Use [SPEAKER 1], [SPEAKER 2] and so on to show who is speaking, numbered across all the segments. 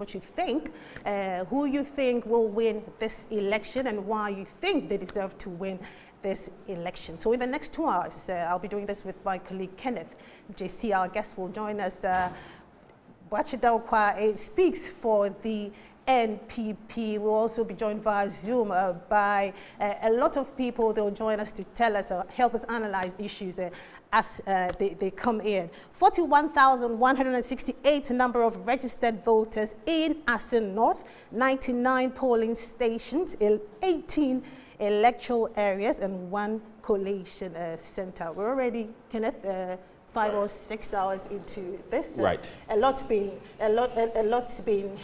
[SPEAKER 1] what you think, who you think will win this election, and why you think they deserve to win this election. So in the next 2 hours, I'll be doing this with my colleague Kenneth JC. Our guest will join us. Bachidao speaks for the NPP. We'll also be joined via Zoom by a lot of people. They'll join us to tell us, help us analyze issues as they come in. 41,168 number of registered voters in Assin North, 99 polling stations, 18 electoral areas, and 1 collation center. We're already, Kenneth, 5 or 6 hours into this.
[SPEAKER 2] Right.
[SPEAKER 1] A lot's been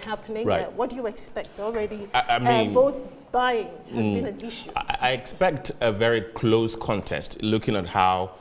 [SPEAKER 1] happening.
[SPEAKER 2] Right.
[SPEAKER 1] What do you expect already?
[SPEAKER 2] I mean,
[SPEAKER 1] votes buying has been an issue.
[SPEAKER 2] I expect a very close contest, looking at how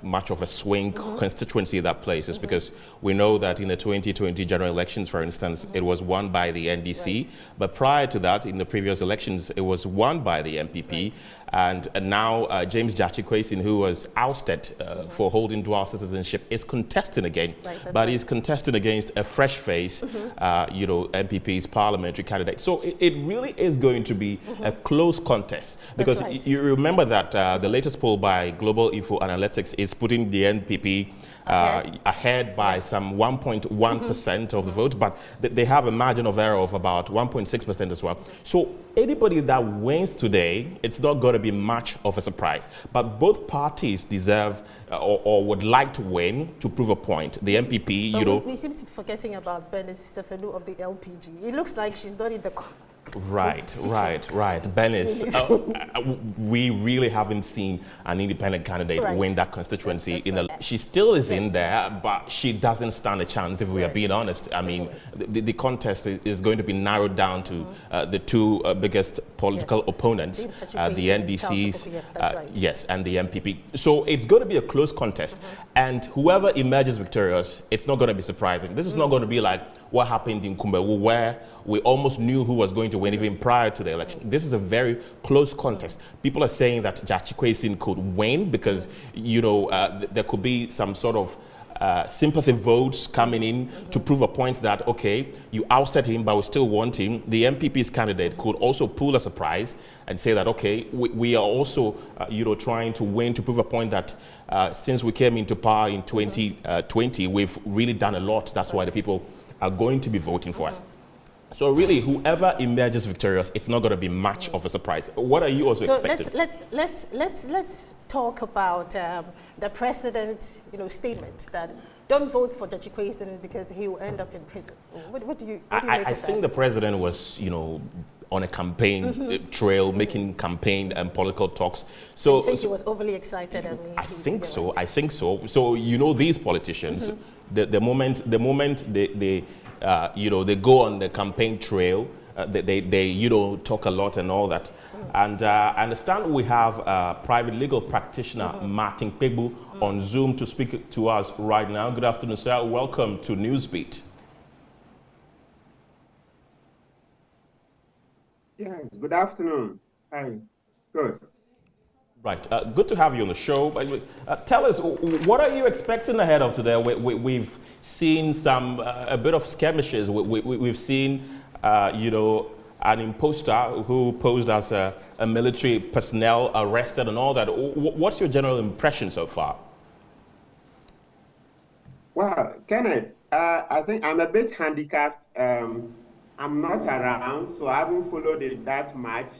[SPEAKER 2] much of a swing constituency that places, because we know that in the 2020 general elections, for instance, it was won by the NDC, right. But prior to that, in the previous elections, it was won by the MPP, right. And now James Jachikwesin, who was ousted for holding dual citizenship, is contesting again, right, but right. He's contesting against a fresh face, MPP's parliamentary candidate. So it really is going to be a close contest, because right. You remember that the latest poll by Global Info Analytics is putting the NPP ahead by some 1.1% of the vote, but they have a margin of error of about 1.6% as well. So anybody that wins today, it's not going to be much of a surprise. But both parties deserve or would like to win to prove a point. The MPP,
[SPEAKER 1] but we seem to be forgetting about Bernice Sefenu of the LPG. It looks like she's not in the
[SPEAKER 2] Right. Bernice, we really haven't seen an independent candidate win that constituency. She still is in there, but she doesn't stand a chance, if we are being honest. I mean, the contest is going to be narrowed down to the 2 biggest political opponents, the NDCs, yes, and the MPP. So it's going to be a close contest, and whoever emerges victorious, it's not going to be surprising. This is not going to be like what happened in Kumbewu, where we almost knew who was going to win even prior to the election. This is a very close contest. People are saying that Jachikwesin could win because, there could be some sort of sympathy votes coming in to prove a point that, okay, you ousted him, but we still want him. The MPP's candidate could also pull a surprise and say that, okay, we are also, trying to win to prove a point that since we came into power in 2020, we've really done a lot. That's why the people are going to be voting for us. So really, whoever emerges victorious, it's not going to be much of a surprise. What are you also expecting?
[SPEAKER 1] Let's talk about the president's statement that don't vote for Jachikwesin because he will end up in prison. What do you make of that?
[SPEAKER 2] I think the president was, on a campaign trail, making campaign and political talks. So
[SPEAKER 1] I think he was overly excited.
[SPEAKER 2] I think so. So these politicians, the moment they go on the campaign trail, they talk a lot and all that. And I understand we have private legal practitioner Martin Pegbu on Zoom to speak to us right now. Good afternoon, sir. Welcome to Newsbeat.
[SPEAKER 3] Yes, good afternoon. Hi, good.
[SPEAKER 2] Right, good to have you on the show. Tell us, what are you expecting ahead of today? We've seen a bit of skirmishes. We've seen, an imposter who posed as a military personnel arrested and all that. What's your general impression so far?
[SPEAKER 3] Well, Kenneth, I think I'm a bit handicapped. I'm not around, so I haven't followed it that much.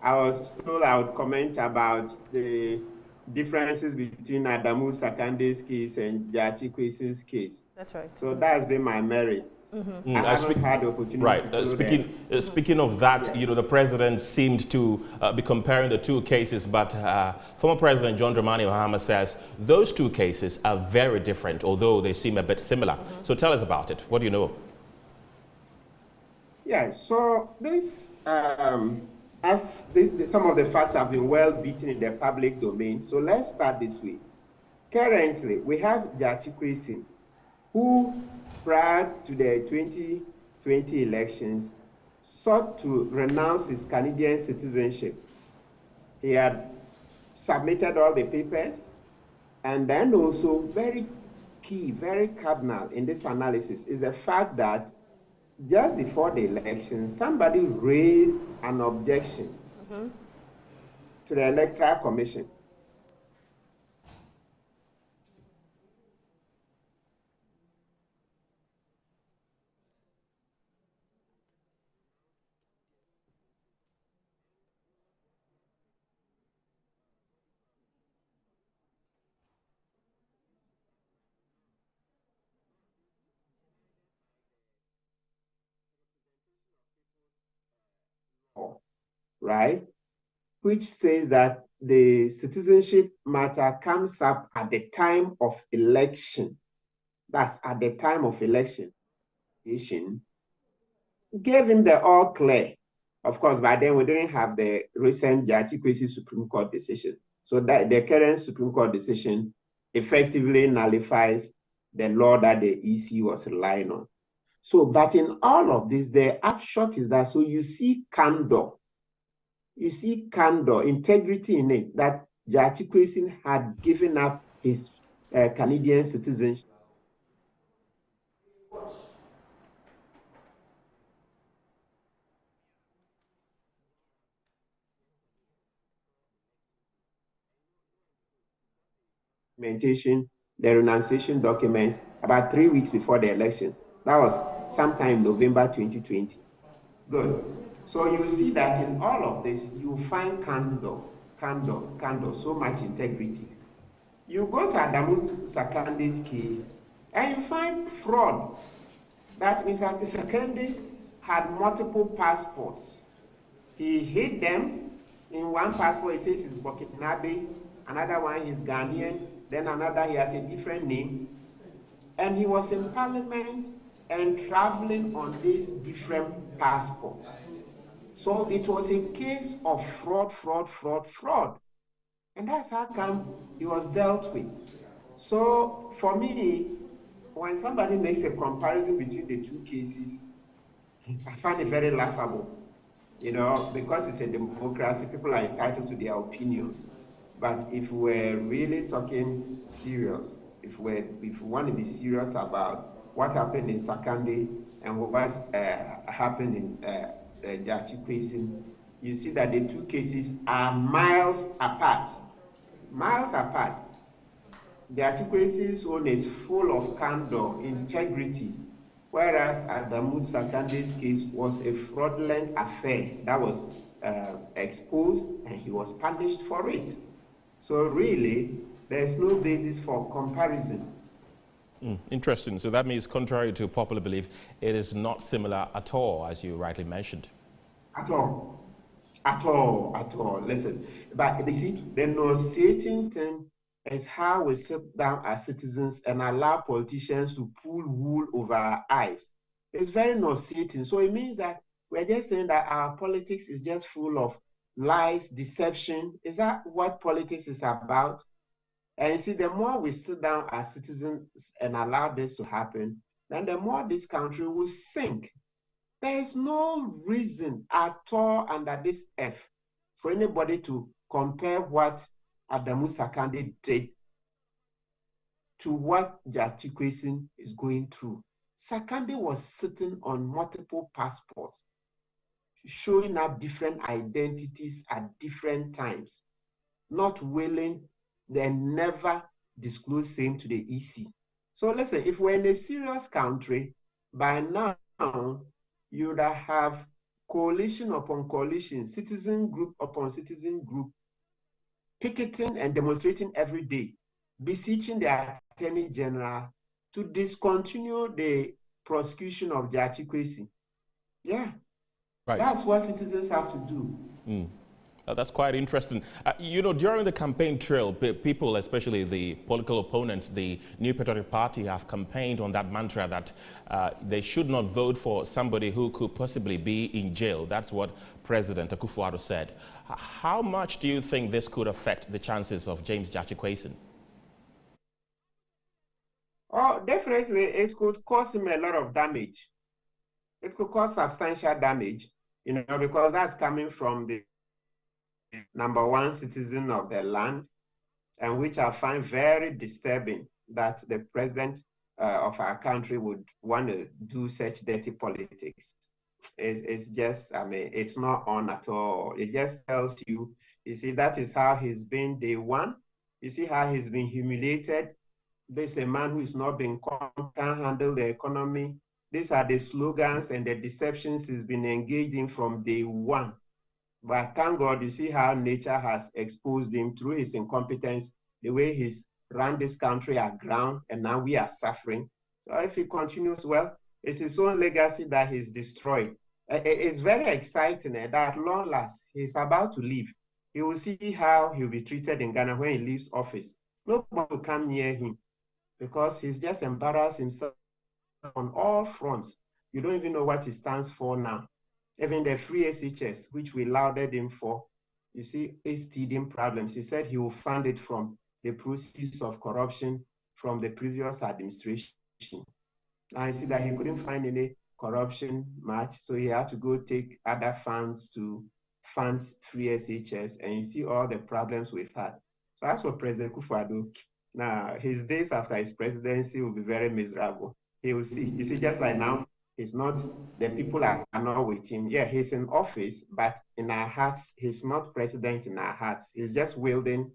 [SPEAKER 3] I was told I would comment about the differences between Adamu Sakande's case and Jachikwesin's case.
[SPEAKER 1] That's right.
[SPEAKER 3] So that's been my merit. I haven't had the opportunity to follow
[SPEAKER 2] speaking of that, the president seemed to be comparing the 2 cases, but former President John Dramani Mahama says those 2 cases are very different, although they seem a bit similar. So tell us about it. What do you know?
[SPEAKER 3] Yeah, so this, some of the facts have been well beaten in the public domain. So let's start this way. Currently, we have Jachikwesin, who prior to the 2020 elections sought to renounce his Canadian citizenship. He had submitted all the papers, and then also very key, very cardinal in this analysis is the fact that just before the election, somebody raised an objection to the Electoral Commission. Right? Which says that the citizenship matter comes up at the time of election. That's at the time of election. Gave him the all clear. Of course, by then we didn't have the recent Judge Ikwesi Supreme Court decision. So that the current Supreme Court decision effectively nullifies the law that the EC was relying on. So, but in all of this, the upshot is that, so you see candor, integrity in it, that Judge Ikwesi had given up his Canadian citizenship. Documentation, the renunciation documents, about 3 weeks before the election. That was sometime November 2020. Good. So you see that in all of this, you find candor, so much integrity. You go to Adamu Sakande's case, and you find fraud. That Mr. Sakande had multiple passports. He hid them. In one passport, it says he's Burkinabe, another one he's Ghanaian, then another he has a different name. And he was in Parliament and traveling on these different passports. So it was a case of fraud. And that's how come he was dealt with. So for me, when somebody makes a comparison between the two cases, I find it very laughable. You know, because it's a democracy, people are entitled to their opinions. But if we're really talking serious, if we want to be serious about what happened in Sakande and what happened in Judge Ikwesi, you see that the two cases are miles apart. Miles apart. Judge Ikwesi's own is full of candor, integrity, whereas Adamu Sakande's case was a fraudulent affair that was exposed and he was punished for it. So really, there's no basis for comparison.
[SPEAKER 2] Interesting. So that means, contrary to popular belief, it is not similar at all, as you rightly mentioned.
[SPEAKER 3] At all. Listen, but you see, the nauseating thing is how we sit down as citizens and allow politicians to pull wool over our eyes. It's very nauseating. So it means that we're just saying that our politics is just full of lies, deception. Is that what politics is about? And you see, the more we sit down as citizens and allow this to happen, then the more this country will sink. There is no reason at all under this F for anybody to compare what Adamu Sakande did to what Judge Ikwesi is going through. Sakande was sitting on multiple passports, showing up different identities at different times, not willing, they never disclose same to the EC. So listen, if we're in a serious country, by now, you would have coalition upon coalition, citizen group upon citizen group, picketing and demonstrating every day, beseeching the Attorney General to discontinue the prosecution of Judge Ikwesi. Yeah. Right. That's what citizens have to do.
[SPEAKER 2] That's quite interesting. You know, during the campaign trail, people, especially the political opponents, the New Patriotic Party, have campaigned on that mantra that they should not vote for somebody who could possibly be in jail. That's what President Akufo-Addo said. How much do you think this could affect the chances of James Judge Ikwesi?
[SPEAKER 3] Oh, definitely, it could cause him a lot of damage. It could cause substantial damage, you know, because that's coming from the #1 citizen of the land, and which I find very disturbing that the president of our country would want to do such dirty politics. It's just, I mean, it's not on at all. It just tells you, you see, that is how he's been day one. You see how he's been humiliated. This is a man who is not being can't handle the economy. These are the slogans and the deceptions he's been engaged in from day one. But thank God, you see how nature has exposed him through his incompetence, the way he's run this country aground, and now we are suffering. So if he continues, well, it's his own legacy that he's destroyed. It's very exciting that at long last, he's about to leave. He will see how he'll be treated in Ghana when he leaves office. Nobody will come near him because he's just embarrassed himself on all fronts. You don't even know what he stands for now. Even the free SHS, which we lauded him for, you see, is teething problems. He said he will fund it from the proceeds of corruption from the previous administration. I see that he couldn't find any corruption match, so he had to go take other funds to fund free SHS, and you see all the problems we've had. So as for President Kufuor, now his days after his presidency will be very miserable. He will see. You see, just like now, he's not, the people are not with him. Yeah, he's in office, but in our hearts, he's not president in our hearts. He's just wielding,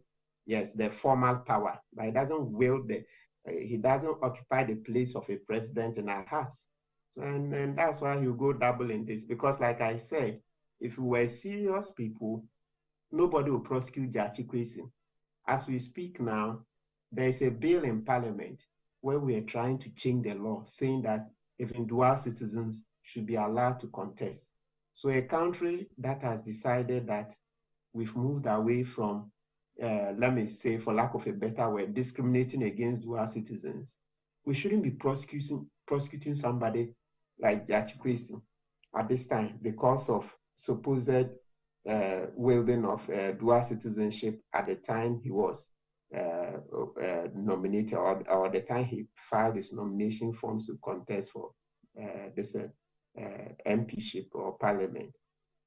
[SPEAKER 3] yes, the formal power, but he doesn't wield he doesn't occupy the place of a president in our hearts. And that's why he'll go double in this, because like I said, if we were serious people, nobody will prosecute Judge Kwesi. As we speak now, there is a bill in Parliament where we are trying to change the law, saying that even dual citizens should be allowed to contest. So a country that has decided that we've moved away from, let me say, for lack of a better word, discriminating against dual citizens, we shouldn't be prosecuting somebody like Judge Kwesi at this time because of supposed wielding of dual citizenship at the time he was nominated, or the time he filed his nomination forms to contest for this MPship or parliament.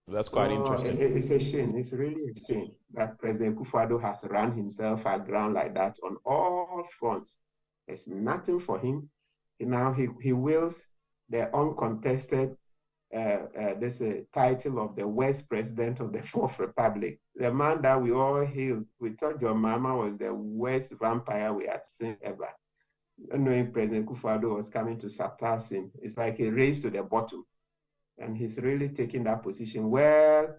[SPEAKER 2] That's quite interesting.
[SPEAKER 3] It's a shame. It's really a shame that President Kufuor has run himself aground like that on all fronts. There's nothing for him. Now he wields the uncontested this title of the worst president of the Fourth Republic. The man that we all hailed. We thought John Mahama was the worst vampire we had seen ever. Knowing President Kufuor was coming to surpass him, it's like a race to the bottom. And he's really taking that position well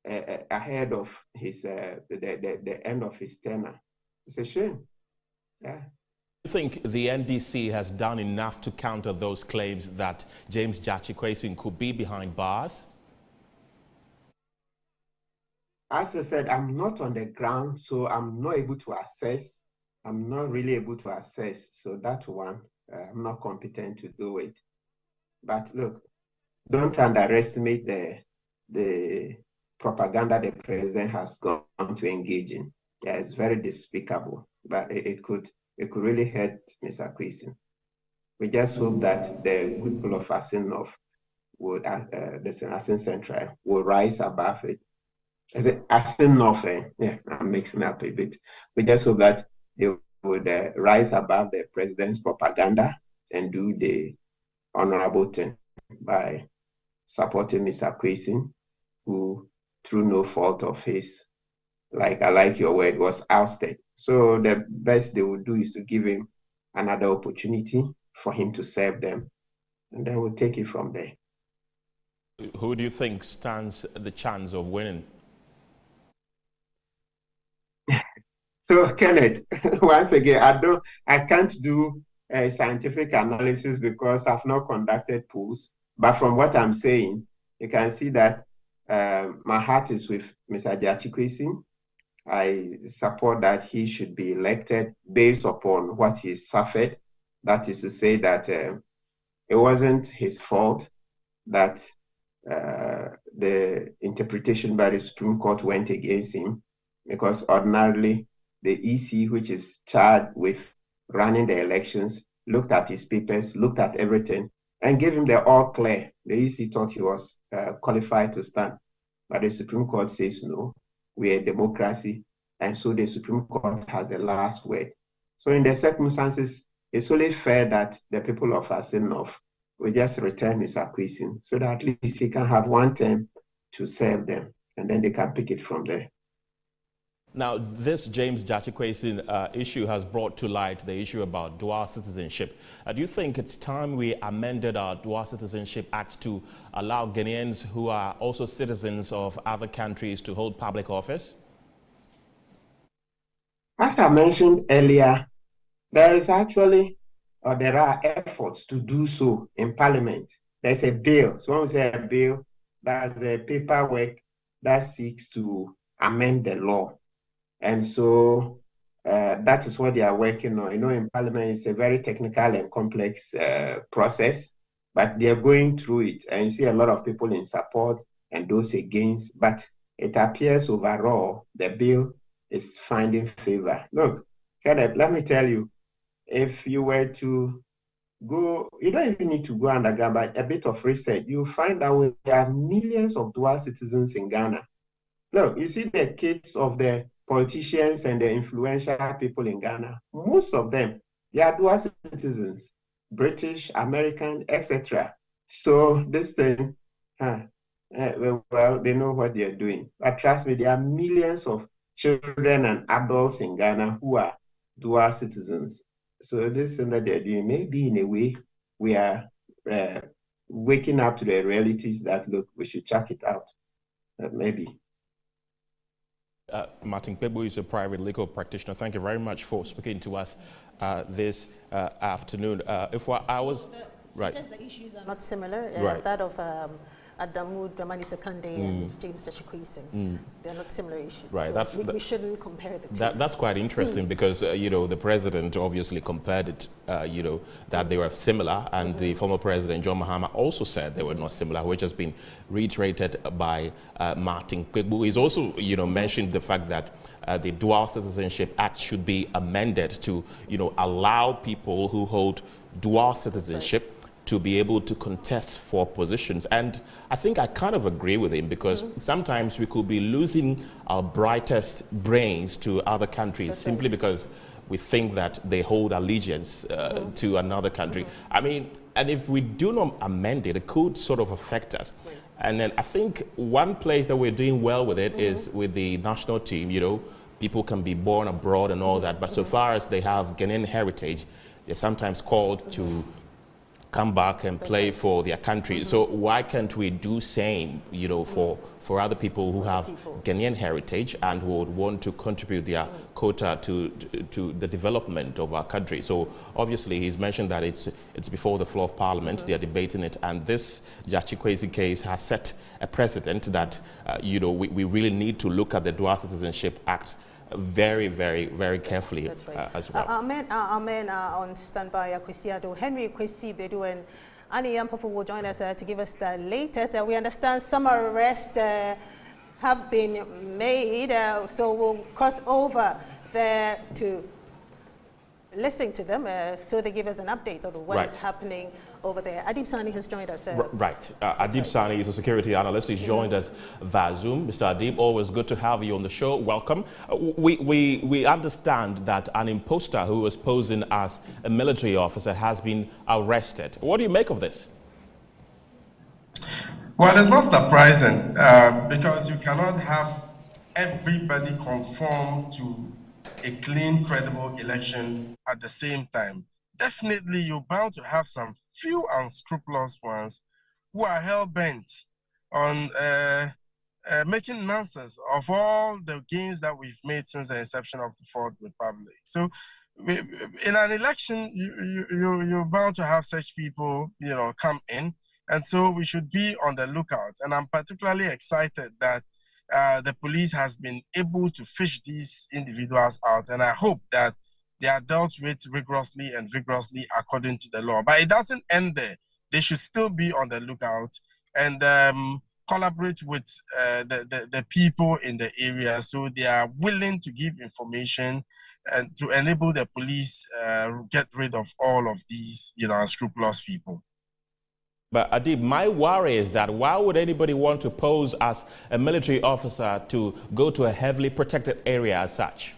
[SPEAKER 3] ahead of his the end of his tenure. It's a shame. Yeah.
[SPEAKER 2] You think the NDC has done enough to counter those claims that James Judge Kwesi could be behind bars?
[SPEAKER 3] As I said, I'm not on the ground, so I'm not able to assess. I'm not really able to assess. So that one, I'm not competent to do it. But look, don't underestimate the propaganda the president has gone to engage in. Yeah, it's very despicable, but it could really hurt Mr. Kwesi. We just hope that the good people of Assin North would, the Assin Central, will rise above it. As Assin North, yeah, I'm mixing up a bit. We just hope that they would rise above the president's propaganda and do the honorable thing by supporting Mr. Kwesi, who, through no fault of his, like I like your word, was ousted. So the best they would do is to give him another opportunity for him to serve them, and then we'll take it from there.
[SPEAKER 2] Who do you think stands the chance of winning?
[SPEAKER 3] So Kenneth, once again, I can't do a scientific analysis because I've not conducted polls. But from what I'm saying, you can see that my heart is with Mr. Judge Kwesi. I support that he should be elected based upon what he suffered. That is to say that it wasn't his fault that the interpretation by the Supreme Court went against him, because ordinarily the EC, which is charged with running the elections, looked at his papers, looked at everything, and gave him the all clear. The EC thought he was qualified to stand, but the Supreme Court says no. We are a democracy, and so the Supreme Court has the last word. So in the circumstances, it's only fair that the people of Assin North will just return Mr. Kwesi so that at least he can have one term to serve them, and then they can pick it from there.
[SPEAKER 2] Now, this James Gyakye issue has brought to light the issue about dual citizenship. Do you think it's time we amended our Dual Citizenship Act to allow Ghanaians who are also citizens of other countries to hold public office?
[SPEAKER 3] As I mentioned earlier, there are efforts to do so in Parliament. There's a bill. So when we say a bill, that's the paperwork that seeks to amend the law. And so that is what they are working on. In Parliament, it's a very technical and complex process, but they're going through it. And you see a lot of people in support and those against, but it appears overall the bill is finding favor. Look, Kenneth, let me tell you, if you were to go, you don't even need to go underground, but a bit of research, you'll find that we have millions of dual citizens in Ghana. Look, you see the kids of the politicians and the influential people in Ghana, most of them, they are dual citizens, British, American, etc. So this thing, well, they know what they are doing. But trust me, there are millions of children and adults in Ghana who are dual citizens. So this thing that they're doing, maybe in a way, we are waking up to the realities that, look, we should check it out, maybe.
[SPEAKER 2] Martin Kpegbu is a private legal practitioner. Thank you very much for speaking to us this afternoon.
[SPEAKER 1] Right. It says the issues are not similar.
[SPEAKER 2] Right.
[SPEAKER 1] That of Adamu Dramani Sekande and James Gyakye. They're not similar issues.
[SPEAKER 2] Right.
[SPEAKER 1] So we shouldn't compare the two.
[SPEAKER 2] That's quite interesting because the president obviously compared it. That they were similar, and the former president John Mahama also said they were not similar, which has been reiterated by Martin Kpegbu. He's also mentioned the fact that the Dual Citizenship Act should be amended to allow people who hold dual citizenship to be able to contest for positions. And I think I kind of agree with him because sometimes we could be losing our brightest brains to other countries simply because we think that they hold allegiance to another country. I mean, and if we do not amend it, it could sort of affect us. And then I think one place that we're doing well with it is with the national team. People can be born abroad and all that, but so far as they have Ghanaian heritage, they're sometimes called to come back and play for their country. So why can't we do same, for other people who have Ghanaian heritage and who would want to contribute their quota to the development of our country? So obviously he's mentioned that it's before the floor of Parliament, they are debating it, and this Gyakye case has set a precedent that we really need to look at the Dual Citizenship Act very, very, very carefully.
[SPEAKER 1] That's right.
[SPEAKER 2] As well.
[SPEAKER 1] Amen. On standby, Kwesi Henry Kwesi Bedu and Annie Yampofo will join us to give us the latest. We understand some arrests have been made, so we'll cross over there to listen to them so they give us an update of what is happening over there. Adib Sani has joined us. Adib Sani is a security analyst. He's joined us via Zoom. Mr. Adib, always good to have you on the show. Welcome. We understand that an imposter who was posing as a military officer has been arrested. What do you make of this?
[SPEAKER 4] Well, it's not surprising because you cannot have everybody conform to a clean, credible election at the same time. Definitely, you're bound to have some few unscrupulous ones who are hell-bent on making nonsense of all the gains that we've made since the inception of the Fourth Republic. So in an election, you're bound to have such people, come in. And so we should be on the lookout. And I'm particularly excited that the police has been able to fish these individuals out. And I hope that they are dealt with rigorously and vigorously according to the law. But it doesn't end there. They should still be on the lookout and collaborate with the people in the area so they are willing to give information and to enable the police get rid of all of these, unscrupulous people.
[SPEAKER 2] But Adib, my worry is that why would anybody want to pose as a military officer to go to a heavily protected area as such?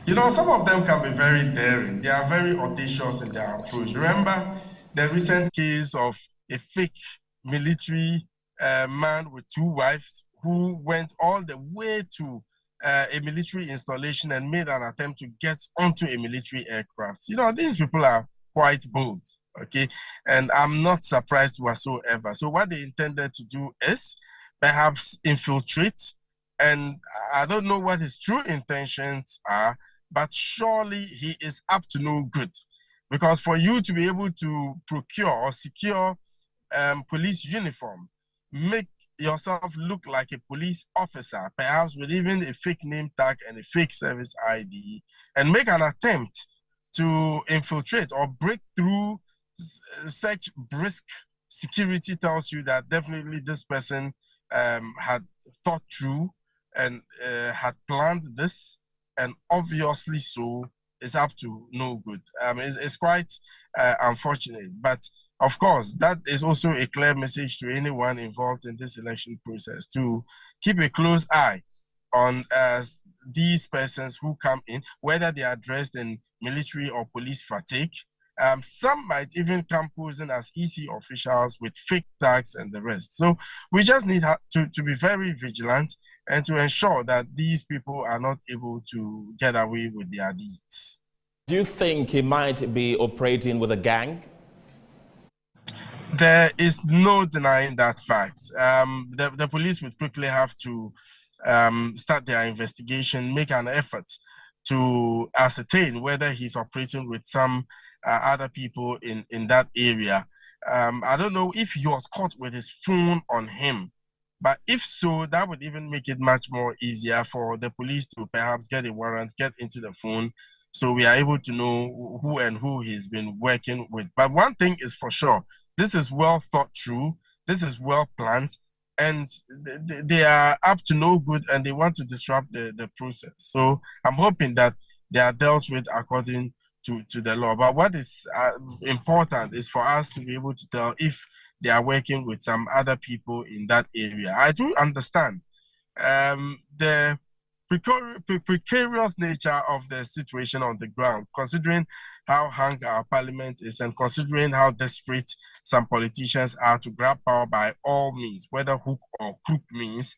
[SPEAKER 4] You know, some of them can be very daring. They are very audacious in their approach. Remember the recent case of a fake military man with 2 wives who went all the way to a military installation and made an attempt to get onto a military aircraft. You know, these people are quite bold, okay? And I'm not surprised whatsoever. So what they intended to do is perhaps infiltrate, and I don't know what his true intentions are, but surely he is up to no good. Because for you to be able to procure or secure police uniform, make yourself look like a police officer, perhaps with even a fake name tag and a fake service ID, and make an attempt to infiltrate or break through such brisk security tells you that definitely this person had thought through and had planned this, and obviously so is up to no good. It's quite unfortunate, but of course, that is also a clear message to anyone involved in this election process to keep a close eye on these persons who come in, whether they are dressed in military or police fatigue. Some might even come posing as EC officials with fake tags and the rest. So we just need to be very vigilant and to ensure that these people are not able to get away with their deeds.
[SPEAKER 2] Do you think he might be operating with a gang?
[SPEAKER 4] There is no denying that fact. The police would quickly have to start their investigation, make an effort to ascertain whether he's operating with some other people in that area. I don't know if he was caught with his phone on him, but if so, that would even make it much more easier for the police to perhaps get a warrant, get into the phone, so we are able to know who and who he's been working with. But one thing is for sure, this is well thought through, this is well planned, and they are up to no good and they want to disrupt the process. So I'm hoping that they are dealt with according to the law. But what is important is for us to be able to tell if they are working with some other people in that area. I do understand the precarious nature of the situation on the ground, considering how hung our parliament is and considering how desperate some politicians are to grab power by all means, whether hook or crook means.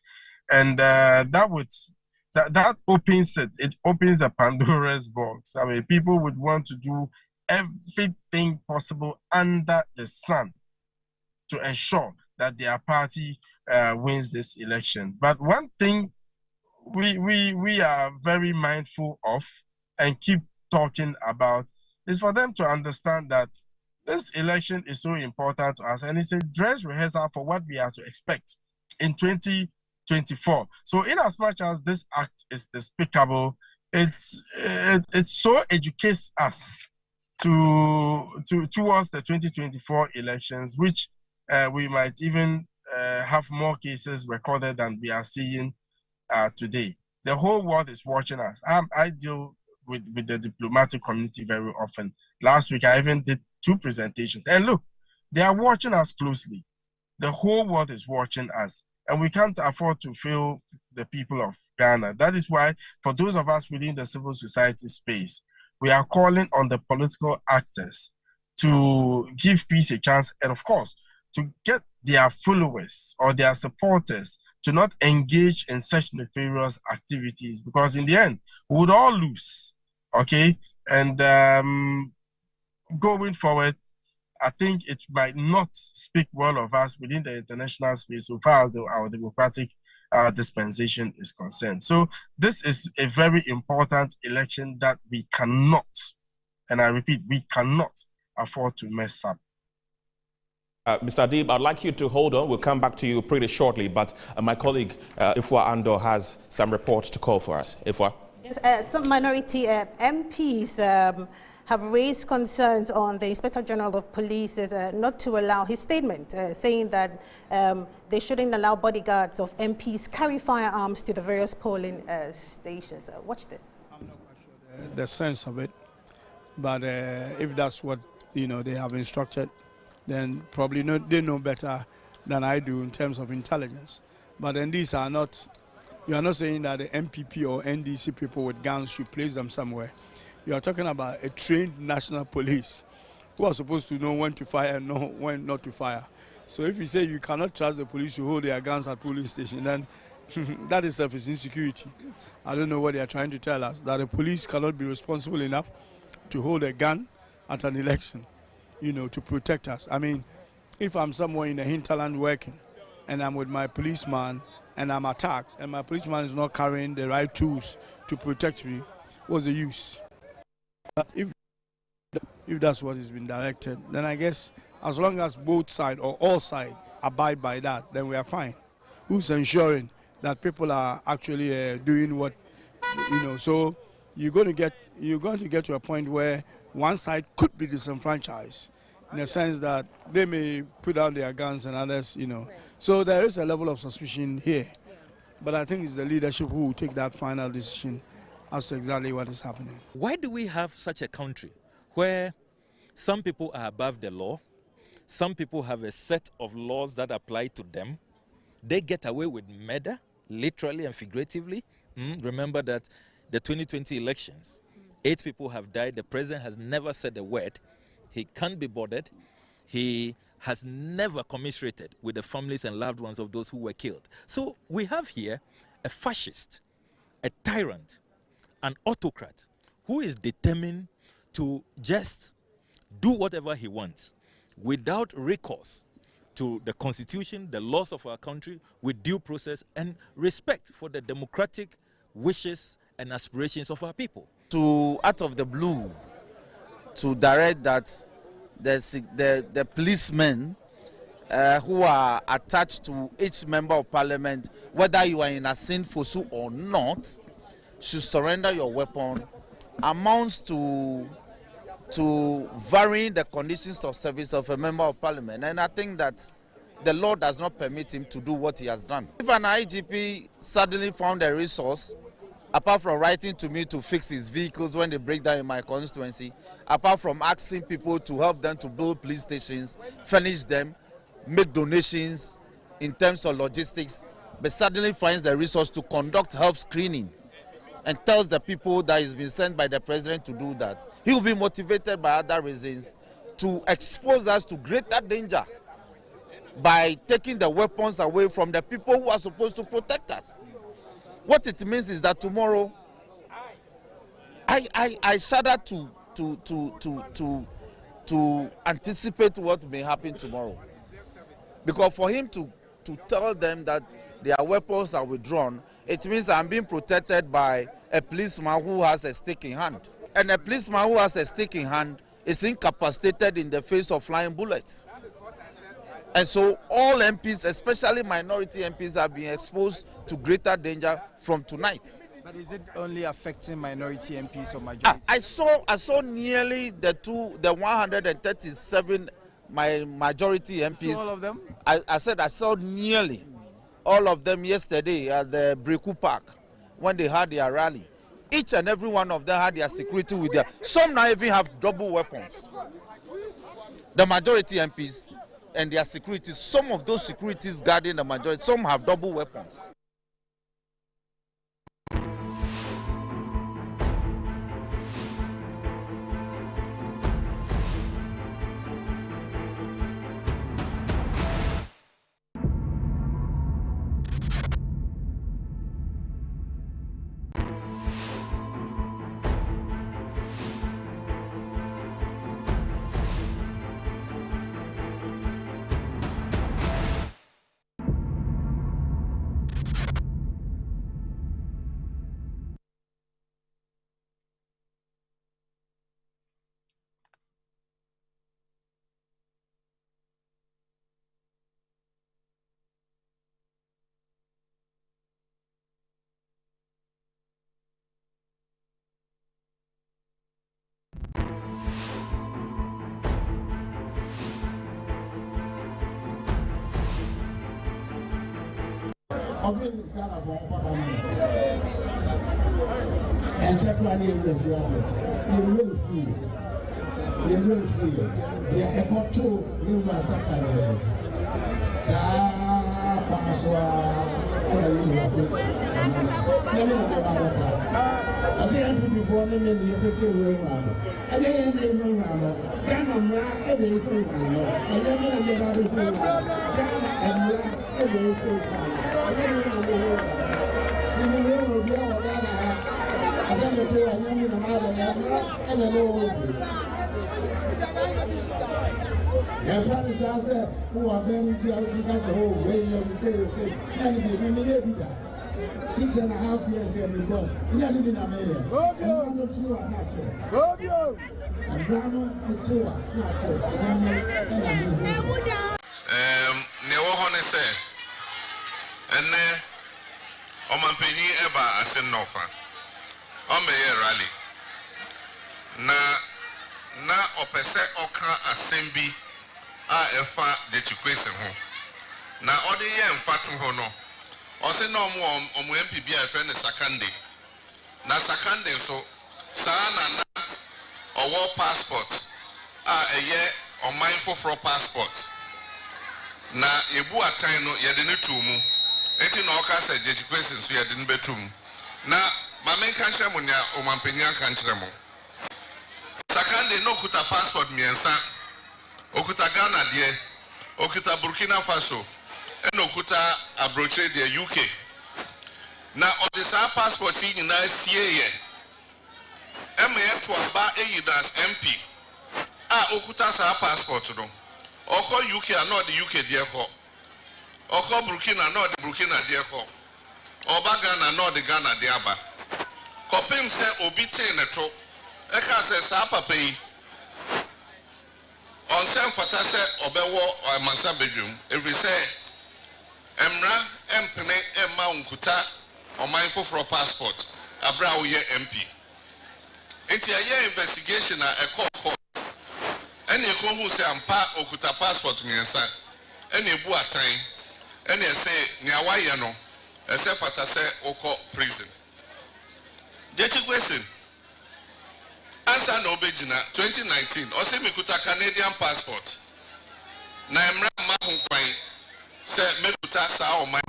[SPEAKER 4] And that opens it. It opens the Pandora's box. I mean, people would want to do everything possible under the sun to ensure that their party wins this election. But one thing we are very mindful of and keep talking about is for them to understand that this election is so important to us, and it's a dress rehearsal for what we are to expect in 2024. So in as much as this act is despicable, it so educates us towards the 2024 elections, which we might even have more cases recorded than we are seeing today. The whole world is watching us. I deal with the diplomatic community very often. Last week, I even did 2 presentations. And look, they are watching us closely. The whole world is watching us. And we can't afford to fail the people of Ghana. That is why, for those of us within the civil society space, we are calling on the political actors to give peace a chance, and of course, to get their followers or their supporters to not engage in such nefarious activities, because in the end, we would all lose, okay? And going forward, I think it might not speak well of us within the international space so far as our democratic dispensation is concerned. So this is a very important election that we cannot, and I repeat, we cannot afford to mess up.
[SPEAKER 2] Mr. Adib, I'd like you to hold on. We'll come back to you pretty shortly, but my colleague Ifwa Ando has some reports to call for us. Ifwa?
[SPEAKER 1] Yes, some minority MPs have raised concerns on the Inspector General of Police not to allow his statement, saying that they shouldn't allow bodyguards of MPs carry firearms to the various polling stations. Watch this.
[SPEAKER 5] I'm not quite sure the sense of it, but if that's what they have instructed, then probably they know better than I do in terms of intelligence. But then these are not You are not saying that the MPP or NDC people with guns should place them somewhere. You are talking about a trained national police who are supposed to know when to fire and know when not to fire. So if you say you cannot trust the police to hold their guns at police station, then that itself is insecurity. I don't know what they are trying to tell us, that the police cannot be responsible enough to hold a gun at an election, to protect us. I mean, if I'm somewhere in the hinterland working and I'm with my policeman and I'm attacked and my policeman is not carrying the right tools to protect me, what's the use? But if that's what has been directed, then I guess as long as both sides or all sides abide by that, then we are fine. Who's ensuring that people are actually doing what, so you're going to get to a point where one side could be disenfranchised in the sense that they may put down their guns and others, So there is a level of suspicion here. But I think it's the leadership who will take that final decision as to exactly what is happening.
[SPEAKER 6] Why do we have such a country where some people are above the law, some people have a set of laws that apply to them, they get away with murder, literally and figuratively? Remember that the 2020 elections, 8 people have died. The president has never said a word. He can't be bothered. He has never commiserated with the families and loved ones of those who were killed. So we have here a fascist, a tyrant, an autocrat who is determined to just do whatever he wants without recourse to the constitution, the laws of our country, with due process and respect for the democratic wishes and aspirations of our people.
[SPEAKER 7] To out of the blue, to direct that the policemen who are attached to each member of parliament, whether you are in Assin Fosu or not, should surrender your weapon, amounts to varying the conditions of service of a member of parliament. And I think that the law does not permit him to do what he has done. If an IGP suddenly found a resource, apart from writing to me to fix his vehicles when they break down in my constituency, apart from asking people to help them to build police stations, furnish them, make donations in terms of logistics, but suddenly finds the resource to conduct health screening and tells the people that he's been sent by the president to do that, he will be motivated by other reasons to expose us to greater danger by taking the weapons away from the people who are supposed to protect us. What it means is that tomorrow, I shudder to anticipate what may happen tomorrow. Because for him to tell them that their weapons are withdrawn, it means I'm being protected by a policeman who has a stick in hand. And a policeman who has a stick in hand is incapacitated in the face of flying bullets. And so all MPs, especially minority MPs, are being exposed to greater danger from tonight.
[SPEAKER 8] But is it only affecting minority MPs or majority?
[SPEAKER 7] I saw nearly the 137 majority MPs.
[SPEAKER 8] So all of them?
[SPEAKER 7] I said I saw nearly all of them yesterday at the Breku Park when they had their rally. Each and every one of them had their security with them. Some now even have double weapons. The majority MPs and their security, some of those securities guarding the majority, some have double weapons.
[SPEAKER 9] And check my name with you. You will feel. You will feel. You echo to you must have. I say I'm before the men you say we are. I didn't even know. Come on, everything. I never know about it. And everything. I never know. I said to you, I never know. And I know. And parents are said, who are going to Africa, so way you say, and they may 6.5 years here before. You are living in America. And one of you are not here. And one of you are not here.
[SPEAKER 10] Never honey say, and then Omampini Eba Assin Nofa. Rally. Na opese okra asembi a efa de chikwese ho na ode ye mfatu ho no ose na omo MP bia efe ne Sakande na Sakande so saa na owo passport a eye oman foforo passport na ebu atan no ye de ne tumu enti na oka se je chikwese so ye de ne betum na mamen kan kyerɛ mo nya omampanya kan kyerɛ mo Sakande no kuta passport miensa okuta Ghana de okuta Burkina Faso and okuta abroche de UK na odisa passport si nyina sie ye eme to aba eyidas MP a okuta sa passport no oko UK na the UK de ko oko Burkina na the Burkina de ko oba Ghana na the Ghana de aba kopim se obi ten neto eka se sa papa yi on sem fata se obewo mansa bedwum every say emra empene emma unkuta oman foforo passport abra wo ye MP enti aye investigation na ekoko ene ekohu se ampa okuta passport miensa ene ebu atan ene ese ni awaye no ese fata se okọ prison Jechi question answer no obejina 2019 ose mekuta Canadian passport na emra ma ho kwan se mekuta sa o man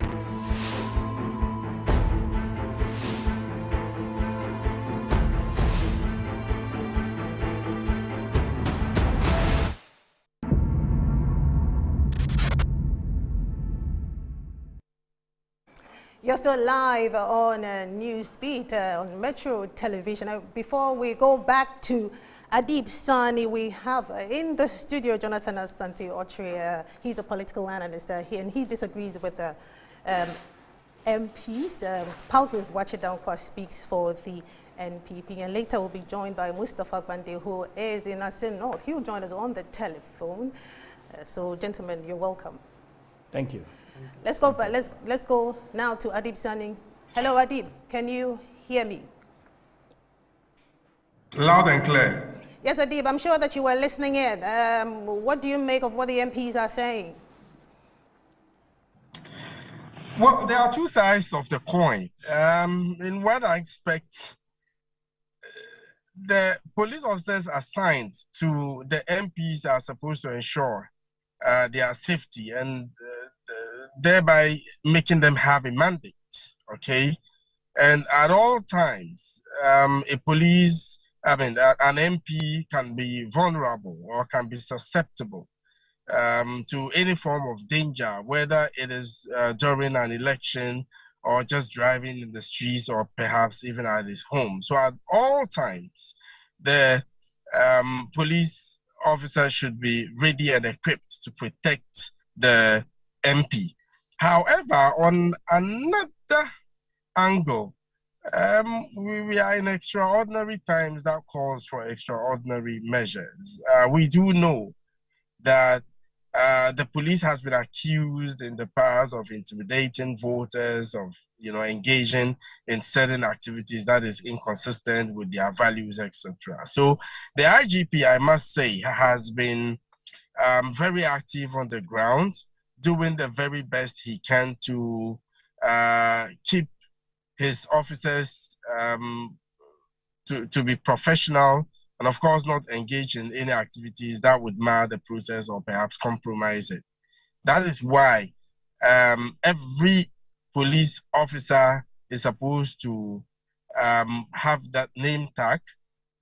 [SPEAKER 1] You're still live on Newsbeat on Metro Television. Before we go back to Adib Sani, we have in the studio Jonathan Asante Otri. He's a political analyst here, and he disagrees with the MPs. Palgrave Wachidankwa speaks for the NPP, and later we'll be joined by Mustafa Bande, who is in Assin North. He'll join us on the telephone. So, gentlemen, you're welcome.
[SPEAKER 11] Thank you.
[SPEAKER 1] Let's go back. Let's go now to Adib Sani. Hello, Adib. Can you hear me?
[SPEAKER 4] Loud and clear.
[SPEAKER 1] Yes, Adib. I'm sure that you were listening in. What do you make of what the MPs are saying?
[SPEAKER 4] Well, there are two sides of the coin. In what I expect, the police officers assigned to the MPs are supposed to ensure their safety and thereby making them have a mandate, okay? And at all times, an MP can be vulnerable or can be susceptible to any form of danger, whether it is during an election or just driving in the streets or perhaps even at his home. So at all times, the police officer should be ready and equipped to protect the MP. However, on another angle, we are in extraordinary times that calls for extraordinary measures. We do know that the police has been accused in the past of intimidating voters, of engaging in certain activities that is inconsistent with their values, etc. So the IGP, I must say, has been very active on the ground, doing the very best he can to keep his officers to be professional and, of course, not engage in any activities that would mar the process or perhaps compromise it. That is why every police officer is supposed to have that name tag,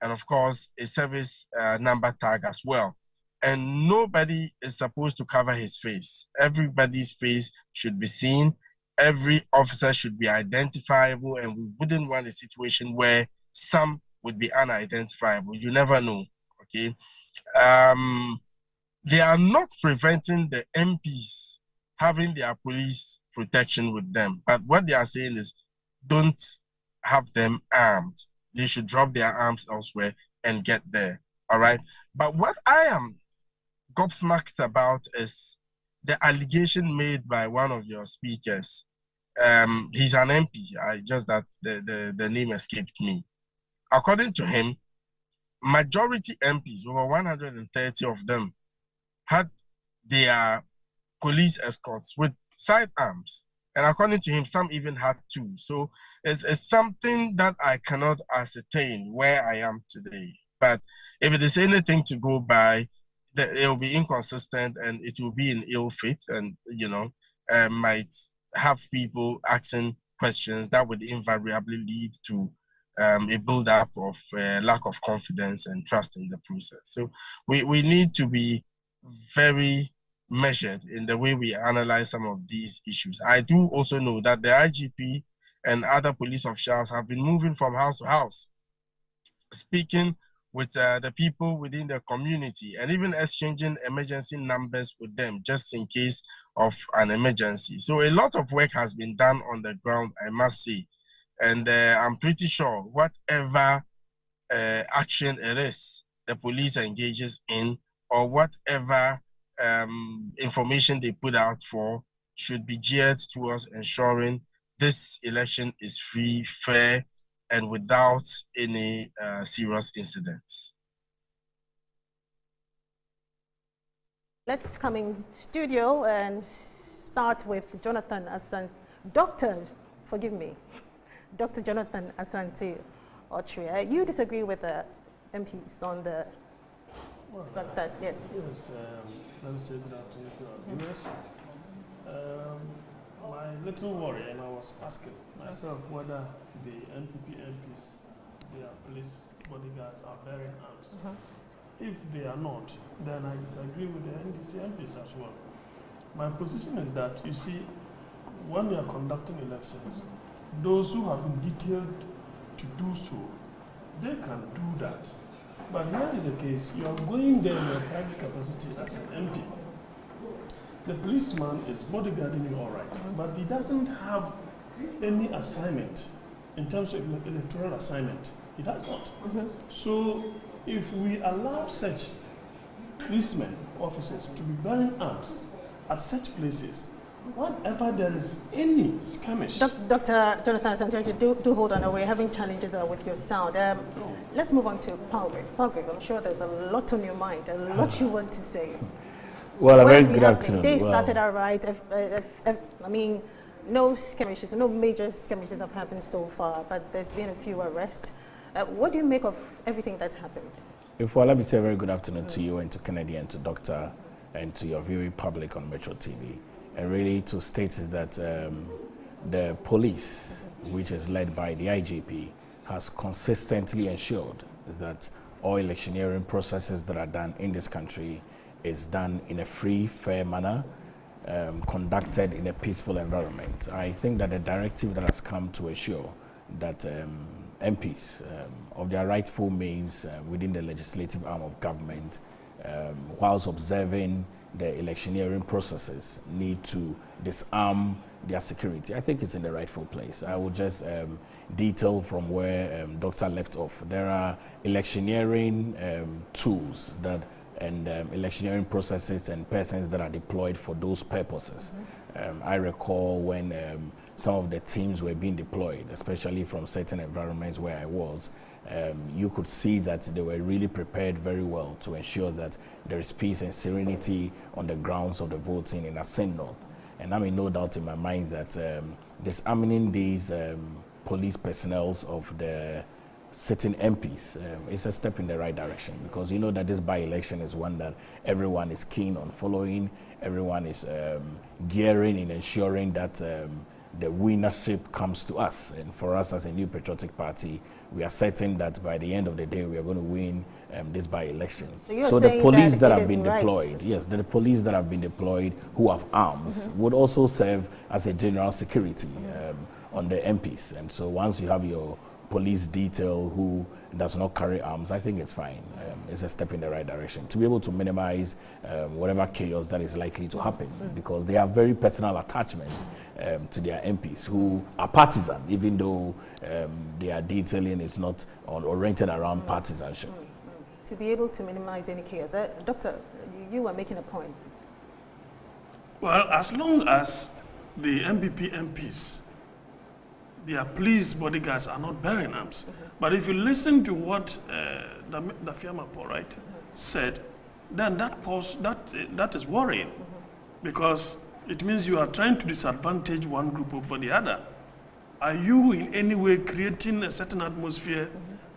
[SPEAKER 4] and of course a service number tag as well. And nobody is supposed to cover his face. Everybody's face should be seen. Every officer should be identifiable, and we wouldn't want a situation where some would be unidentifiable. You never know, okay? They are not preventing the MPs having their police protection with them, but what they are saying is don't have them armed. They should drop their arms elsewhere and get there, all right? But what I am gobsmacked about is the allegation made by one of your speakers. He's an MP, just that the name escaped me. According to him, majority MPs, over 130 of them, had their police escorts with sidearms. And according to him, some even had two. So it's something that I cannot ascertain where I am today. But if it is anything to go by, it will be inconsistent and it will be in ill faith, and might have people asking questions that would invariably lead to a build-up of lack of confidence and trust in the process. So we need to be very measured in the way we analyze some of these issues. I do also know that the IGP and other police officials have been moving from house to house, speaking with the people within the community, and even exchanging emergency numbers with them just in case of an emergency. So a lot of work has been done on the ground, I must say. And I'm pretty sure whatever action it is the police engages in, or whatever information they put out for, should be geared towards ensuring this election is free, fair, and without any serious incidents.
[SPEAKER 1] Let's come in studio and start with Jonathan Assin. Forgive me, Dr. Jonathan Asante Otri. You disagree with the MPs on the fact that, yeah.
[SPEAKER 11] Yes, let me say that to our viewers. My little worry, and I was asking myself whether the NPP MPs, their police bodyguards are bearing arms. If they are not, then I disagree with the NDC MPs as well. My position is that, you see, when we are conducting elections, those who have been detailed to do so, they can do that. But here is the case, you are going there in your private capacity as an MP. The policeman is bodyguarding you all right, but he doesn't have any assignment in terms of electoral assignment. He does not. So if we allow such policemen, officers, to be bearing arms at such places, whenever there is any skirmish.
[SPEAKER 1] Dr. Jonathan Santori, do hold on. We're having challenges with your sound. Let's move on to Palgrave. Palgrave, I'm sure there's a lot on your mind, a lot you want to say.
[SPEAKER 12] Well, a very good afternoon.
[SPEAKER 1] They started all right. I mean, no skirmishes, no major skirmishes have happened so far, but there's been a few arrests. What do you make of everything that's happened?
[SPEAKER 12] Let me say a very good afternoon to you and to Kennedy and to Doctor and to your viewing public on Metro TV. And really to state that the police, which is led by the IGP, has consistently ensured that all electioneering processes that are done in this country is done in a free, fair manner, conducted in a peaceful environment. I think that the directive that has come to ensure that MPs of their rightful means within the legislative arm of government, whilst observing the electioneering processes, need to disarm their security. I think it's in the rightful place. I will just detail from where Doctor left off. There are electioneering tools and electioneering processes and persons that are deployed for those purposes. I recall when some of the teams were being deployed, especially from certain environments where I was, you could see that they were really prepared very well to ensure that there is peace and serenity on the grounds of the voting in Assin North. And I mean, no doubt in my mind that disarming these police personnel of the sitting MPs is a step in the right direction, because you know that this by-election is one that everyone is keen on following. Everyone is gearing in ensuring that the winnership comes to us. And for us as a New Patriotic Party, we are certain that by the end of the day, we are going to win this by-election. So the police that have been deployed, yes, the police that have been deployed who have arms would also serve as a general security on the MPs. And so once you have your police detail who does not carry arms, I think it's fine. It's a step in the right direction to be able to minimize whatever chaos that is likely to happen, because they have very personal attachment to their MPs who are partisan, even though their detailing is not oriented around partisanship.
[SPEAKER 1] To be able to minimize any chaos. Doctor, you were making a point.
[SPEAKER 11] Well, as long as the MPP MPs, their police bodyguards are not bearing arms. But if you listen to what the Fiamma Paul said, then that is worrying, because it means you are trying to disadvantage one group over the other. Are you in any way creating a certain atmosphere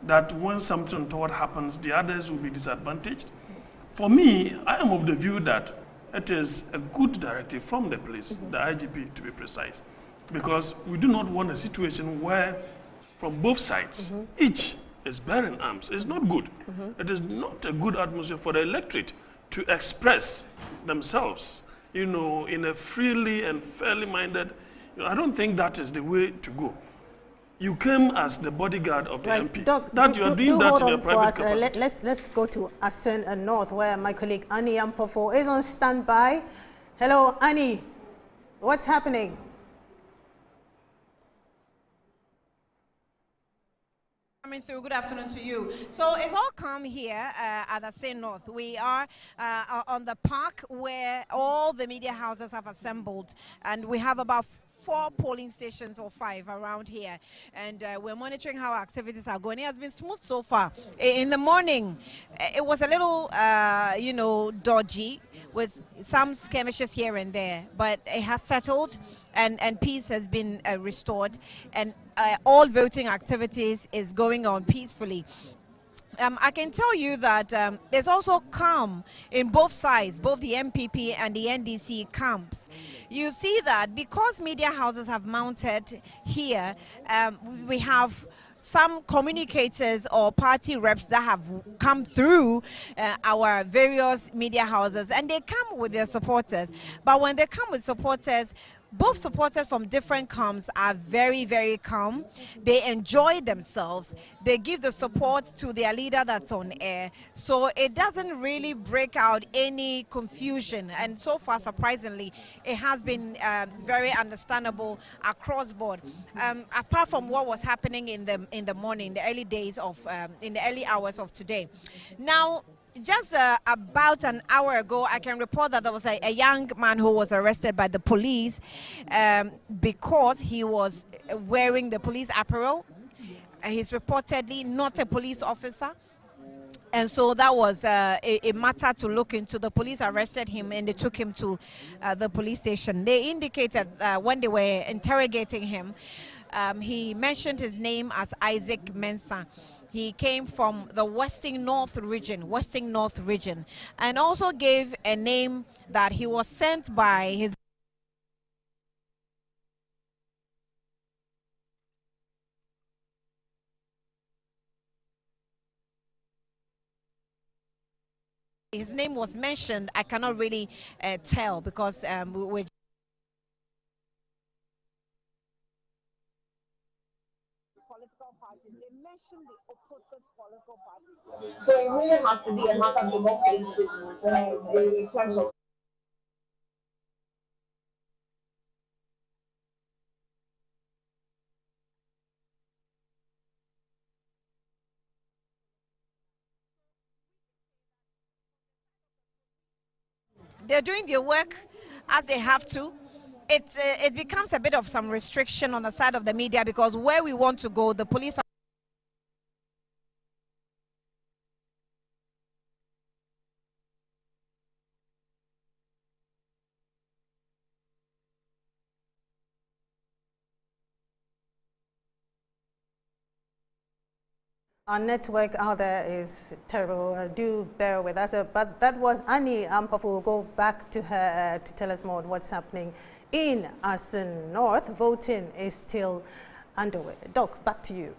[SPEAKER 11] that when something untoward happens, the others will be disadvantaged? For me, I am of the view that it is a good directive from the police, the IGP to be precise, because we do not want a situation where from both sides, each is bearing arms. It's not good. It is not a good atmosphere for the electorate to express themselves, in a freely and fairly minded. I don't think that is the way to go. You came as the bodyguard of the MP. You are doing that in your private capacity.
[SPEAKER 1] Let's go to Assin North, where my colleague Annie Ampofo is on standby. Hello, Annie. What's happening?
[SPEAKER 13] Coming through. Good afternoon to you. So it's all calm here at Assin North. We are on the park where all the media houses have assembled, and we have about 4 polling stations or 5 around here, and we're monitoring how activities are going. It has been smooth so far. In the morning, it was a little, dodgy, with some skirmishes here and there, but it has settled, and peace has been restored, and all voting activities is going on peacefully. I can tell you that there's also calm in both sides, both the MPP and the NDC camps. You see that because media houses have mounted here, we have some communicators or party reps that have come through our various media houses, and they come with their supporters. But when they come with supporters, both supporters from different camps are very, very calm. They enjoy themselves. They give the support to their leader that's on air. So it doesn't really break out any confusion. And so far, surprisingly, it has been very understandable across board. Apart from what was happening in the morning, the early days of, in the early hours of today. Now, just about an hour ago, I can report that there was a young man who was arrested by the police because he was wearing the police apparel. He's reportedly not a police officer. And so that was a matter to look into. The police arrested him and they took him to the police station. They indicated when they were interrogating him, he mentioned his name as Isaac Mensah. He came from the Western North region, and also gave a name that he was sent by his name was mentioned. I cannot really tell because we're
[SPEAKER 14] So it really has to be a matter of democracy in terms of.
[SPEAKER 13] They're doing their work as they have to. It becomes a bit of some restriction on the side of the media, because where we want to go, the police are
[SPEAKER 1] Our network out there is terrible. Do bear with us. But that was Annie Ampofo. We'll go back to her to tell us more on what's happening in Assin North, voting is still underway. Doc, back to you.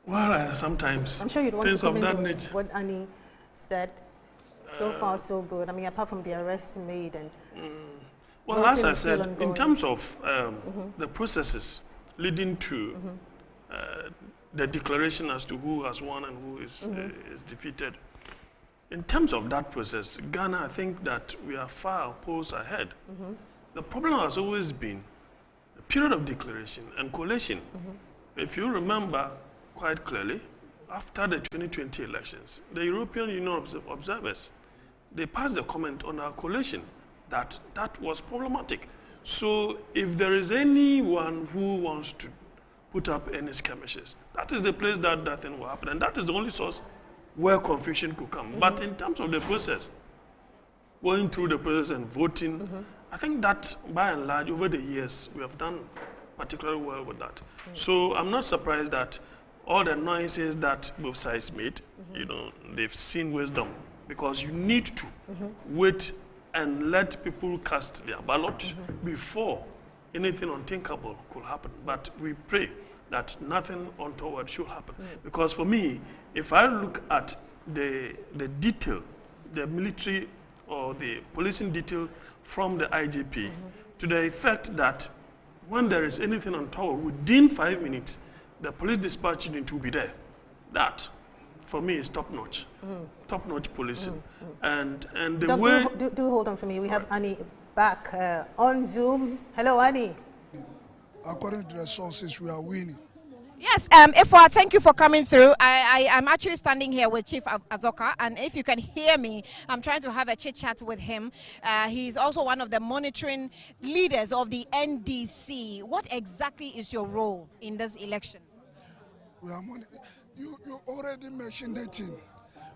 [SPEAKER 11] Well, sometimes
[SPEAKER 1] I'm sure you'd want to
[SPEAKER 11] things of
[SPEAKER 1] comment
[SPEAKER 11] that
[SPEAKER 1] on
[SPEAKER 11] nature.
[SPEAKER 1] what Annie said. So far, so good. I mean, apart from the arrest made and.
[SPEAKER 11] Well, as I said, in terms of the processes leading to the declaration as to who has won and who is defeated, in terms of that process, Ghana, I think that we are far poles ahead. The problem has always been the period of declaration and collation. If you remember quite clearly, after the 2020 elections, the European Union observers, they passed a comment on our collation that that was problematic. So if there is anyone who wants to put up any skirmishes, that is the place that that thing will happen. And that is the only source where confusion could come. But in terms of the process, going through the process and voting, I think that by and large, over the years, we have done particularly well with that. So I'm not surprised that all the noises that both sides made, you know, they've seen wisdom, because you need to wait and let people cast their ballot before anything unthinkable could happen. But we pray that nothing untoward should happen. Because for me, if I look at the detail, the military or the policing detail from the IGP, to the effect that when there is anything untoward, within 5 minutes, the police dispatch unit will be there. That, for me, is top-notch. Top-notch policing. And the
[SPEAKER 1] Doc,
[SPEAKER 11] way...
[SPEAKER 1] Do hold on for me. We have Annie back on Zoom. Hello, Annie.
[SPEAKER 15] According to the sources, we are winning.
[SPEAKER 13] Yes, Ifwa, thank you for coming through. I'm actually standing here with Chief Azoka, and if you can hear me, I'm trying to have a chit-chat with him. He's also one of the monitoring leaders of the NDC. What exactly is your role in this election?
[SPEAKER 15] We are you already mentioned the thing.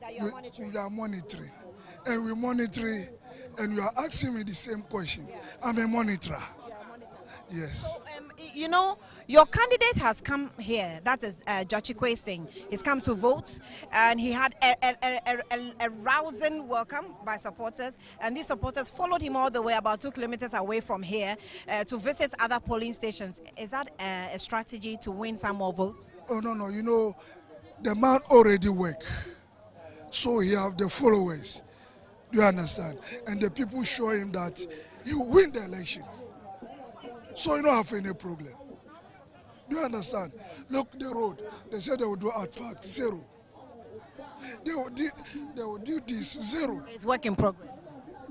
[SPEAKER 13] That you are monitoring.
[SPEAKER 15] We are monitoring. And we monitor, and you are asking me the same question. Yeah. I'm a monitor.
[SPEAKER 13] You are a monitor.
[SPEAKER 15] Yes.
[SPEAKER 13] So, you know, your candidate has come here, that is Jachikwe Singh. He's come to vote, and he had a rousing welcome by supporters, and these supporters followed him all the way about 2 kilometers away from here to visit other polling stations. Is that a strategy to win some more votes?
[SPEAKER 15] Oh, no, you know, the man already work, so he have the followers. Do you understand? And the people show him that he will win the election. So you don't have any problem. Do you understand? Look, the road. They said they will do asphalt, 0. They will do this, 0.
[SPEAKER 13] It's work in progress.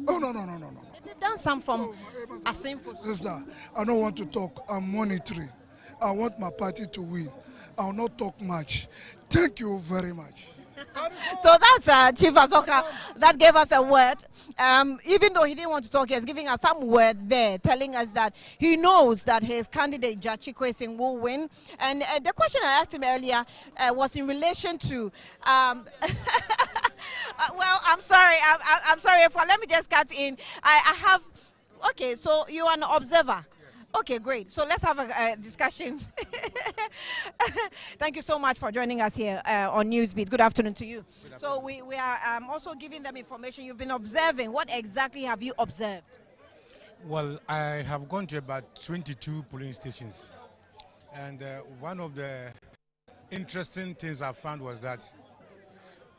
[SPEAKER 15] Oh, no.
[SPEAKER 13] They've done some from Assin.
[SPEAKER 15] Sister, I don't want to talk. I'm monitoring. I want my party to win. I will not talk much. Thank you very much.
[SPEAKER 13] So that's Chief Azoka that gave us a word. Even though he didn't want to talk, he's giving us some word there, telling us that he knows that his candidate, Jachikwe Singh, will win. And the question I asked him earlier was in relation to... well, I'm sorry. I'm sorry. Let me just cut in. I have... Okay, so you are an observer. Okay, great. So let's have a discussion. Thank you so much for joining us here on Newsbeat. Good afternoon to you. So we are also giving them information you've been observing. What exactly have you observed?
[SPEAKER 16] Well, I have gone to about 22 polling stations. And one of the interesting things I found was that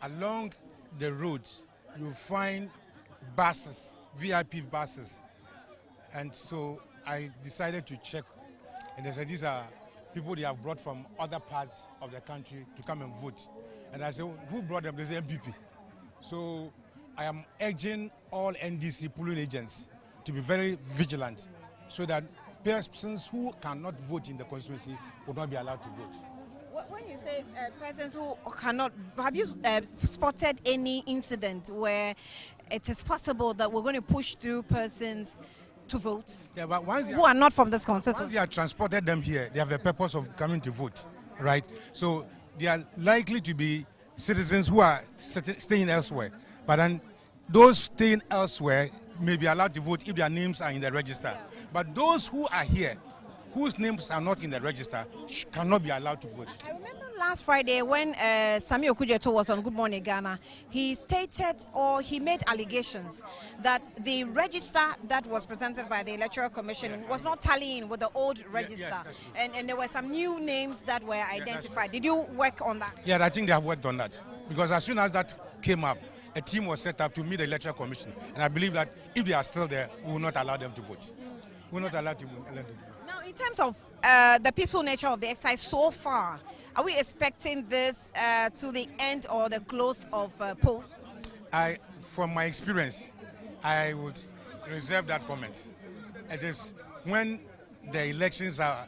[SPEAKER 16] along the road, you find buses, VIP buses. And so I decided to check, and they said these are people they have brought from other parts of the country to come and vote. And I said, who brought them? They said MPP. So I am urging all NDC polling agents to be very vigilant so that persons who cannot vote in the constituency will not be allowed to vote.
[SPEAKER 13] When you say persons who cannot, have you spotted any incident where it is possible that we're going to push through persons to vote,
[SPEAKER 16] but once
[SPEAKER 13] who are not from this constituency?
[SPEAKER 16] Once they have transported them here, they have a purpose of coming to vote, right? So they are likely to be citizens who are staying elsewhere. But then those staying elsewhere may be allowed to vote if their names are in the register. Yeah. But those who are here, whose names are not in the register, cannot be allowed to vote.
[SPEAKER 13] I remember last Friday when Samuel Kujeto was on Good Morning Ghana, he stated or he made allegations that the register that was presented by the Electoral Commission was not tallying with the old register. And there were some new names that were identified. Did you work on that?
[SPEAKER 16] Yeah, I think they have worked on that. Because as soon as that came up, a team was set up to meet the Electoral Commission. And I believe that if they are still there, we will not allow them to vote. We will not allow them to vote.
[SPEAKER 13] Now, in terms of the peaceful nature of the exercise so far, are we expecting this to the end or the close of polls?
[SPEAKER 16] From my experience, I would reserve that comment. It is when the elections are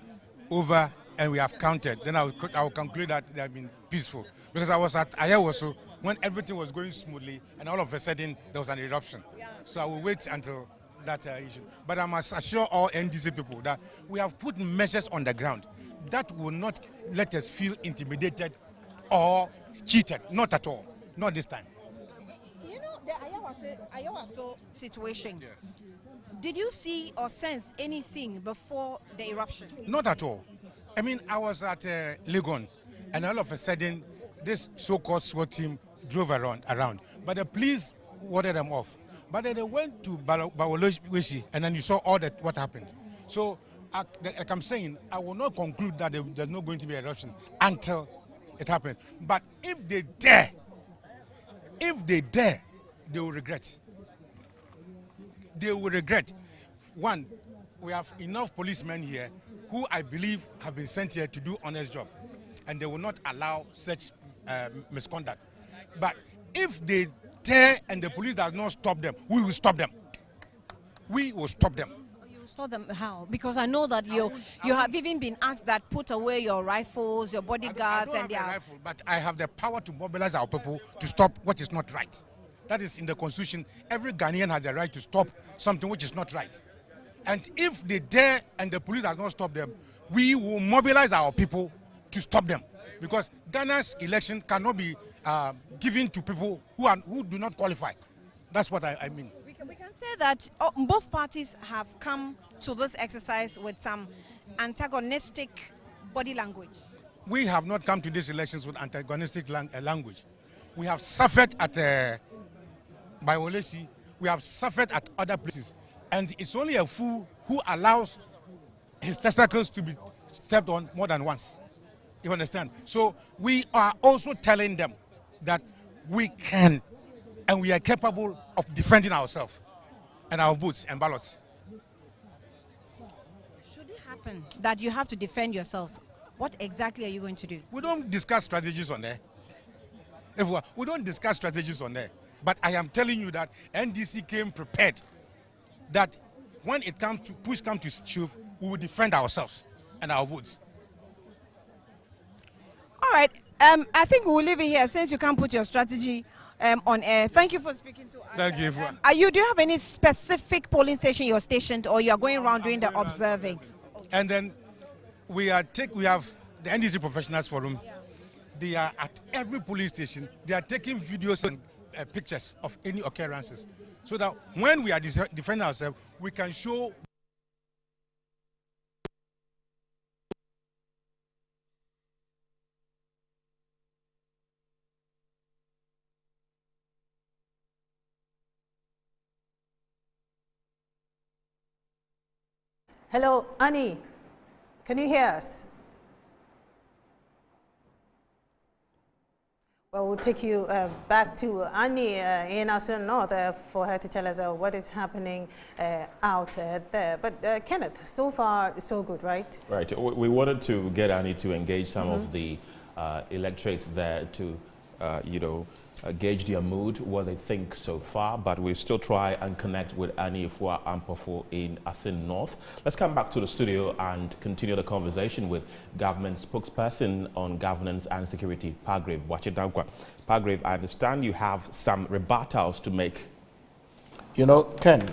[SPEAKER 16] over and we have counted, then I will conclude that they have been peaceful. Because I was at Ayawaso when everything was going smoothly, and all of a sudden there was an eruption. So I will wait until that issue. But I must assure all NDC people that we have put measures on the ground that will not let us feel intimidated or cheated. Not at all. Not this time.
[SPEAKER 13] You know, the Ayawaso situation, did you see or sense anything before the eruption?
[SPEAKER 16] Not at all. I mean, I was at Legon, and all of a sudden, this so-called SWAT team drove around. But the police warded them off. But then they went to Bawoloshi, and then you saw all that what happened. So, like I'm saying, I will not conclude that there's not going to be an eruption until it happens. But if they dare, they will regret. They will regret. One, we have enough policemen here who I believe have been sent here to do honest job, and they will not allow such misconduct. But if they dare and the police does not stop them, we will stop them. We will stop them.
[SPEAKER 13] You stop them how? Because I know that you have even been asked that put away your rifles, your bodyguards,
[SPEAKER 16] and their rifle, but I have the power to mobilize our people to stop what is not right. That is in the Constitution. Every Ghanaian has a right to stop something which is not right. And if they dare and the police does not stop them, we will mobilize our people to stop them. Because Ghana's election cannot be given to people who do not qualify. That's what I mean.
[SPEAKER 13] We can say that both parties have come to this exercise with some antagonistic body language.
[SPEAKER 16] We have not come to these elections with antagonistic language. We have suffered at Bawoloshi. We have suffered at other places. And it's only a fool who allows his testicles to be stepped on more than once. You understand? So we are also telling them that we can and we are capable of defending ourselves and our votes and ballots.
[SPEAKER 13] Should it happen that you have to defend yourselves, what exactly are you going to do?
[SPEAKER 16] We don't discuss strategies on there. We don't discuss strategies on there. But I am telling you that NDC came prepared that when it comes to push comes to shove, we will defend ourselves and our votes.
[SPEAKER 13] All right. I think we will leave it here since you can't put your strategy on air. Thank you for speaking to us.
[SPEAKER 16] Thank you.
[SPEAKER 13] Do you have any specific polling station you're stationed, or you are going around doing the observing?
[SPEAKER 16] And then we have the NDC Professionals Forum. Yeah. They are at every police station. They are taking videos and pictures of any occurrences, so that when we are defending ourselves, we can show.
[SPEAKER 1] Hello, Annie. Can you hear us? Well, we'll take you back to Annie in Assin North for her to tell us what is happening out there. But Kenneth, so far so good, right?
[SPEAKER 2] Right. We wanted to get Annie to engage some of the electorates there to, gauge their mood, what they think so far, but we'll still try and connect with Annie Ifua Ampofo in Assin North. Let's come back to the studio and continue the conversation with government spokesperson on governance and security, Pargrave Wachidankwa. Pargrave, I understand you have some rebuttals to make.
[SPEAKER 12] You know, Ken,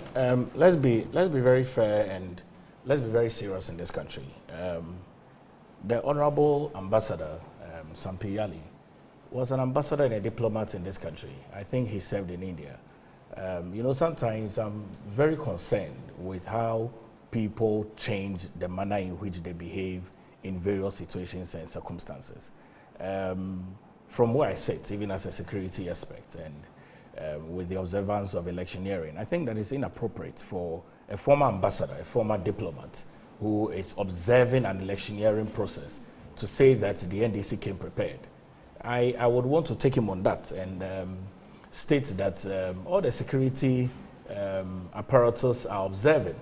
[SPEAKER 12] let's be very fair and let's be very serious in this country. The Honorable Ambassador Sampiyali was an ambassador and a diplomat in this country. I think he served in India. Sometimes I'm very concerned with how people change the manner in which they behave in various situations and circumstances. from where I sit, even as a security expert, and with the observance of electioneering, I think that it's inappropriate for a former ambassador, a former diplomat, who is observing an electioneering process to say that the NDC came prepared. I would want to take him on that and state that all the security apparatus are observing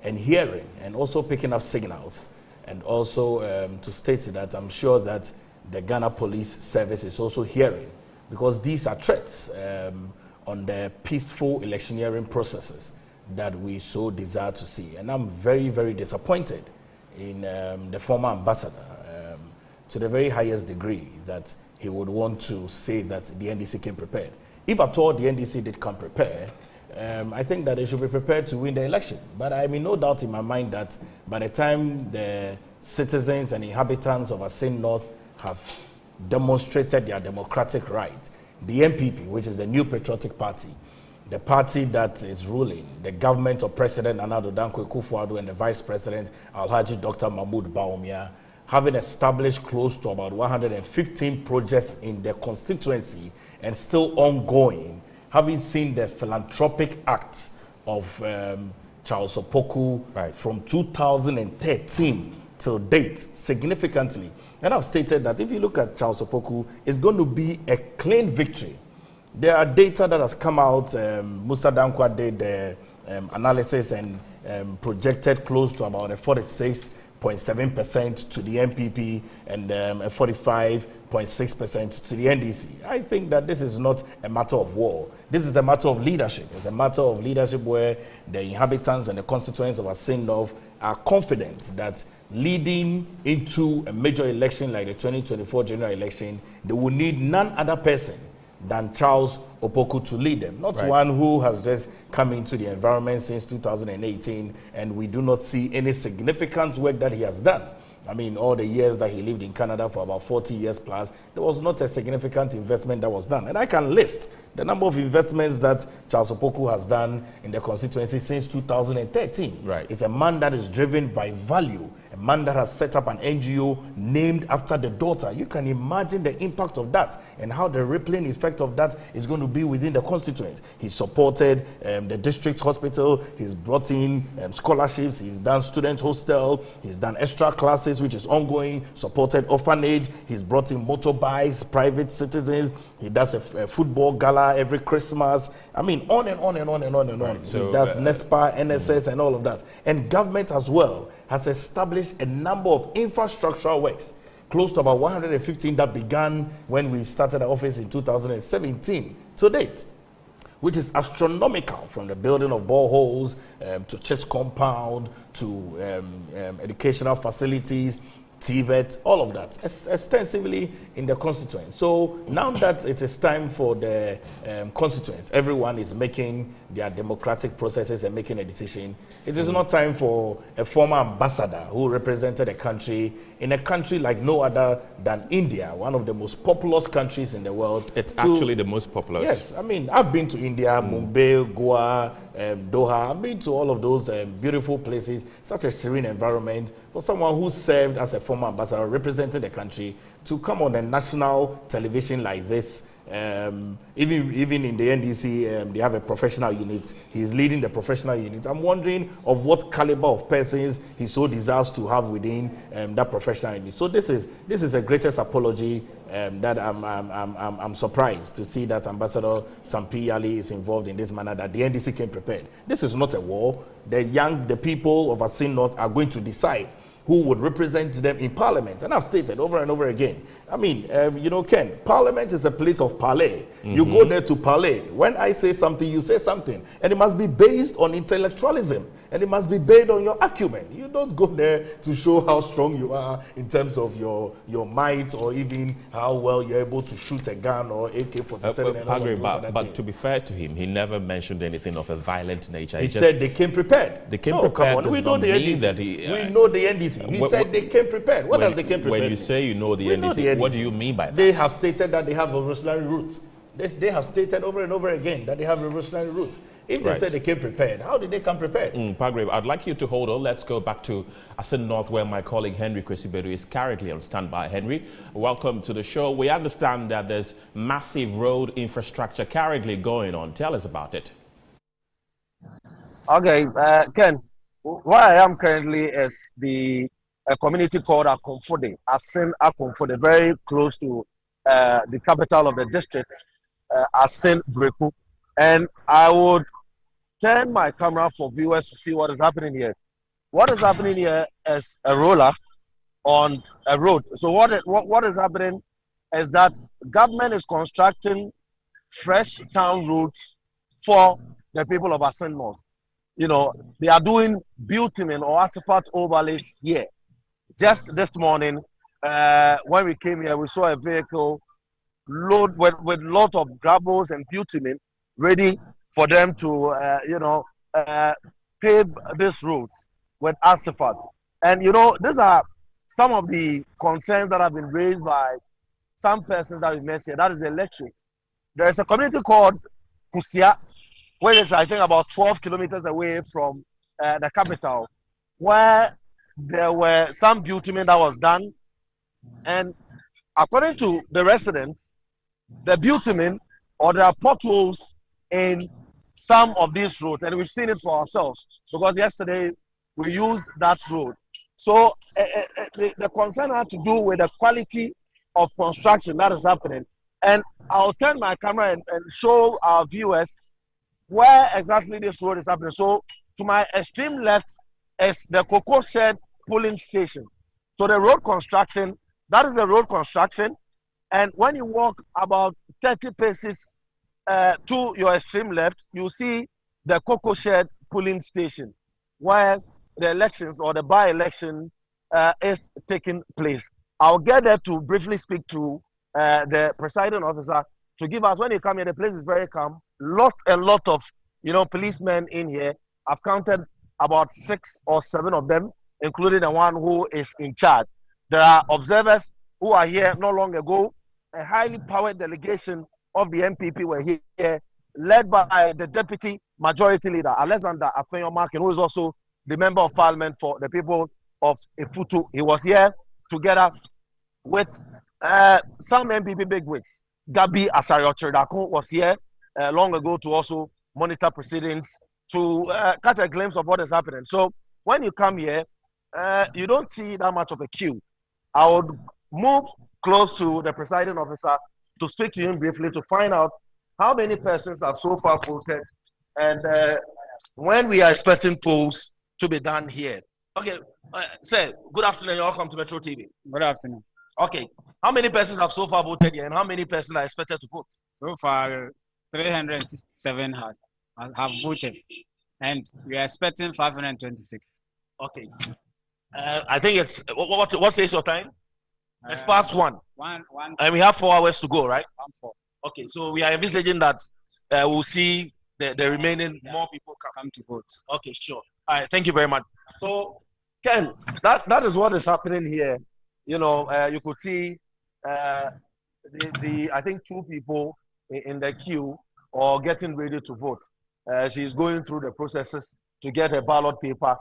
[SPEAKER 12] and hearing and also picking up signals, and also to state that I'm sure that the Ghana Police Service is also hearing, because these are threats on the peaceful electioneering processes that we so desire to see. And I'm very, very disappointed in the former ambassador to the very highest degree that he would want to say that the NDC came prepared. If at all the NDC did come prepared, I think that they should be prepared to win the election. But I mean, no doubt in my mind that by the time the citizens and inhabitants of Assin North have demonstrated their democratic right, the NPP, which is the New Patriotic Party, the party that is ruling, the government of President Nana Addo Dankwa Akufo-Addo and the Vice President Alhaji Dr. Mahmoud Bawumia, having established close to about 115 projects in their constituency and still ongoing, having seen the philanthropic act of Charles Opoku from 2013 till date significantly. And I've stated that if you look at Charles Opoku, it's going to be a clean victory. There are data that has come out. Musa Dankwa did the analysis and projected close to about a 46.7% to the NPP and a 45.6% to the NDC. I think that this is not a matter of war. This is a matter of leadership. It's a matter of leadership where the inhabitants and the constituents of Assin North are confident that leading into a major election like the 2024 general election, they will need none other person than Charles Opoku to lead them, not one who has just come into the environment since 2018, and we do not see any significant work that he has done. I mean, all the years that he lived in Canada for about 40 years plus, there was not a significant investment that was done. And I can list the number of investments that Charles Opoku has done in the constituency since 2013. It's a man that is driven by value, a man that has set up an NGO named after the daughter. You can imagine the impact of that and how the rippling effect of that is going to be within the constituent. He supported the district hospital. He's brought in scholarships. He's done student hostel. He's done extra classes, which is ongoing, supported orphanage. He's brought in motorbikes, private citizens. He does a football gala every Christmas. I mean, on and on and on and on and on.
[SPEAKER 2] So,
[SPEAKER 12] he does NESPA, NSS, and all of that. And government as well has established a number of infrastructural works, close to about 115 that began when we started our office in 2017 to date, which is astronomical, from the building of boreholes to church compound to educational facilities, TVET, all of that, extensively in the constituent. So now that it is time for the constituents, everyone is making their democratic processes and making a decision. It is not time for a former ambassador who represented a country in a country like no other than India, one of the most populous countries in the world.
[SPEAKER 2] It's actually the most populous.
[SPEAKER 12] Yes, I mean, I've been to India, Mumbai, Goa, Doha. I've been to all of those beautiful places, such a serene environment. For someone who served as a former ambassador representing the country to come on a national television like this, even in the NDC, they have a professional unit. He's leading the professional unit. I'm wondering of what caliber of persons he so desires to have within that professional unit. So this is the greatest apology that I'm surprised to see that Ambassador Sampi Ali is involved in this manner, that the NDC came prepared. This is not a war. The people of Assin North are going to decide who would represent them in Parliament. And I've stated over and over again, I mean, you know, Ken, Parliament is a plate of parley. You go there to parley. When I say something, you say something. And it must be based on intellectualism. And it must be based on your acumen. You don't go there to show how strong you are in terms of your might, or even how well you're able to shoot a gun or AK-47.
[SPEAKER 2] But to be fair to him, he never mentioned anything of a violent nature.
[SPEAKER 12] He said they came prepared.
[SPEAKER 2] They came prepared.
[SPEAKER 12] Come on. We know the NDC. We know the NDC. He said they came prepared. What does they came prepared?
[SPEAKER 2] When you say you know the NDC, what do you mean by that?
[SPEAKER 12] They have stated that they have revolutionary roots. They have stated over and over again that they have revolutionary roots. If they said they came prepared, how did they come prepared?
[SPEAKER 2] Pagrave, I'd like you to hold on. Let's go back to Assin North, where my colleague Henry Kwesibedu is currently on standby. Henry, welcome to the show. We understand that there's massive road infrastructure currently going on. Tell us about it.
[SPEAKER 17] Okay, Ken, where I am currently is a community called Akomfode, Assin Akomfode, very close to the capital of the district, Assin Breku. And I would turn my camera for viewers to see what is happening here. What is happening here is a roller on a road. So what is happening is that government is constructing fresh town roads for the people of Assin North. You know, they are doing bitumen or asphalt overlays here. Just this morning, when we came here, we saw a vehicle load with lot of gravels and bitumen ready for them to, pave these roads with asphalt. And, you know, these are some of the concerns that have been raised by some persons that we met here. That is the electric. There is a community called Kusia, which is, I think, about 12 kilometers away from the capital, where there were some bitumen that was done. And according to the residents, the bitumen, or there are potholes in some of these roads, and we've seen it for ourselves because yesterday we used that road. So the concern had to do with the quality of construction that is happening. And I'll turn my camera and show our viewers where exactly this road is happening. So to my extreme left is the Cocoa Shed polling station. So the road construction, that is the road construction. And when you walk about 30 paces to your extreme left, you see the Cocoa Shed polling station, where the elections or the by-election is taking place. I'll get there to briefly speak to the presiding officer to give us, when you come here, the place is very calm. A lot of, policemen in here. I've counted about 6 or 7 of them, including the one who is in charge. There are observers who are here not long ago. A highly powered delegation of the MPP were here, led by the Deputy Majority Leader, Alexander Afenyomakin, who is also the Member of Parliament for the people of Ifutu. He was here together with some MPP bigwigs. Gabi Asariochiridakun was here long ago to also monitor proceedings, to catch a glimpse of what is happening. So when you come here, you don't see that much of a queue. I would move close to the presiding officer to speak to him briefly to find out how many persons have so far voted and when we are expecting polls to be done here. Okay, sir, good afternoon. Welcome to Metro TV.
[SPEAKER 18] Good afternoon.
[SPEAKER 17] Okay, how many persons have so far voted here and how many persons are expected to vote?
[SPEAKER 18] So far, 367 have voted and we are expecting 526.
[SPEAKER 17] Okay. I think it's, what says your time? It's past 1. And we have 4 hours to go, right?
[SPEAKER 18] 4.
[SPEAKER 17] Okay, so we are envisaging that we'll see the remaining more people come
[SPEAKER 18] to vote.
[SPEAKER 17] Okay, sure. All right, thank you very much. So, Ken, that is what is happening here. You could see I think 2 people in the queue or getting ready to vote. She's going through the processes to get her ballot paper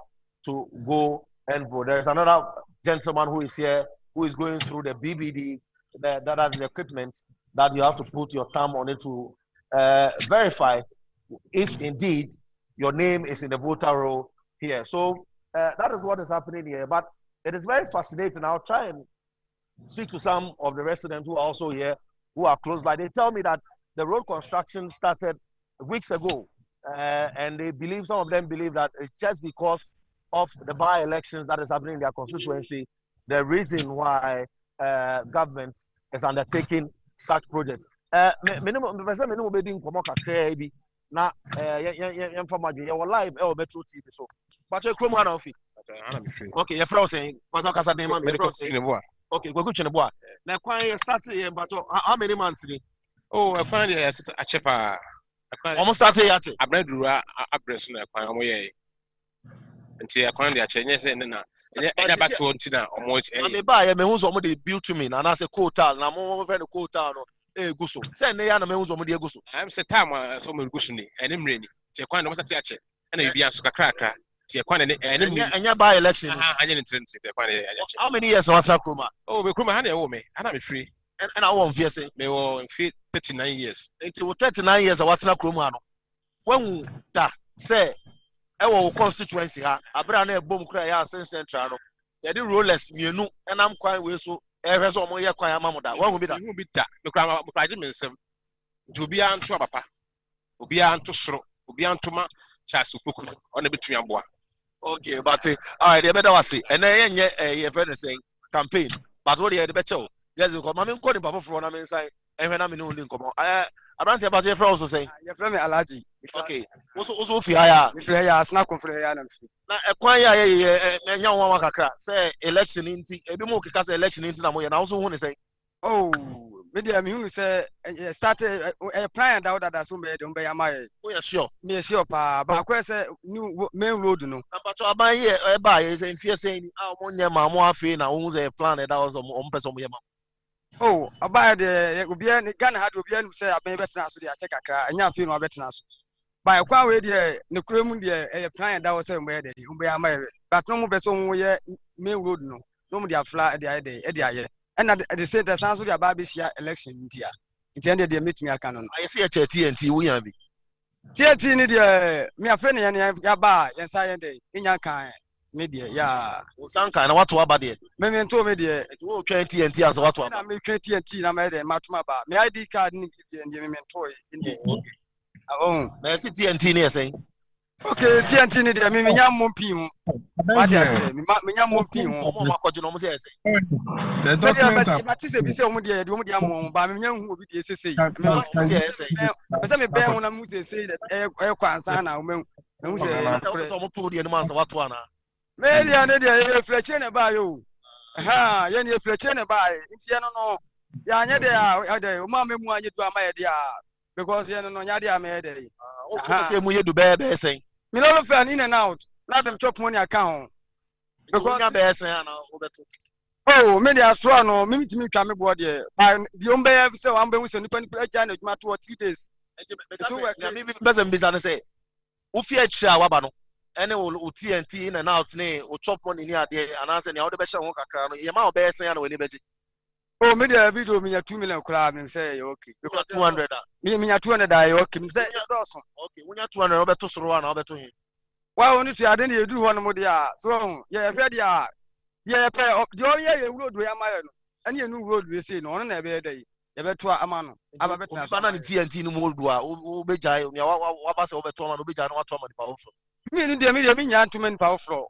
[SPEAKER 17] to go and vote. There's another gentleman who is here who is going through the BVD that has the equipment that you have to put your thumb on it to verify if indeed your name is in the voter roll here. So that is what is happening here. But it is very fascinating. I'll try and speak to some of the residents who are also here, who are close by. They tell me that the road construction started weeks ago. And some of them believe that it's just because of the by-elections that is happening in their constituency, the reason why government is undertaking such projects. Minimum na live Metro TV so. But you come on fit. Okay, your friend saying, okay, go to the now kwan start here, but how many months?
[SPEAKER 19] Oh, I find it a cheaper.
[SPEAKER 17] Almost started yet.
[SPEAKER 19] I bred address in a kwan away. Until I find the changes in the back to Ontina or much.
[SPEAKER 17] I may buy a man who's already built to me, and I say quota, and I'm over the quota. Guso. Send the animal who's already guso.
[SPEAKER 19] I'm set time some gusuni and I'm ready. tie kwan no mosati ache na bibia nso kakra tie kwan ne
[SPEAKER 17] enya by election
[SPEAKER 19] anya ne trend tie kwan ne ache.
[SPEAKER 17] How many years was Kroma?
[SPEAKER 19] Oh, be Kroma ha na wo me ana me free
[SPEAKER 17] and I won't fear say
[SPEAKER 19] me wo free 39 years
[SPEAKER 17] until 39 years what's na Kroma no when da say e wo constituency ha abra na ebom kra ya Assin Central no ye di rollers mienu enam kwan we so ehwe so mo ye kwan amamuda wan hu bi da
[SPEAKER 19] me kra je me nsem nti obi anto abapa obi anto soro obi antoma chas opoku ona betumi aboa.
[SPEAKER 17] Okay, but all right, you better was see and ye friend saying campaign but what you the better yes because mama nko the papa for na me inside ehwe na me no ndi nkomo I don't about your friend also saying
[SPEAKER 20] your friend me Alaji.
[SPEAKER 17] Okay, also fi aya
[SPEAKER 20] me frɛ ya asna ko frɛ ya na me
[SPEAKER 17] na ekwan ya ye nya won kakra say election nti ebi mo keka say election nti na mo ye na also hu ne say
[SPEAKER 20] oh me dia me hu say start plan that so me dey ya my
[SPEAKER 17] oh yeah sure
[SPEAKER 20] me sure pa ba ko say new main road no
[SPEAKER 17] na but aban ye e ba ye say fear say mo nya ma mo afi na hu say plan that was o person mo ye ma
[SPEAKER 20] oh about the obi Ghana had obi anu say aban betena so dey ache kakra anya afi no betena so by kwa we dey ne kuremu dey plan that was say mo ye dey mo ya my but no mo be so mo ye main road no mo dey afla dey aye and at the same time so dey aba be share election ntia ntia dey meet me aka no
[SPEAKER 17] I say TNT wo yan bi
[SPEAKER 20] TNT ni dey me afa ne ya ba yen sa yen dey nya kan me dey ya
[SPEAKER 17] o san kan na wato aba dey
[SPEAKER 20] me nto me dey
[SPEAKER 17] wo twa TNT as wato aba
[SPEAKER 20] na me twa TNT na me dey matuma ba me ID card ni dey me nto ni oh
[SPEAKER 17] na si TNT ni say
[SPEAKER 20] okay TNT ni dey me nya mompi mu what I say me nya mompi mu
[SPEAKER 17] mo makoje no mo say
[SPEAKER 4] the document
[SPEAKER 20] but say be say omo dey am ba me nya hu obi dey say me say me be hu na mu say that kwansa na me hu say
[SPEAKER 17] so mo to dey no man so wato ana
[SPEAKER 20] me dey na dey fleche na ba yo ha ye ni fleche na ba nti ye no ya nya dey o ma me mu anye do ama ye dey because ye no nya dey ama ye dey
[SPEAKER 17] o say mu ye do be say
[SPEAKER 20] me no fan in and out na dem chop money account
[SPEAKER 17] because nya be say na o beto
[SPEAKER 20] oh me dey asro no me mitimi twa me bo dey the ombe ya say wan be hu say nipa aja na adwuma to 3 days
[SPEAKER 17] na me be say say wo fi akira waba no ene o TNT in and out ne o chop money ni ade ananse ne o de be hye ho kakra no ye ma o be say na we ni beji
[SPEAKER 20] oh me dey video me nya 2 million kura me say okay
[SPEAKER 17] because 200
[SPEAKER 20] me nya 200 ay okay me say
[SPEAKER 17] okay wo nya 200 o be to soro na o be to hin
[SPEAKER 20] wa oni tu ade na edu ho no mo dey so ye fe dey ye pe the o ye road we amaye no ene ye nu road we say no ono na be dey ye be to ama no aba betna
[SPEAKER 17] so na TNT no mo do a o be jai me wa ba say o be to ama no be jai no wa to ama ni pa ofro
[SPEAKER 20] me ni dey me nya ntuma ni pa ofro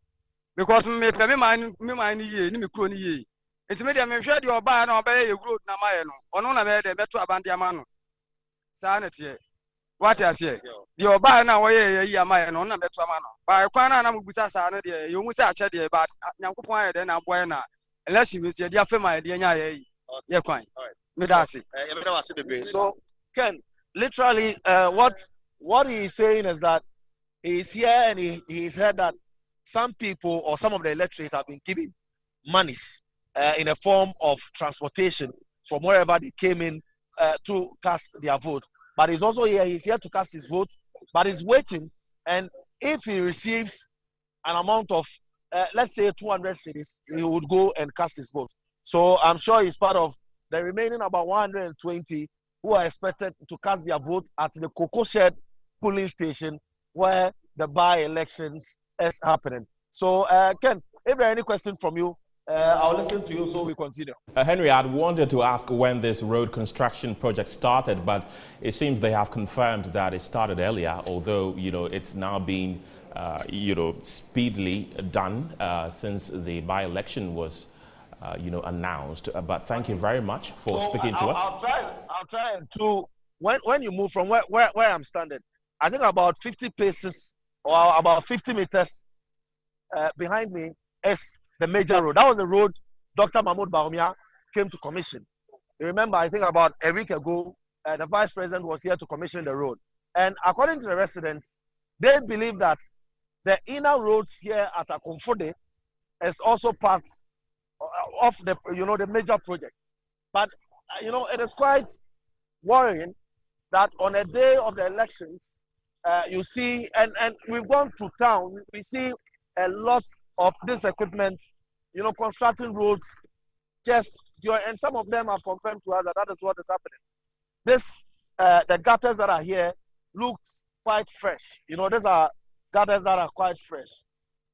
[SPEAKER 20] because me pe me man ni ye ni me kro ni ye enti me dey me hwe dey oba na oba ye road na amaye no ono na be dey be to abande ama no sa na tie what I say the oba na wo ye yi amaye no na be to ama no ba kwan na mo busa sa no dey yo mu say ache dey but nyankopon aye dey na boy na election we say dey afema dey nya ye ye kwan me da say
[SPEAKER 17] so Ken literally what he is saying is that he is here and he's heard that some people or some of the electorate have been given monies in a form of transportation from wherever they came in to cast their vote. But he's also here, he's here to cast his vote, but he's waiting. And if he receives an amount of, let's say 200 cities, he would go and cast his vote. So I'm sure he's part of the remaining about 120 who are expected to cast their vote at the Cocoa Shed polling station where the by-elections is happening. So Ken, if there are any questions from you, I'll listen to you so we continue.
[SPEAKER 2] Henry, I'd wanted to ask when this road construction project started, but it seems they have confirmed that it started earlier, although, you know, it's now being, you know, speedily done since the by-election was, you know, announced. But thank you very much for speaking to us.
[SPEAKER 17] I'll try to, when you move from where I'm standing, I think about 50 paces or about 50 meters behind me is the major road. That was the road Dr. Mahmoud Baumia came to commission. You remember, I think about a week ago, the vice president was here to commission the road. And according to the residents, they believe that the inner roads here at Akomfode is also part of the, you know, the major project. But, you know, it is quite worrying that on a day of the elections, you see, and we've gone to town, we see a lot of this equipment, constructing roads and some of them have confirmed to us that is what is happening. The gutters that are here look quite fresh. These are gutters that are quite fresh.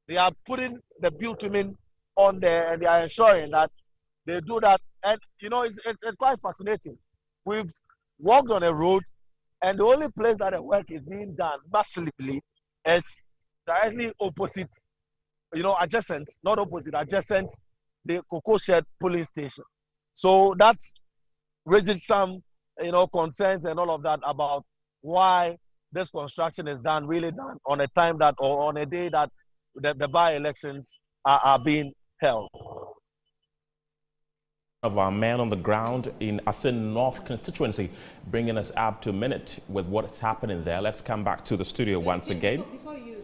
[SPEAKER 17] They are putting the bitumen on there and they are ensuring that they do that. And it's quite fascinating. We've walked on a road, and the only place that the work is being done massively is directly opposite, adjacent, not opposite, adjacent the Cocoa Shed polling station. So that raises some, concerns and all of that about why this construction is really done on a time that, or on a day that the by-elections are being held.
[SPEAKER 2] Of our men on the ground in Assin North constituency, bringing us up to a minute with what is happening there. Let's come back to the studio once again.
[SPEAKER 1] Before you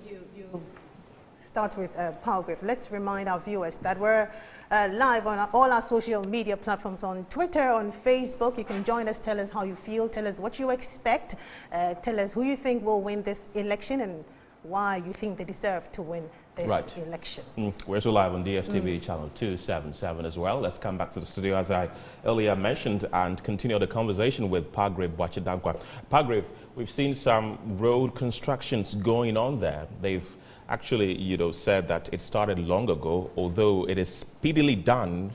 [SPEAKER 1] start with Palgrave, let's remind our viewers that we're live on all our social media platforms, on Twitter, on Facebook. You can join us, tell us how you feel, tell us what you expect, tell us who you think will win this election and why you think they deserve to win this election.
[SPEAKER 2] We're also live on DSTV channel 277 as well. Let's come back to the studio, as I earlier mentioned, and continue the conversation with Palgrave Bwachidankwa. Palgrave, we've seen some road constructions going on there. They've actually, said that it started long ago, although it is speedily done,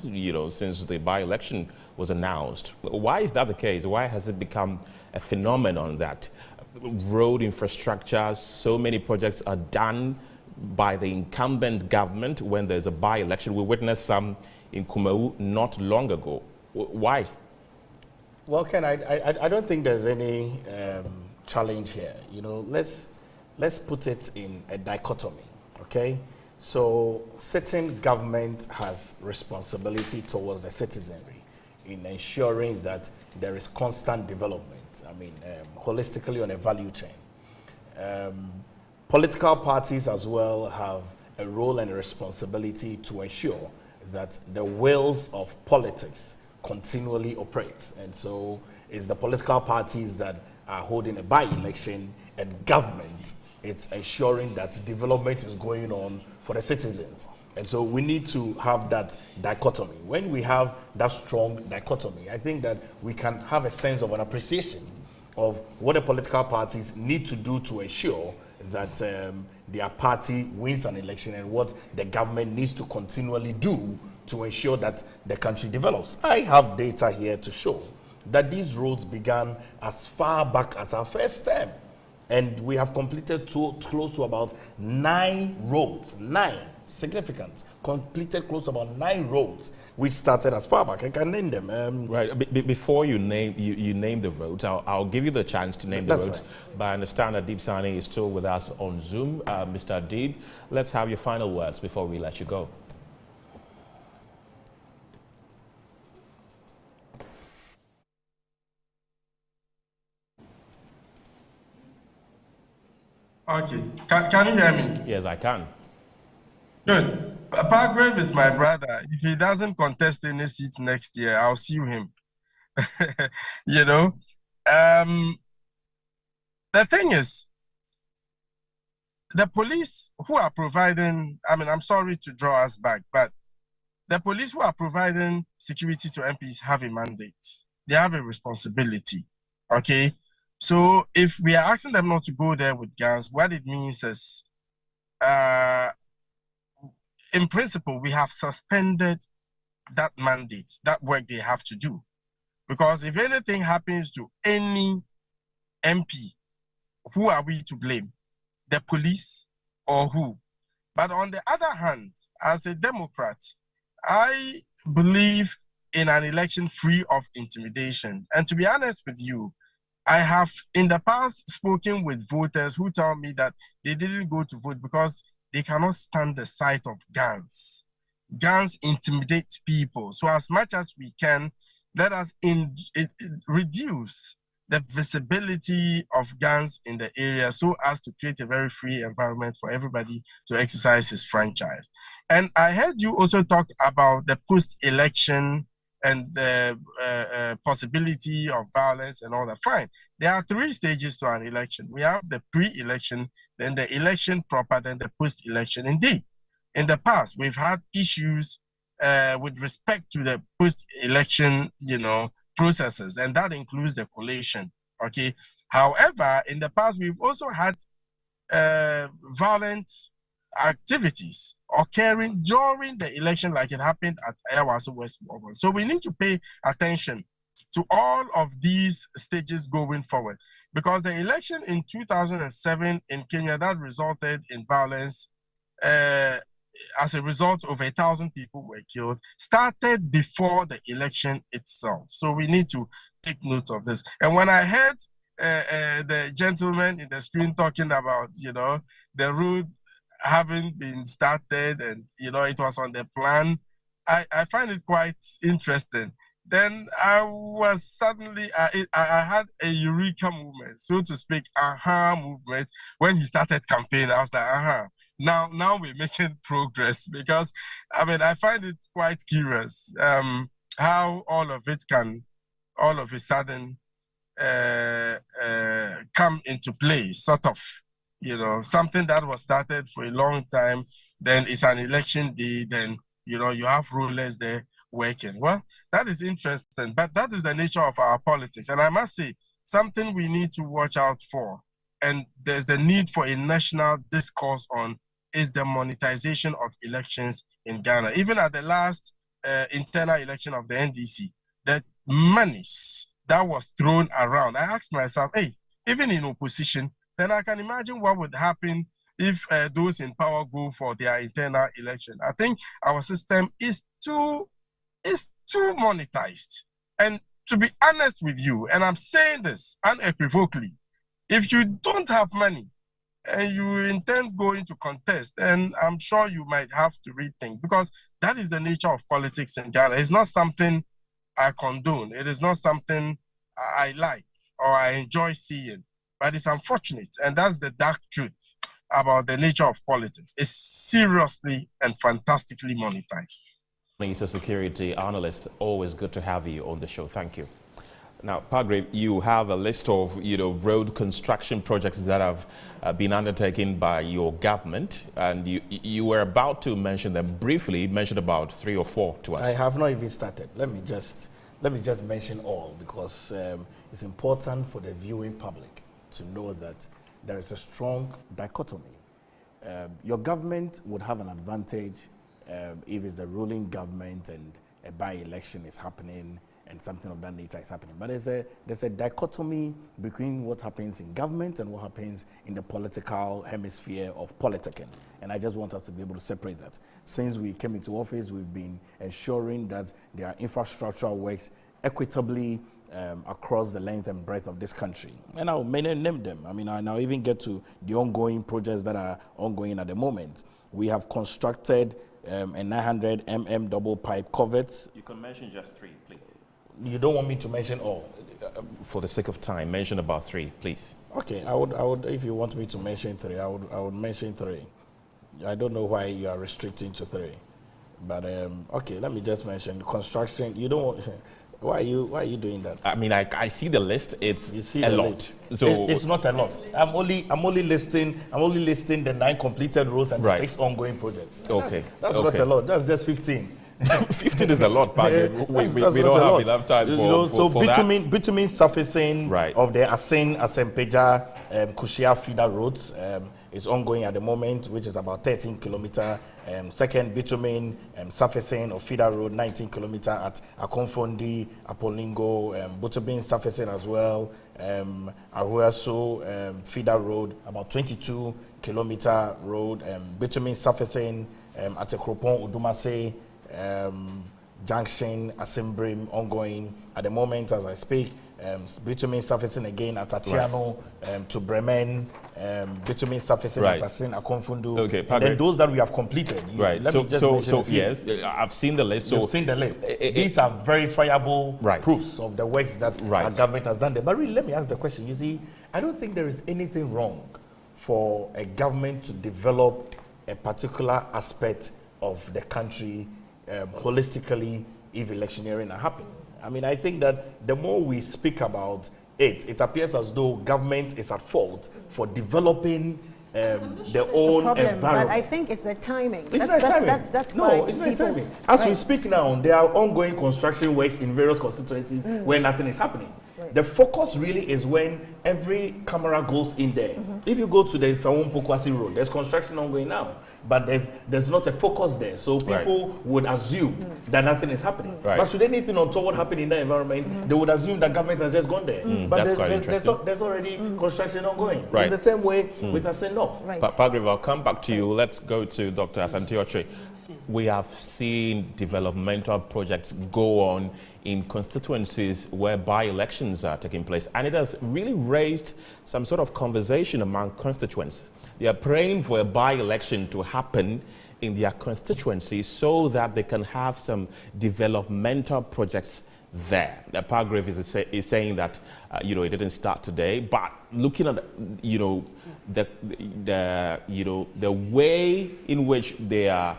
[SPEAKER 2] since the by-election was announced. Why is that the case? Why has it become a phenomenon that road infrastructure, so many projects are done by the incumbent government when there's a by-election? We witnessed some in Kumau not long ago. Why?
[SPEAKER 12] Well, Ken, I don't think there's any challenge here. Let's put it in a dichotomy, okay? So certain government has responsibility towards the citizenry in ensuring that there is constant development, holistically on a value chain. Political parties as well have a role and a responsibility to ensure that the wheels of politics continually operate. And so it's the political parties that are holding a by-election, and government, it's ensuring that development is going on for the citizens. And so we need to have that dichotomy. When we have that strong dichotomy, I think that we can have a sense of an appreciation of what the political parties need to do to ensure that their party wins an election, and what the government needs to continually do to ensure that the country develops. I have data here to show that these roads began as far back as our first term. And we have completed close to about 9 roads, 9, significant, completed close to about 9 roads, which started as far back. I can name them.
[SPEAKER 2] Before you name the roads, I'll give you the chance to name the roads.
[SPEAKER 12] Right.
[SPEAKER 2] But I understand that Deep Sani is still with us on Zoom. Mr. Deep, let's have your final words before we let you go.
[SPEAKER 4] Okay, can you hear me?
[SPEAKER 2] Yes, I can.
[SPEAKER 4] Good. Palgrave is my brother. If he doesn't contest any seats next year, I'll sue him. The thing is, the police who are providing, I'm sorry to draw us back, but the police who are providing security to MPs have a mandate. They have a responsibility, okay? So if we are asking them not to go there with guns, what it means is, in principle, we have suspended that mandate, that work they have to do. Because if anything happens to any MP, who are we to blame? The police or who? But on the other hand, as a Democrat, I believe in an election free of intimidation. And to be honest with you, I have in the past spoken with voters who tell me that they didn't go to vote because they cannot stand the sight of guns. Guns intimidate people. So as much as we can, let us reduce the visibility of guns in the area so as to create a very free environment for everybody to exercise his franchise. And I heard you also talk about the post-election and the possibility of violence and all that. Fine. There are 3 stages to an election. We have the pre-election, then the election proper, then the post-election. Indeed, in the past, we've had issues with respect to the post-election, processes, and that includes the collation. Okay. However, in the past, we've also had violent activities occurring during the election, like it happened at Ayawaso West Morgan. So we need to pay attention to all of these stages going forward, because the election in 2007 in Kenya that resulted in violence, as a result, over 1,000 people were killed, started before the election itself. So we need to take note of this. And when I heard the gentleman in the screen talking about, the road having been started and, it was on the plan, I find it quite interesting. Then I was suddenly, I had a eureka movement, so to speak, aha movement. When he started campaigning, I was like, aha, now we're making progress, because, I find it quite curious how all of it can, all of a sudden, come into play, sort of, something that was started for a long time, then it's an election day, then, you have rulers there working. Well, that is interesting, but that is the nature of our politics. And I must say, something we need to watch out for, and there's the need for a national discourse on, is the monetization of elections in Ghana. Even at the last internal election of the NDC, the monies that was thrown around, I asked myself, hey, even in opposition, then I can imagine what would happen if those in power go for their internal election. I think our system is too monetized. And to be honest with you, and I'm saying this unequivocally, if you don't have money and you intend going to contest, then I'm sure you might have to rethink, because that is the nature of politics in Ghana. It's not something I condone. It is not something I like or I enjoy seeing, but it's unfortunate. And that's the dark truth about the nature of politics. It's seriously and fantastically monetized.
[SPEAKER 2] He's a security analyst. Always good to have you on the show. Thank you. Now, Padre, you have a list of road construction projects that have been undertaken by your government, and you were about to mention them briefly. Mention about 3 or 4 to us.
[SPEAKER 12] I have not even started. Let me just mention all, because it's important for the viewing public to know that there is a strong dichotomy. Your government would have an advantage if it's the ruling government and a by-election is happening and something of that nature is happening. But there's a dichotomy between what happens in government and what happens in the political hemisphere of politicking. And I just want us to be able to separate that. Since we came into office, we've been ensuring that there are infrastructural works equitably across the length and breadth of this country. And I'll name them. I'll even get to the ongoing projects that are ongoing at the moment. We have constructed a 900 mm double pipe culverts.
[SPEAKER 2] You can mention just 3, please.
[SPEAKER 12] You don't want me to mention all?
[SPEAKER 2] For the sake of time, mention about 3, please.
[SPEAKER 12] Okay, I would. If you want me to mention 3, I would mention 3. I don't know why you are restricting to 3, but okay, let me just mention construction. You don't want. Why are you doing that?
[SPEAKER 2] I see the list. It's a lot.
[SPEAKER 12] So it's not a lot. I'm only listing the 9 completed roads and the 6 ongoing projects.
[SPEAKER 2] Okay,
[SPEAKER 12] that's not a lot. That's just 15.
[SPEAKER 2] 15 is a lot, but we don't have enough time for that.
[SPEAKER 12] Bitumen surfacing of the Assin, Peja, Kushia feeder roads is ongoing at the moment, which is about 13 kilometers. Second, bitumen surfacing of feeder road, 19 kilometers at Akonfondi, Apolingo, bitumen surfacing as well. Ahuaso feeder road, about 22 kilometer road. Bitumen surfacing at Ekropon, Udumase, Junction, Asimbrim, ongoing at the moment as I speak. Bitumen surfacing again at Atiano to Bremen, bitumen surfacing at Assin, Akonfundu.
[SPEAKER 2] Okay,
[SPEAKER 12] and then those that we have completed.
[SPEAKER 2] Yes, I've seen the list.
[SPEAKER 12] You've seen the list. These are verifiable proofs of the works that our government has done there. But really, let me ask the question. You see, I don't think there is anything wrong for a government to develop a particular aspect of the country holistically if electioneering are happening. I mean, I think that the more we speak about it, it appears as though government is at fault for developing their own environment.
[SPEAKER 1] But I think it's the timing.
[SPEAKER 12] It's not timing.
[SPEAKER 1] That's
[SPEAKER 12] no, it's not timing. As we speak now, there are ongoing construction works in various constituencies where nothing is happening. Right. The focus really is when every camera goes in there. If you go to the Sawun Pokwasi Road, there's construction ongoing now, but there's not a focus there. So people would assume that nothing is happening. But should anything untoward happen in that environment, they would assume that government has just gone there. But there's already construction ongoing. It's the same way with Assin North.
[SPEAKER 2] Pagriva, I'll come back to you. Let's go to Dr. Asante. We have seen developmental projects go on in constituencies where by-elections are taking place, and it has really raised some sort of conversation among constituents. They are praying for a by-election to happen in their constituency so that they can have some developmental projects there. The paragraph is saying that it didn't start today, but looking at the way in which they are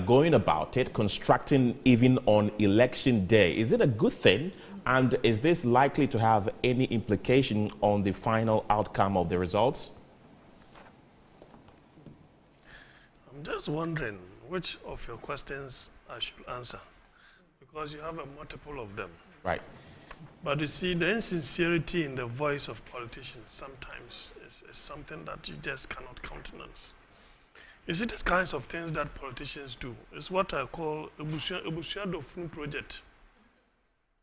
[SPEAKER 2] going about it, constructing even on election day, is it a good thing? And is this likely to have any implication on the final outcome of the results?
[SPEAKER 11] I'm just wondering which of your questions I should answer, because you have a multiple of them.
[SPEAKER 2] Right.
[SPEAKER 11] But you see, the insincerity in the voice of politicians sometimes is something that you just cannot countenance. You see, these kinds of things that politicians do is what I call a Ebusuado Funu project.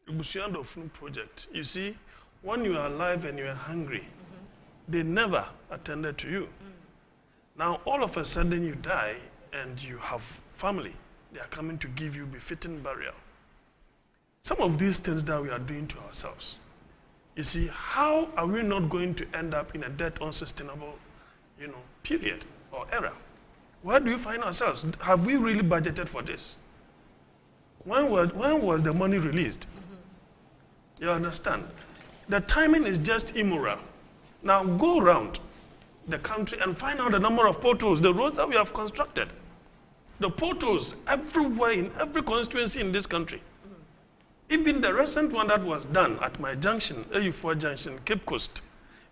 [SPEAKER 11] Ebusuado Funu project. You see, when you are alive and you are hungry, they never attended to you. Now, all of a sudden you die and you have family. They are coming to give you befitting burial. Some of these things that we are doing to ourselves, you see, how are we not going to end up in a debt unsustainable, period or era? Where do we find ourselves? Have we really budgeted for this? When was the money released? You understand? The timing is just immoral. Now go around the country and find out the number of potholes, the roads that we have constructed. The potholes everywhere in every constituency in this country. Even the recent one that was done at my junction, AU4 junction, Cape Coast,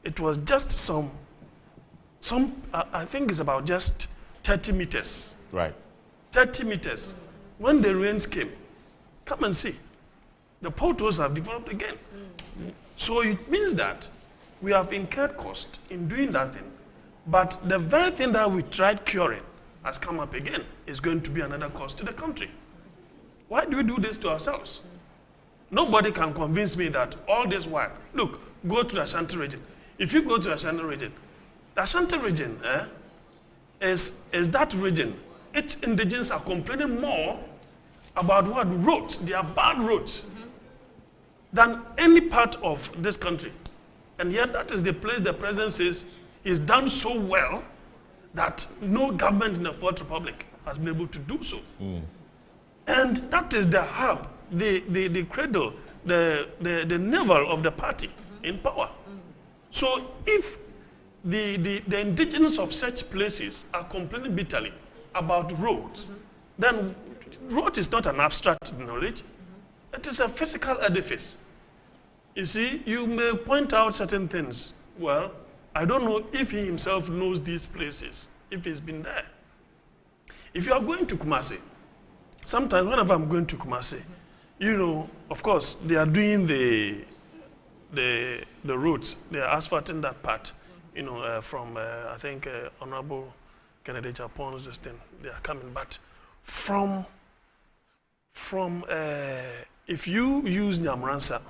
[SPEAKER 11] it was just some I think it's about just 30 meters.
[SPEAKER 2] Right.
[SPEAKER 11] 30 meters. When the rains came, come and see. The potholes have developed again. So it means that we have incurred cost in doing that thing, but the very thing that we tried curing has come up again. Is going to be another cost to the country. Why do we do this to ourselves? Nobody can convince me that all this while, look, go to the Ashanti region. If you go to the Ashanti region, the Ashanti region is that region. Its indigenes are complaining more about what roads, they are bad roads, than any part of this country. And yet that is the place the president says is done so well that no government in the Fourth Republic has been able to do so. And that is the hub, the cradle, the navel of the party in power. So if the indigenous of such places are complaining bitterly about roads, then road is not an abstract knowledge. It is a physical edifice. You see, you may point out certain things. Well, I don't know if he himself knows these places, if he's been there. If you are going to Kumasi, sometimes whenever I'm going to Kumasi, of course, they are doing the roads. They are asphalting that part, from, I think, Honorable Kennedy Japon's this thing. They are coming. But from if you use Nyamransa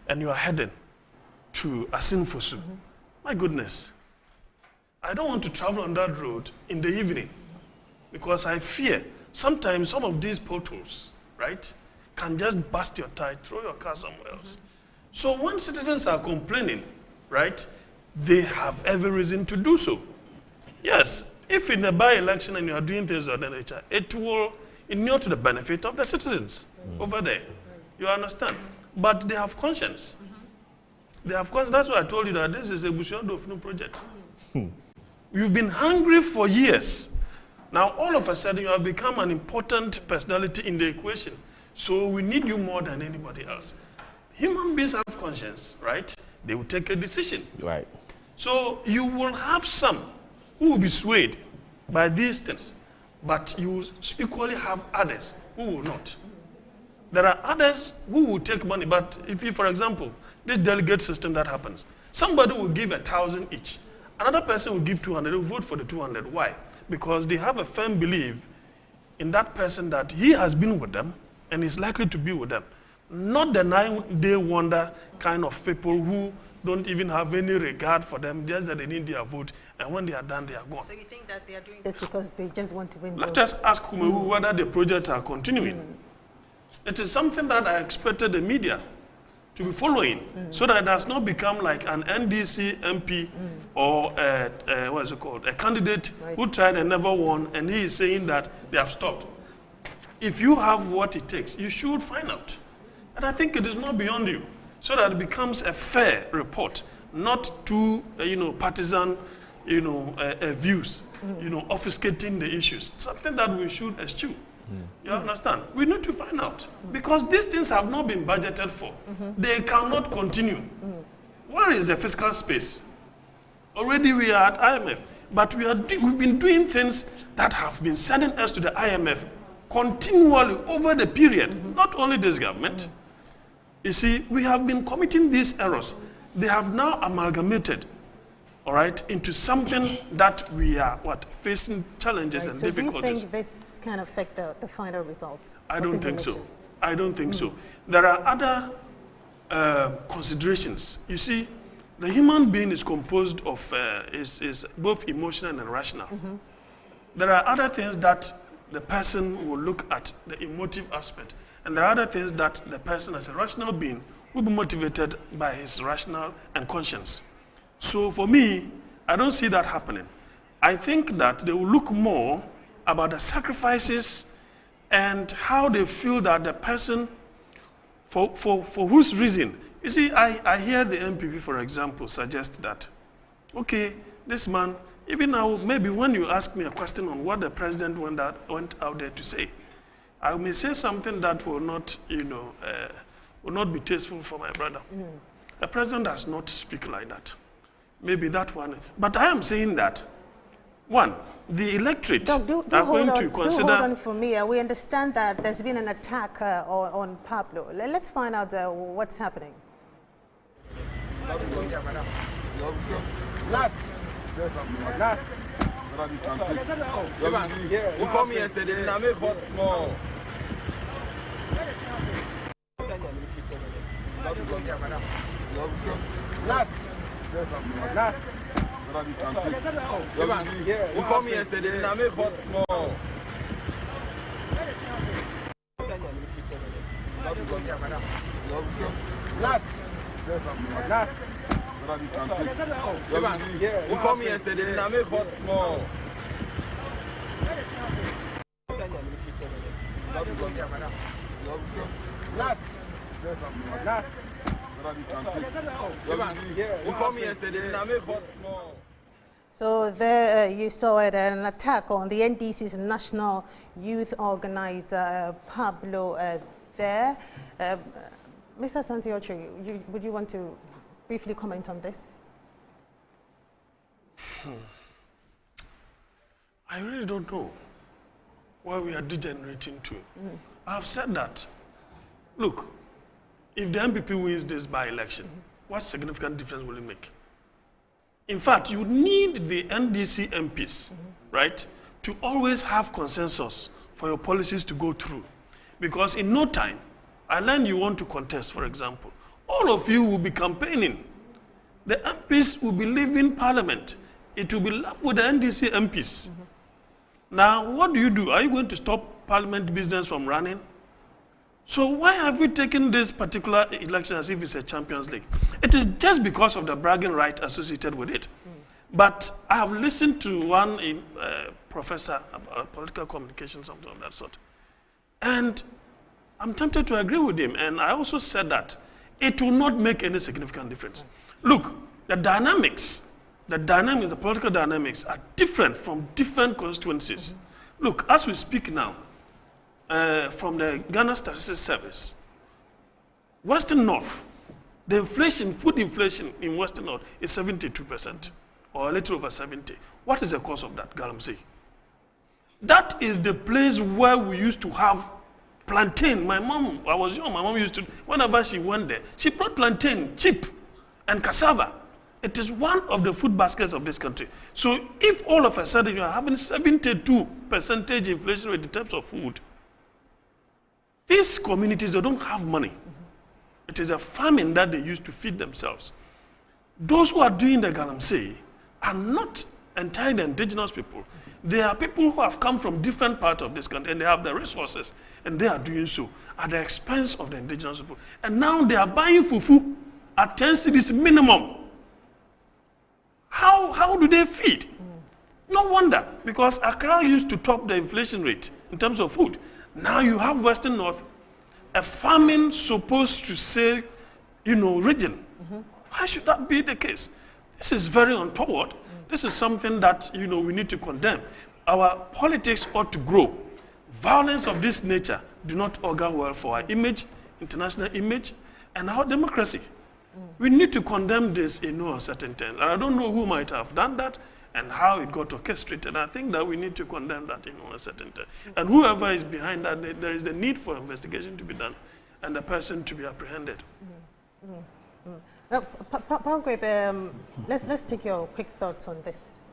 [SPEAKER 11] and you are heading to Assin Fosu, my goodness, I don't want to travel on that road in the evening because I fear sometimes some of these potholes, right, can just bust your tire, throw your car somewhere else. So when citizens are complaining, right, they have every reason to do so. Yes, if in a by-election and you are doing things of that nature, it will inure to the benefit of the citizens over there. You understand? But they have conscience. They have conscience. That's why I told you that this is a Ebusuado Funu project. You've been hungry for years. Now, all of a sudden, you have become an important personality in the equation. So we need you more than anybody else. Human beings have conscience, right? They will take a decision.
[SPEAKER 2] Right.
[SPEAKER 11] So you will have some who will be swayed by these things, but you will equally have others who will not. There are others who will take money, but if you, for example, this delegate system that happens, somebody will give 1,000 each. Another person will give 200, they will vote for the 200. Why? Because they have a firm belief in that person that he has been with them and is likely to be with them. Not the 9-day wonder kind of people who don't even have any regard for them, just that they need their vote, and when they are done, they are gone.
[SPEAKER 1] So you think that they are doing this because they just want to win?
[SPEAKER 11] Let us ask Kumewu whether the projects are continuing. It is something that I expected the media to be following, so that it does not become like an NDC MP or what is it called, a candidate who tried and never won, and he is saying that they have stopped. If you have what it takes, you should find out. And I think it is not beyond you, so that it becomes a fair report, not too partisan views, obfuscating the issues. Something that we should eschew. You understand? We need to find out, because these things have not been budgeted for. They cannot continue. Where is the fiscal space? Already we are at IMF, but we've been doing things that have been sending us to the IMF continually over the period. Not only this government. You see, we have been committing these errors. They have now amalgamated, all right, into something that we are facing challenges and difficulties.
[SPEAKER 1] Do you think this can affect the final result?
[SPEAKER 11] I don't think so. I don't think so. There are other considerations. You see, the human being is composed of is both emotional and rational. There are other things that the person will look at, the emotive aspect, and there are other things that the person, as a rational being, will be motivated by his rational and conscience. So for me, I don't see that happening. I think that they will look more about the sacrifices and how they feel that the person, for whose reason. You see, I hear the MPP, for example, suggest that, okay, this man, even now, maybe when you ask me a question on what the president went out there to say, I may say something that will not, will not be tasteful for my brother. The president does not speak like that. Maybe that one. But I am saying that, one, the electorate are going to consider...
[SPEAKER 1] Hold on for me. We understand that there's been an attack on Pablo. Let's find out what's happening.
[SPEAKER 21] You called me yesterday, and I made hot small. You called me yesterday, and I made hot small. You called me yesterday, and I made hot small. You called me yesterday, and I made hot small.
[SPEAKER 1] So there you saw it, an attack on the NDC's national youth organizer, Pablo, there. Mr. Santiochi, would you want to briefly comment on this?
[SPEAKER 11] I really don't know why we are degenerating to. I've said that. Look, if the MPP wins this by-election, what significant difference will it make? In fact, you need the NDC MPs, right, to always have consensus for your policies to go through. Because in no time, I learned you want to contest, for example, all of you will be campaigning. The MPs will be leaving Parliament. It will be left with the NDC MPs. Now, what do you do? Are you going to stop Parliament business from running? So why have we taken this particular election as if it's a Champions League? It is just because of the bragging right associated with it. But I have listened to one professor about political communication, something of that sort. And I'm tempted to agree with him. And I also said that it will not make any significant difference. Look, the political dynamics are different from different constituencies. Look, as we speak now, from the Ghana Statistics Service, Western North, the inflation, food inflation in Western North is 72%, or a little over 70. What is the cause of that, Galamsey? That is the place where we used to have plantain. My mom, I was young, my mom used to, whenever she went there, she brought plantain, cheap, and cassava. It is one of the food baskets of this country. So if all of a sudden you are having 72% inflation rate in terms of food, these communities, they don't have money. It is a famine that they use to feed themselves. Those who are doing the galamsey are not entirely indigenous people. They are people who have come from different parts of this country and they have the resources and they are doing so at the expense of the indigenous people. And now they are buying fufu at 10 cedis minimum. How do they feed? No wonder, because Accra used to top the inflation rate in terms of food. Now you have Western North, a famine supposed to say, region. Why should that be the case? This is very untoward. This is something that, we need to condemn. Our politics ought to grow. Violence of this nature do not augur well for our image, international image, and our democracy. We need to condemn this in no uncertain terms. And I don't know who might have done that and how it got orchestrated. I think that we need to condemn that in no uncertain terms. And whoever is behind that, there is the need for investigation to be done and the person to be apprehended.
[SPEAKER 1] Palgrave, let's take your quick thoughts on this.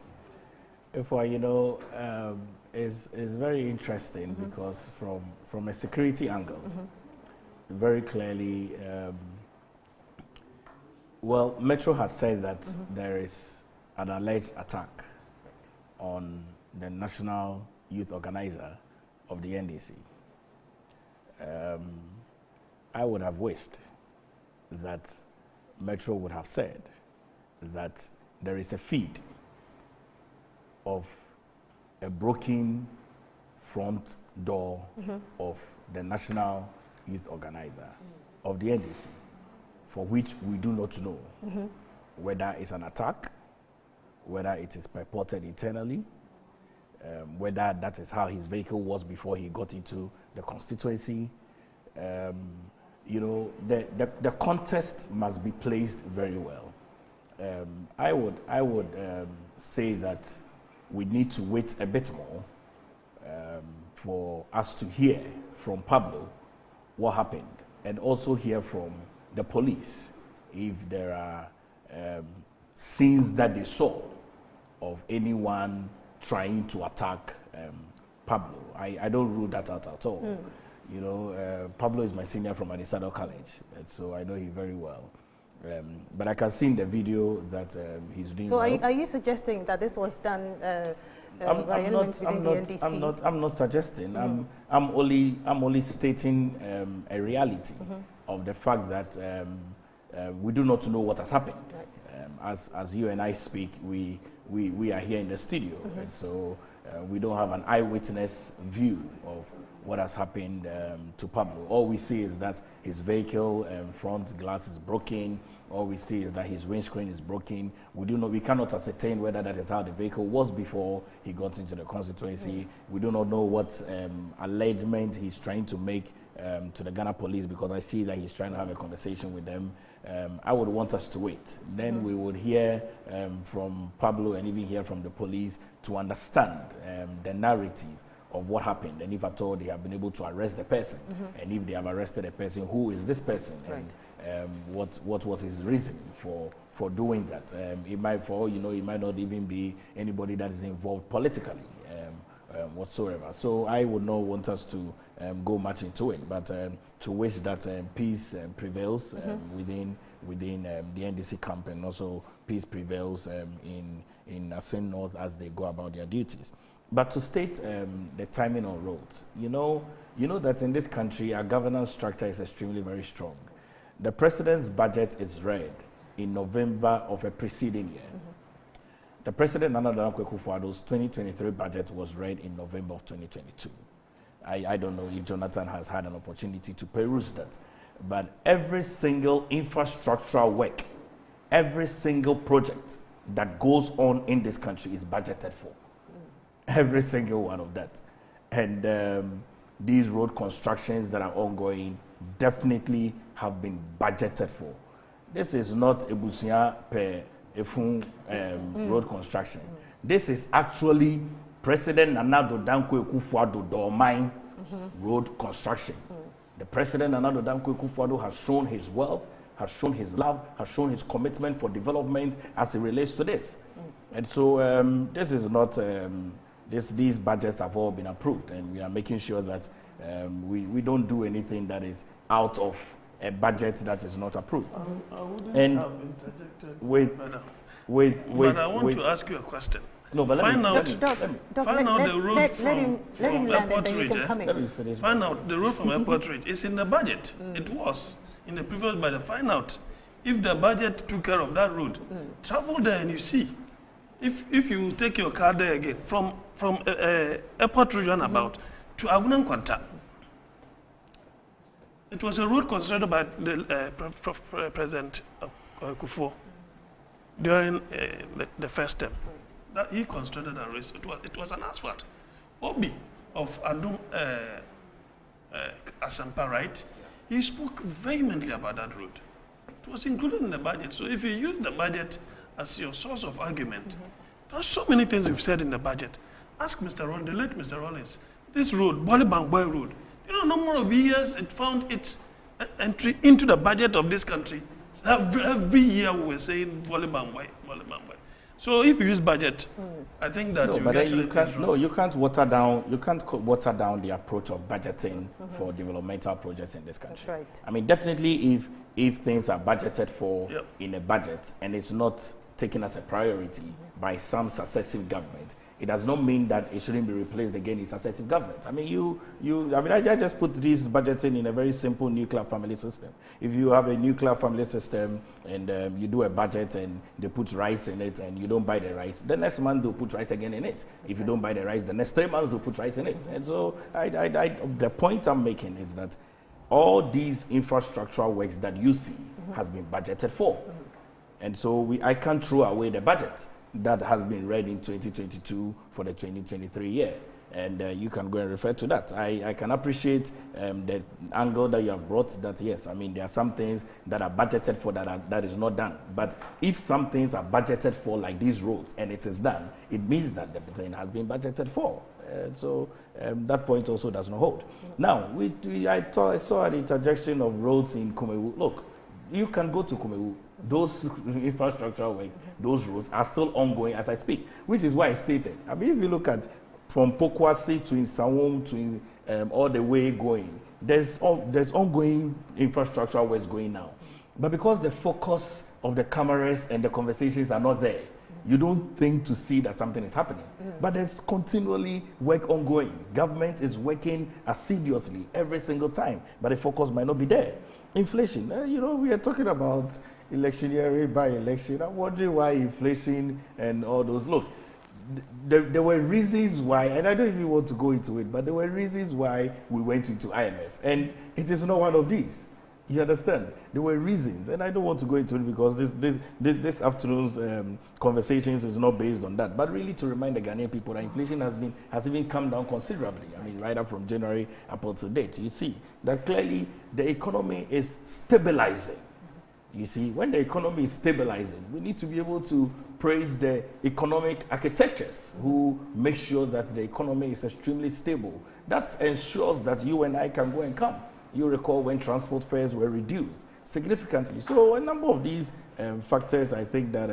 [SPEAKER 12] Is very interesting because from a security angle, very clearly, Metro has said that there is an alleged attack on the National Youth Organizer of the NDC. I would have wished that Metro would have said that there is a feed of a broken front door of the National Youth Organizer of the NDC, for which we do not know whether it's an attack, whether it is purported internally, whether that is how his vehicle was before he got into the constituency. The context must be placed very well. I would say that we need to wait a bit more for us to hear from Pablo what happened, and also hear from the police if there are scenes that they saw of anyone trying to attack Pablo. I don't rule that out at all. Pablo is my senior from Anisado College, and so I know him very well. But I can see in the video that he's doing. So
[SPEAKER 1] are you suggesting that this was done by elements within the NDC?
[SPEAKER 12] I'm not suggesting. I'm only stating a reality of the fact that we do not know what has happened. Right. As you and I speak, we are here in the studio, and so we don't have an eyewitness view of what has happened to Pablo. All we see is that his vehicle front glass is broken. All we see is that his windscreen is broken. We cannot ascertain whether that is how the vehicle was before he got into the constituency. We do not know what allegement he's trying to make to the Ghana police, because I see that he's trying to have a conversation with them. I would want us to wait. Then we would hear from Pablo and even hear from the police to understand the narrative of what happened, and if at all they have been able to arrest the person, and if they have arrested a person, who is this person, right, and what was his reason for doing that. It might, for all you know, it might not even be anybody that is involved politically whatsoever. So I would not want us to go much into it, but to wish that peace prevails within the NDC camp, and also peace prevails in Assin North as they go about their duties. But to state the timing on roads, you know that in this country our governance structure is extremely very strong. The president's budget is read in November of a preceding year. The president, Nana Akufo-Addo's 2023 budget was read in November of 2022. I don't know if Jonathan has had an opportunity to peruse that, but every single infrastructural work, every single project that goes on in this country is budgeted for. Every single one of that. And these road constructions that are ongoing definitely have been budgeted for. This is not a Busia per Efun road construction. This is actually President Nana Addo Dankwa Akufo-Addo Dormine road construction. The President Nana Addo Dankwa Akufo-Addo has shown his wealth, has shown his love, has shown his commitment for development as it relates to this. And so this is not, these budgets have all been approved, and we are making sure that we don't do anything that is out of a budget that is not approved.
[SPEAKER 11] I wouldn't
[SPEAKER 12] and
[SPEAKER 11] have interjected
[SPEAKER 12] but
[SPEAKER 11] I want to ask you a question.
[SPEAKER 12] No, but
[SPEAKER 11] find out
[SPEAKER 1] the
[SPEAKER 11] road from Airport Ridge. Find out the road from Airport Ridge. It's in the budget. It was in the previous budget. Find out if the budget took care of that road. Travel there and you see. If you take your car there again from Airport Ridge about to Agunan Kwanta. It was a road constructed by the President Kufuor during the first term. That he constructed a race. It was an asphalt. Obi of Adum Asampa, right? He spoke vehemently about that road. It was included in the budget. So if you use the budget as your source of argument, there are so many things you've said in the budget. Ask Mr. Rollins, the late Mr. Rollins, this road, Bolibangboy Road, you know, number of years it found its entry into the budget of this country. Every year we were saying Bolibangboy. So if you use budget, I think that
[SPEAKER 12] you can't water down. You can't water down the approach of budgeting for developmental projects in this country.
[SPEAKER 1] That's right.
[SPEAKER 12] I mean, definitely, if things are budgeted for in a budget and it's not taken as a priority by some successive government, it does not mean that it shouldn't be replaced again in successive governments. I mean, I just put this budgeting in a very simple nuclear family system. If you have a nuclear family system and you do a budget and they put rice in it and you don't buy the rice, the next month they'll put rice again in it. If you don't buy the rice, the next 3 months they'll put rice in it. And so the point I'm making is that all these infrastructural works that you see has been budgeted for. And so I can't throw away the budget that has been read in 2022 for the 2023 year. And you can go and refer to that. I can appreciate the angle that you have brought that, yes, I mean, there are some things that are budgeted for that is not done. But if some things are budgeted for, like these roads, and it is done, it means that the thing has been budgeted for. So that point also does not hold. Now, I saw an interjection of roads in Kumewu. Look, you can go to Kumewu. Those infrastructural works, those roads are still ongoing as I speak, which is why I stated. I mean, if you look at from Pokwasi to Insawam to all the way going, there's ongoing infrastructural works going now. But because the focus of the cameras and the conversations are not there, you don't think to see that something is happening. But there's continually work ongoing. Government is working assiduously every single time, but the focus might not be there. Inflation, we are talking about electioneering by election. I'm wondering why inflation and all those. Look, there were reasons why, and I don't even want to go into it, but there were reasons why we went into IMF. And it is not one of these. You understand? There were reasons, and I don't want to go into it because this afternoon's conversations is not based on that, but really to remind the Ghanaian people that inflation has even come down considerably. I mean, right up from January up until date. You see that clearly the economy is stabilizing. You see, when the economy is stabilizing, we need to be able to praise the economic architectures who make sure that the economy is extremely stable. That ensures that you and I can go and come. You recall when transport fares were reduced significantly. So a number of these factors, I think that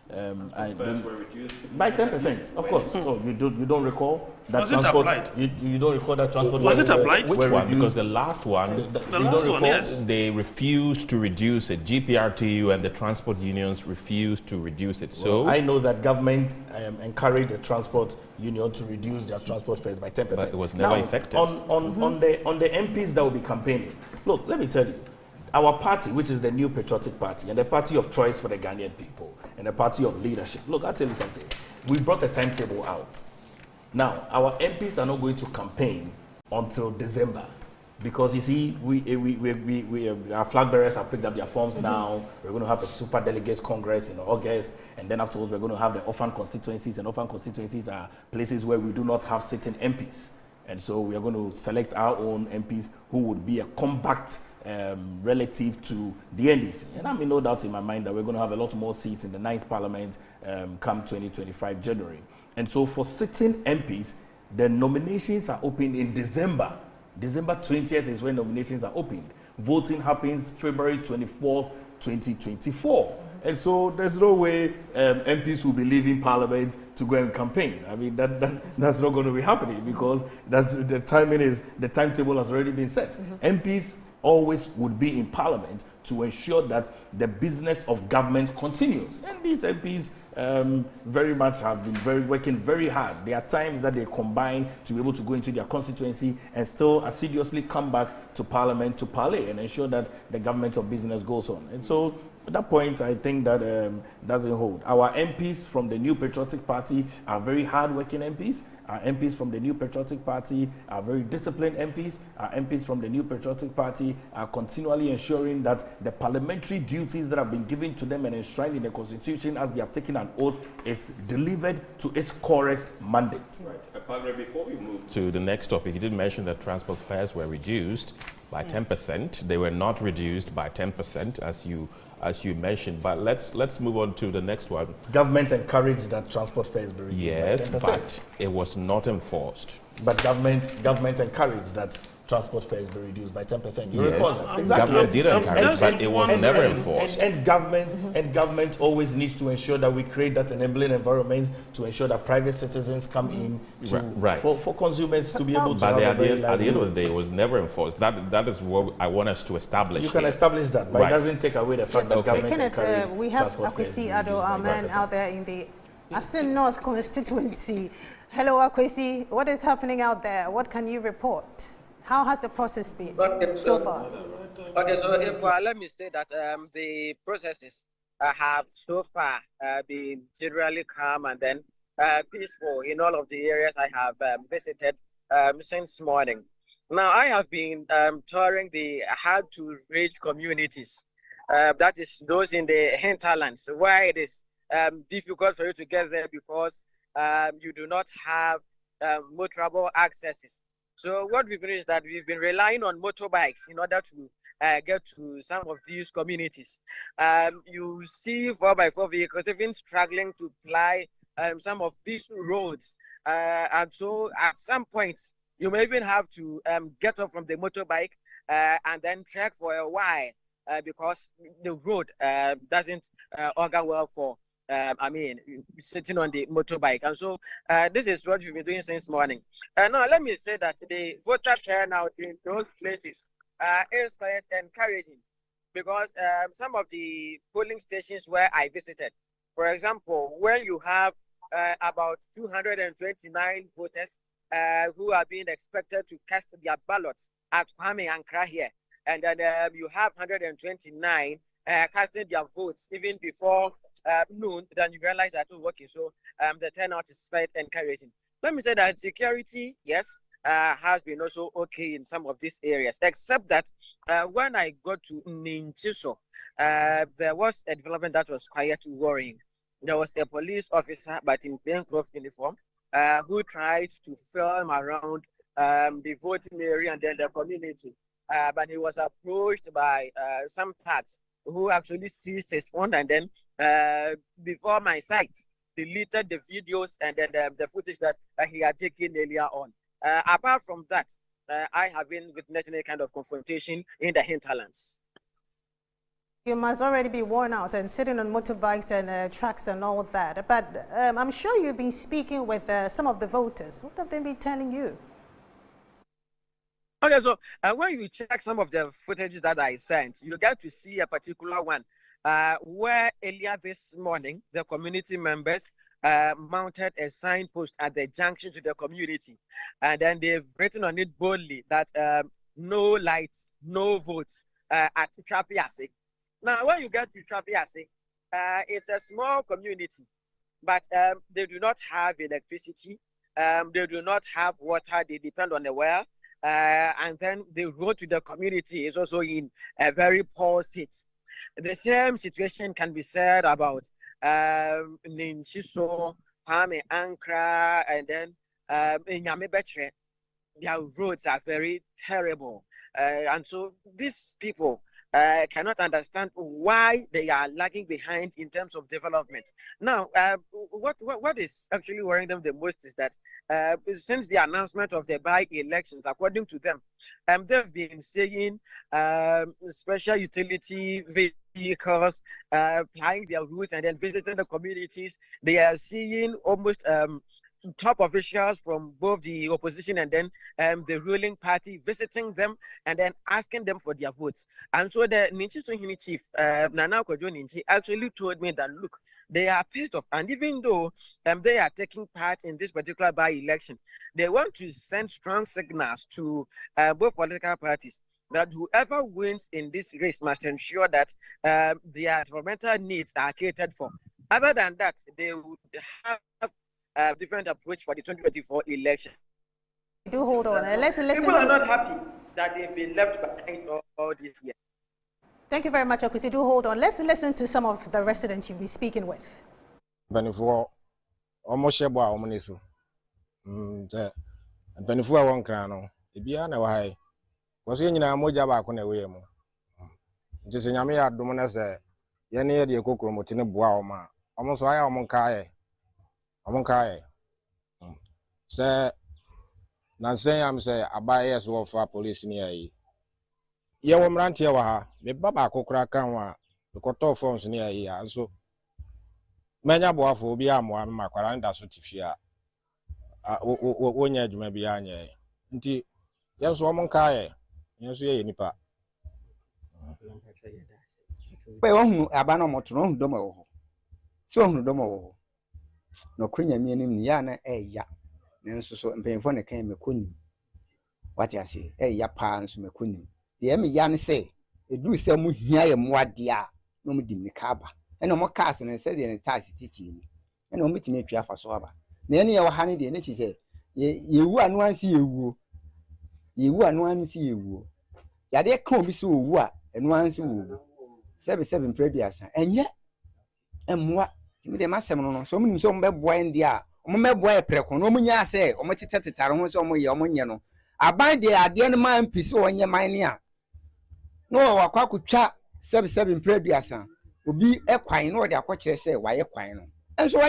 [SPEAKER 2] fares were reduced
[SPEAKER 12] by 10%. Of course. Oh, you don't recall that
[SPEAKER 11] was
[SPEAKER 12] transport?
[SPEAKER 11] It applied?
[SPEAKER 12] You don't recall that transport?
[SPEAKER 11] Was it applied?
[SPEAKER 2] Which one? Because the last one,
[SPEAKER 11] the last one, yes.
[SPEAKER 2] They refused to reduce it. GPRTU and the transport unions refused to reduce it. So
[SPEAKER 12] I know that government encouraged the transport union to reduce their transport fares by 10%.
[SPEAKER 2] But it was never effective.
[SPEAKER 12] On the MPs that will be campaigning, look, let me tell you, our party, which is the New Patriotic Party and the party of choice for the Ghanaian people and the party of leadership. Look, I'll tell you something. We brought a timetable out. Now, our MPs are not going to campaign until December because, you see, our flag bearers have picked up their forms now. We're going to have a super delegates congress in August, and then afterwards we're going to have the orphan constituencies, and orphan constituencies are places where we do not have sitting MPs. And so we are going to select our own MPs who would be a compact relative to the NDC. And I mean, no doubt in my mind that we're going to have a lot more seats in the 9th Parliament come 2025 January. And so for sitting MPs, the nominations are open in December. December 20th is when nominations are opened. Voting happens February 24th, 2024. And so there's no way MPs will be leaving Parliament to go and campaign. I mean, that's not going to be happening because the timetable has already been set. MPs always would be in Parliament to ensure that the business of government continues. And these MPs very much have been working very hard. There are times that they combine to be able to go into their constituency and still assiduously come back to Parliament to parley and ensure that the government of business goes on. And so at that point, I think that doesn't hold. Our MPs from the New Patriotic Party are very hard-working MPs. Our MPs from the New Patriotic Party are very disciplined MPs. Our MPs from the New Patriotic Party are continually ensuring that the parliamentary duties that have been given to them and enshrined in the Constitution as they have taken an oath is delivered to its chorus mandate.
[SPEAKER 2] Right. Padre, before we move to the next topic, you did mention that transport fares were reduced by 10%. They were not reduced by 10% as you mentioned, but let's move on to the next one.
[SPEAKER 12] Government encouraged that transport fares be reduced by 10%.
[SPEAKER 2] But it was not enforced.
[SPEAKER 12] But government encouraged that transport fares be reduced by 10%. You
[SPEAKER 2] yes,
[SPEAKER 12] recall that?
[SPEAKER 2] Exactly. Government did encourage, but it was never enforced.
[SPEAKER 12] And government always needs to ensure that we create that enabling environment to ensure that private citizens come in to, for consumers to be able to
[SPEAKER 2] but
[SPEAKER 12] have
[SPEAKER 2] at the end of the day, it was never enforced. That is what I want us to establish.
[SPEAKER 12] You can establish that, but it doesn't take away the fact that government encouraged
[SPEAKER 1] we have Akwesi Ado, our man out there in the Assin North constituency. Hello, Akwesi. What is happening out there? What can you report? How has the process been so far?
[SPEAKER 3] Okay, so if, let me say that the processes have so far been generally calm and then peaceful in all of the areas I have visited since morning. Now, I have been touring the hard-to-reach communities, that is those in the hinterlands, where it is difficult for you to get there because you do not have motorable accesses. So what we've been is that we've been relying on motorbikes in order to get to some of these communities. You see 4x4 vehicles even struggling to ply some of these roads. And so at some point, you may even have to get off from the motorbike and then trek for a while because the road doesn't augur well for sitting on the motorbike. And so this is what we've been doing since morning. Now, let me say that the voter turnout in those places is quite encouraging because some of the polling stations where I visited, for example, when you have about 229 voters who are being expected to cast their ballots at Kwame Ankara here, and then you have 129 casting their votes even before noon, then you realize that, okay, so the turnout is quite encouraging. Let me say that security, yes, has been also okay in some of these areas, except that when I got to Ninchiso, there was a development that was quite worrying. There was a police officer, but in plainclothes uniform, who tried to film around the voting area and then the community. But he was approached by some thugs who actually seized his phone and then before my sight, deleted the videos and then the footage that he had taken earlier on. Apart from that, I have been witnessing a kind of confrontation in the hinterlands.
[SPEAKER 1] You must already be worn out and sitting on motorbikes and trucks and all that. But I'm sure you've been speaking with some of the voters. What have they been telling you?
[SPEAKER 3] Okay, so when you check some of the footages that I sent, you get to see a particular one where earlier this morning, the community members mounted a signpost at the junction to the community. And then they've written on it boldly that no lights, no votes at Trapiase. Now, when you get to Trapiase, it's a small community, but they do not have electricity. They do not have water. They depend on the well. And then the road to the community is also in a very poor state. The same situation can be said about Ninchiso, Kwame Ankara, and then Nyame Betre. their roads are very terrible. And so these people cannot understand why they are lagging behind in terms of development. Now, what is actually worrying them the most is that since the announcement of the by-elections, according to them, they've been saying special utility vehicles plying their routes and then visiting the communities. They are seeing almost top officials from both the opposition and then the ruling party visiting them and then asking them for their votes. And so the Ninchi Sohini chief, Nana Kojo Ninchi, actually told me that, look, they are pissed off. And even though they are taking part in this particular by-election, they want to send strong signals to both political parties that whoever wins in this race must ensure that their developmental needs are catered for. Other than that, they would have different approach for the 2024 election.
[SPEAKER 1] Do hold on. Let's listen.
[SPEAKER 3] People are not happy that they've been left behind all this year.
[SPEAKER 1] Thank you very much, Okwisi. Do hold on. Let's listen to some of the residents you've been speaking with.
[SPEAKER 5] Benefo, almost share boy, Omonisu. Benefo, I won't cry no. Ibia na wahai. Was in your moja back on a way. Just in Yamia Dominus, Yanni, the cocoa motina boama. Almost I am on Kai. Amonkai. Say, Nancy, I'm say, I buy as well for police near ye. Ye won't run here, the Baba Cocra canwa, the Coto forms near ye, and so many aboa for be a more Macaranda Sutifia. When you may be on ye. Indeed, yes, woman Kai, yes, ye nipa.
[SPEAKER 22] Well, Abano Motron Domo. So no domo. No Krinya meaning Yana ya. Nanso so mpemfo ne kan mekoni. What I say? Ya pa nso mekoni. Ye me ya ne say, eduru se mu hia ye moade a no mu di mekaba. E no mo cast ne say de ne tax titi ni. E no metimi atwa afa so aba. Na ene ye wo ha ne de ne chi say ye wu anu ansi ye wuo. Ye wu anu ansi ye wuo. Ya de ka obi so wu a enu ansi wu. 77 previous enye emwa timi de masem no so munim so mbeboa ndi a omebeboa epreko no munya se ometitetare ho so omoye omonye no aban de ade no man pisi onye man ne a no wakwakotwa 77 previous obi ekwan no de akokire se waye kwan no enso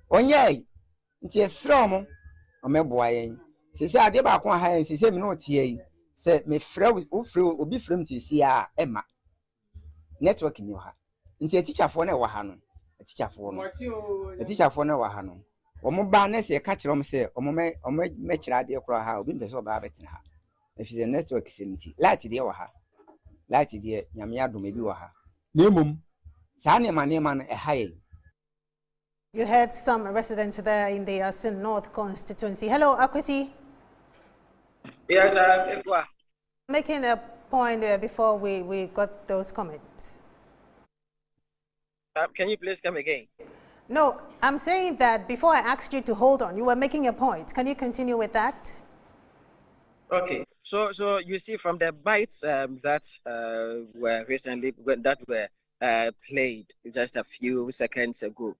[SPEAKER 22] onye nti esra mo omebeboa yen sisi ade ba ko ha yen sisi me no tie yi se me frɛ obi frɛ sisi a ema network ni ha nti teacher for na wa ha no teacher for na wa ha no omo ba na se ka kire om se omo me kire ade kro ha obi mpese oba betina ha if the network semti light de wa ha light de nyame adom ebi wa ha nemum sa ne ma no e ha ye.
[SPEAKER 1] You heard some residents there in the Assin North constituency. Hello, Akwesi.
[SPEAKER 3] Yes,
[SPEAKER 1] making a point before we got those comments.
[SPEAKER 3] Can you please come again?
[SPEAKER 1] No, I'm saying that before I asked you to hold on, you were making a point. Can you continue with that?
[SPEAKER 3] Okay. So you see from the bites that were recently played just a few seconds ago,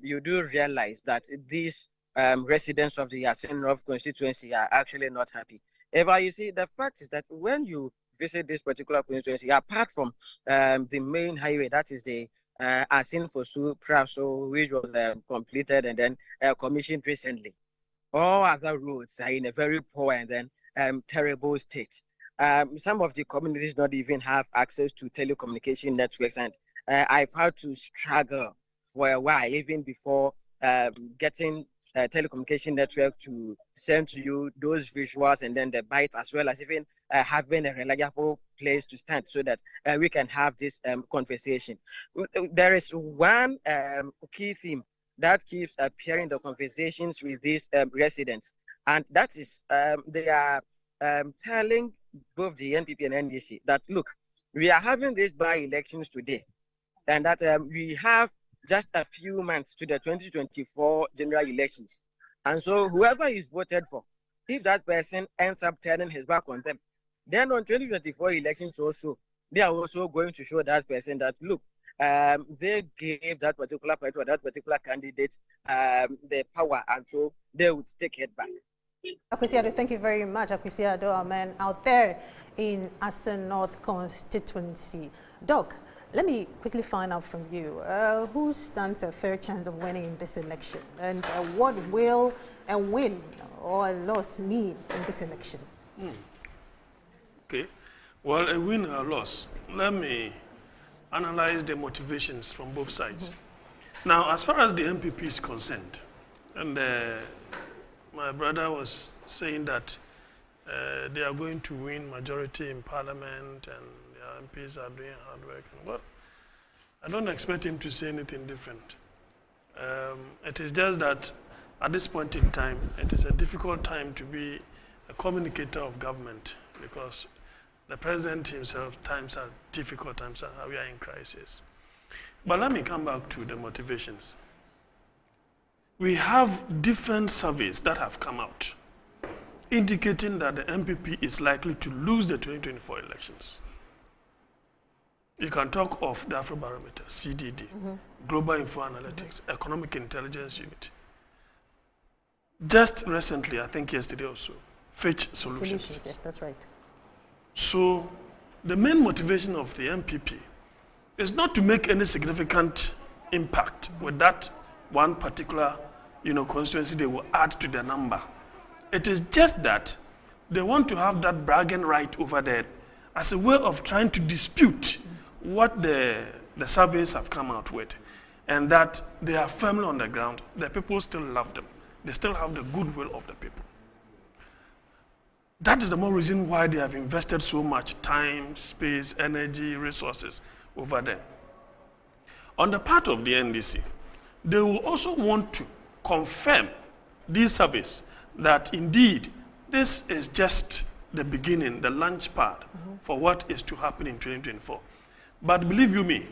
[SPEAKER 3] you do realize that these residents of the Assin North constituency are actually not happy. Ever, you see, the fact is that when you visit this particular constituency, apart from the main highway, that is the Assin Fosu Praso, which was completed and then commissioned recently, all other roads are in a very poor and then terrible state. Some of the communities don't even have access to telecommunication networks, and I've had to struggle for a while, even before getting telecommunication network to send to you those visuals and then the bite, as well as even having a reliable place to stand so that we can have this conversation. There is one key theme that keeps appearing in the conversations with these residents, and that is they are telling both the NPP and NDC that, look, we are having these by-elections today, and that we have just a few months to the 2024 general elections. And so whoever is voted for, if that person ends up turning his back on them, then on 2024 elections also, they are also going to show that person that, look, they gave that particular party or that particular candidate the power, and so they would take it back.
[SPEAKER 1] Akwesiado, thank you very much. Akwesiado, our man out there in Assin North constituency. Doc, let me quickly find out from you, who stands a fair chance of winning in this election? And what will a win or a loss mean in this election?
[SPEAKER 11] Okay. Well, a win or a loss. Let me analyze the motivations from both sides. Now, as far as the MPP is concerned, and my brother was saying that they are going to win majority in parliament and their MPs are doing hard work. Well, I don't expect him to say anything different. It is just that at this point in time, it is a difficult time to be a communicator of government because the president himself, times are difficult, times are, we are in crisis. But let me come back to the motivations. We have different surveys that have come out indicating that the MPP is likely to lose the 2024 elections. You can talk of the Afrobarometer, CDD, Global Info Analytics, Economic Intelligence Unit. Just recently, I think yesterday also, Fitch Solutions.
[SPEAKER 1] Yeah, that's right.
[SPEAKER 11] So the main motivation of the MPP is not to make any significant impact with that one particular constituency they will add to the number. It is just that they want to have that bragging right over there as a way of trying to dispute what the surveys have come out with, and that they are firmly on the ground. The people still love them. They still have the goodwill of the people. That is the more reason why they have invested so much time, space, energy, resources over them. On the part of the NDC, they will also want to confirm these surveys that indeed this is just the beginning, the launch pad for what is to happen in 2024. But believe you me,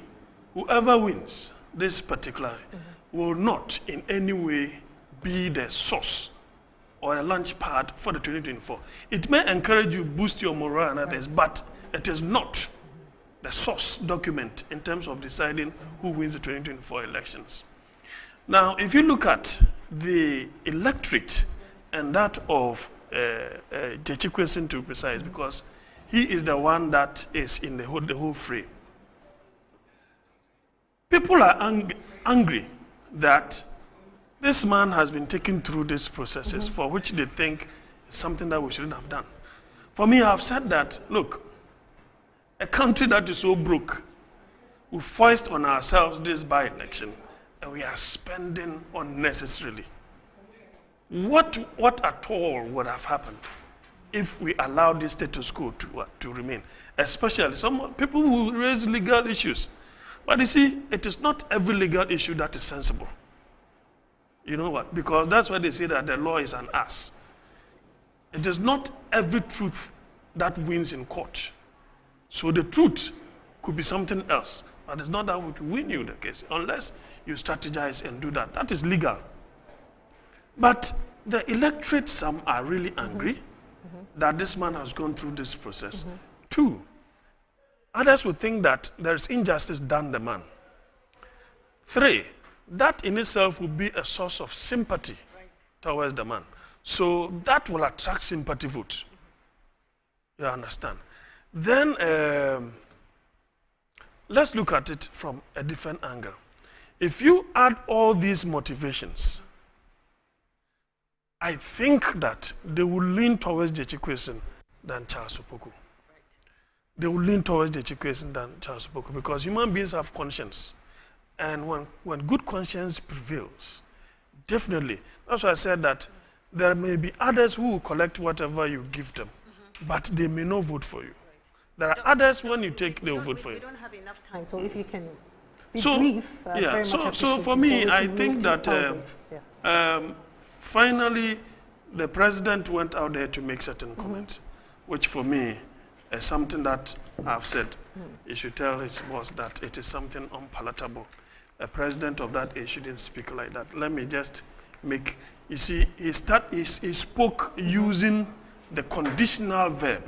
[SPEAKER 11] whoever wins this particular will not in any way be the source or a launch pad for the 2024. It may encourage you, boost your morale and others, but it is not the source document in terms of deciding who wins the 2024 elections. Now, if you look at the electorate and that of Jechikwesin to be precise, because he is the one that is in the whole frame. People are angry that this man has been taken through these processes for which they think is something that we shouldn't have done. For me, I've said that, look, a country that is so broke, we foist on ourselves this by-election, and we are spending unnecessarily. What at all would have happened if we allowed this status quo to remain? Especially some people who raise legal issues. But you see, it is not every legal issue that is sensible. You know what? Because that's why they say that the law is an ass. It is not every truth that wins in court. So the truth could be something else, but it's not that would win you the case, unless you strategize and do that. That is legal. But the electorate, some are really angry that this man has gone through this process. Two, others would think that there is injustice done the man. Three, that in itself will be a source of sympathy towards the man. So that will attract sympathy votes. You understand? Then let's look at it from a different angle. If you add all these motivations, I think that they will lean towards Jechikwesin than Charles Opoku. They will lean towards Jechikwesin than Charles Opoku because human beings have conscience. And when good conscience prevails, definitely, that's why I said that there may be others who will collect whatever you give them, but they may not vote for you. There are others when you take, they will vote for you.
[SPEAKER 1] We don't have enough time, so if you can be
[SPEAKER 11] So,
[SPEAKER 1] brief,
[SPEAKER 11] yeah,
[SPEAKER 1] very
[SPEAKER 11] so
[SPEAKER 1] much
[SPEAKER 11] for
[SPEAKER 1] appreciated.
[SPEAKER 11] me,
[SPEAKER 1] we
[SPEAKER 11] I
[SPEAKER 1] can
[SPEAKER 11] think
[SPEAKER 1] move to
[SPEAKER 11] that
[SPEAKER 1] Palgrave.
[SPEAKER 11] finally the president went out there to make certain comments, which for me is something that I've said. He should tell his boss that it is something unpalatable. A president of that age shouldn't speak like that. Let me just make, you see, he spoke using the conditional verb.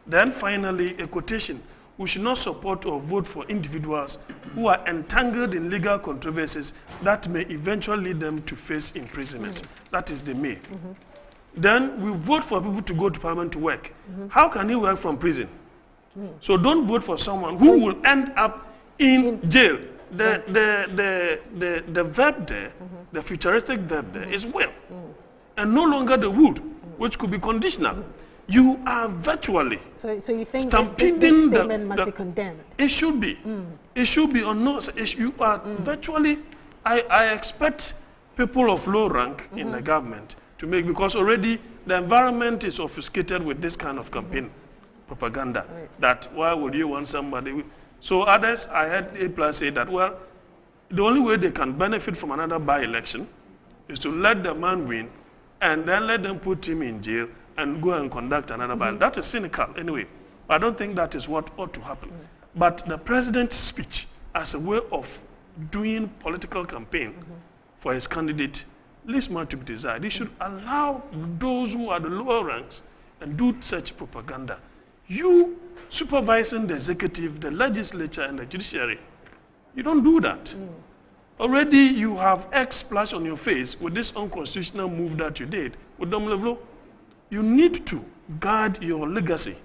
[SPEAKER 11] Then finally, a quotation, we should not support or vote for individuals who are entangled in legal controversies that may eventually lead them to face imprisonment. That is the may. then we vote for people to go to parliament to work. How can he work from prison? So don't vote for someone who will end up in jail. The verb there, the futuristic verb there is will, and no longer the would, which could be conditional. You are virtually
[SPEAKER 1] so you think
[SPEAKER 11] stampeding
[SPEAKER 1] this statement must be condemned?
[SPEAKER 11] It should be. It should be on no. You are virtually. I expect people of low rank in the government to make, because already the environment is obfuscated with this kind of campaign propaganda. That why would you want somebody? So others, I heard A+ say that, well, the only way they can benefit from another by-election is to let the man win and then let them put him in jail and go and conduct another by-election. That is cynical anyway. I don't think that is what ought to happen. But the president's speech as a way of doing political campaign for his candidate leaves much to be desired. He should allow those who are the lower ranks and do such propaganda. You supervising the executive, the legislature, and the judiciary, you don't do that. Already you have X splash on your face with this unconstitutional move that you did with Domlevlo. You need to guard your legacy.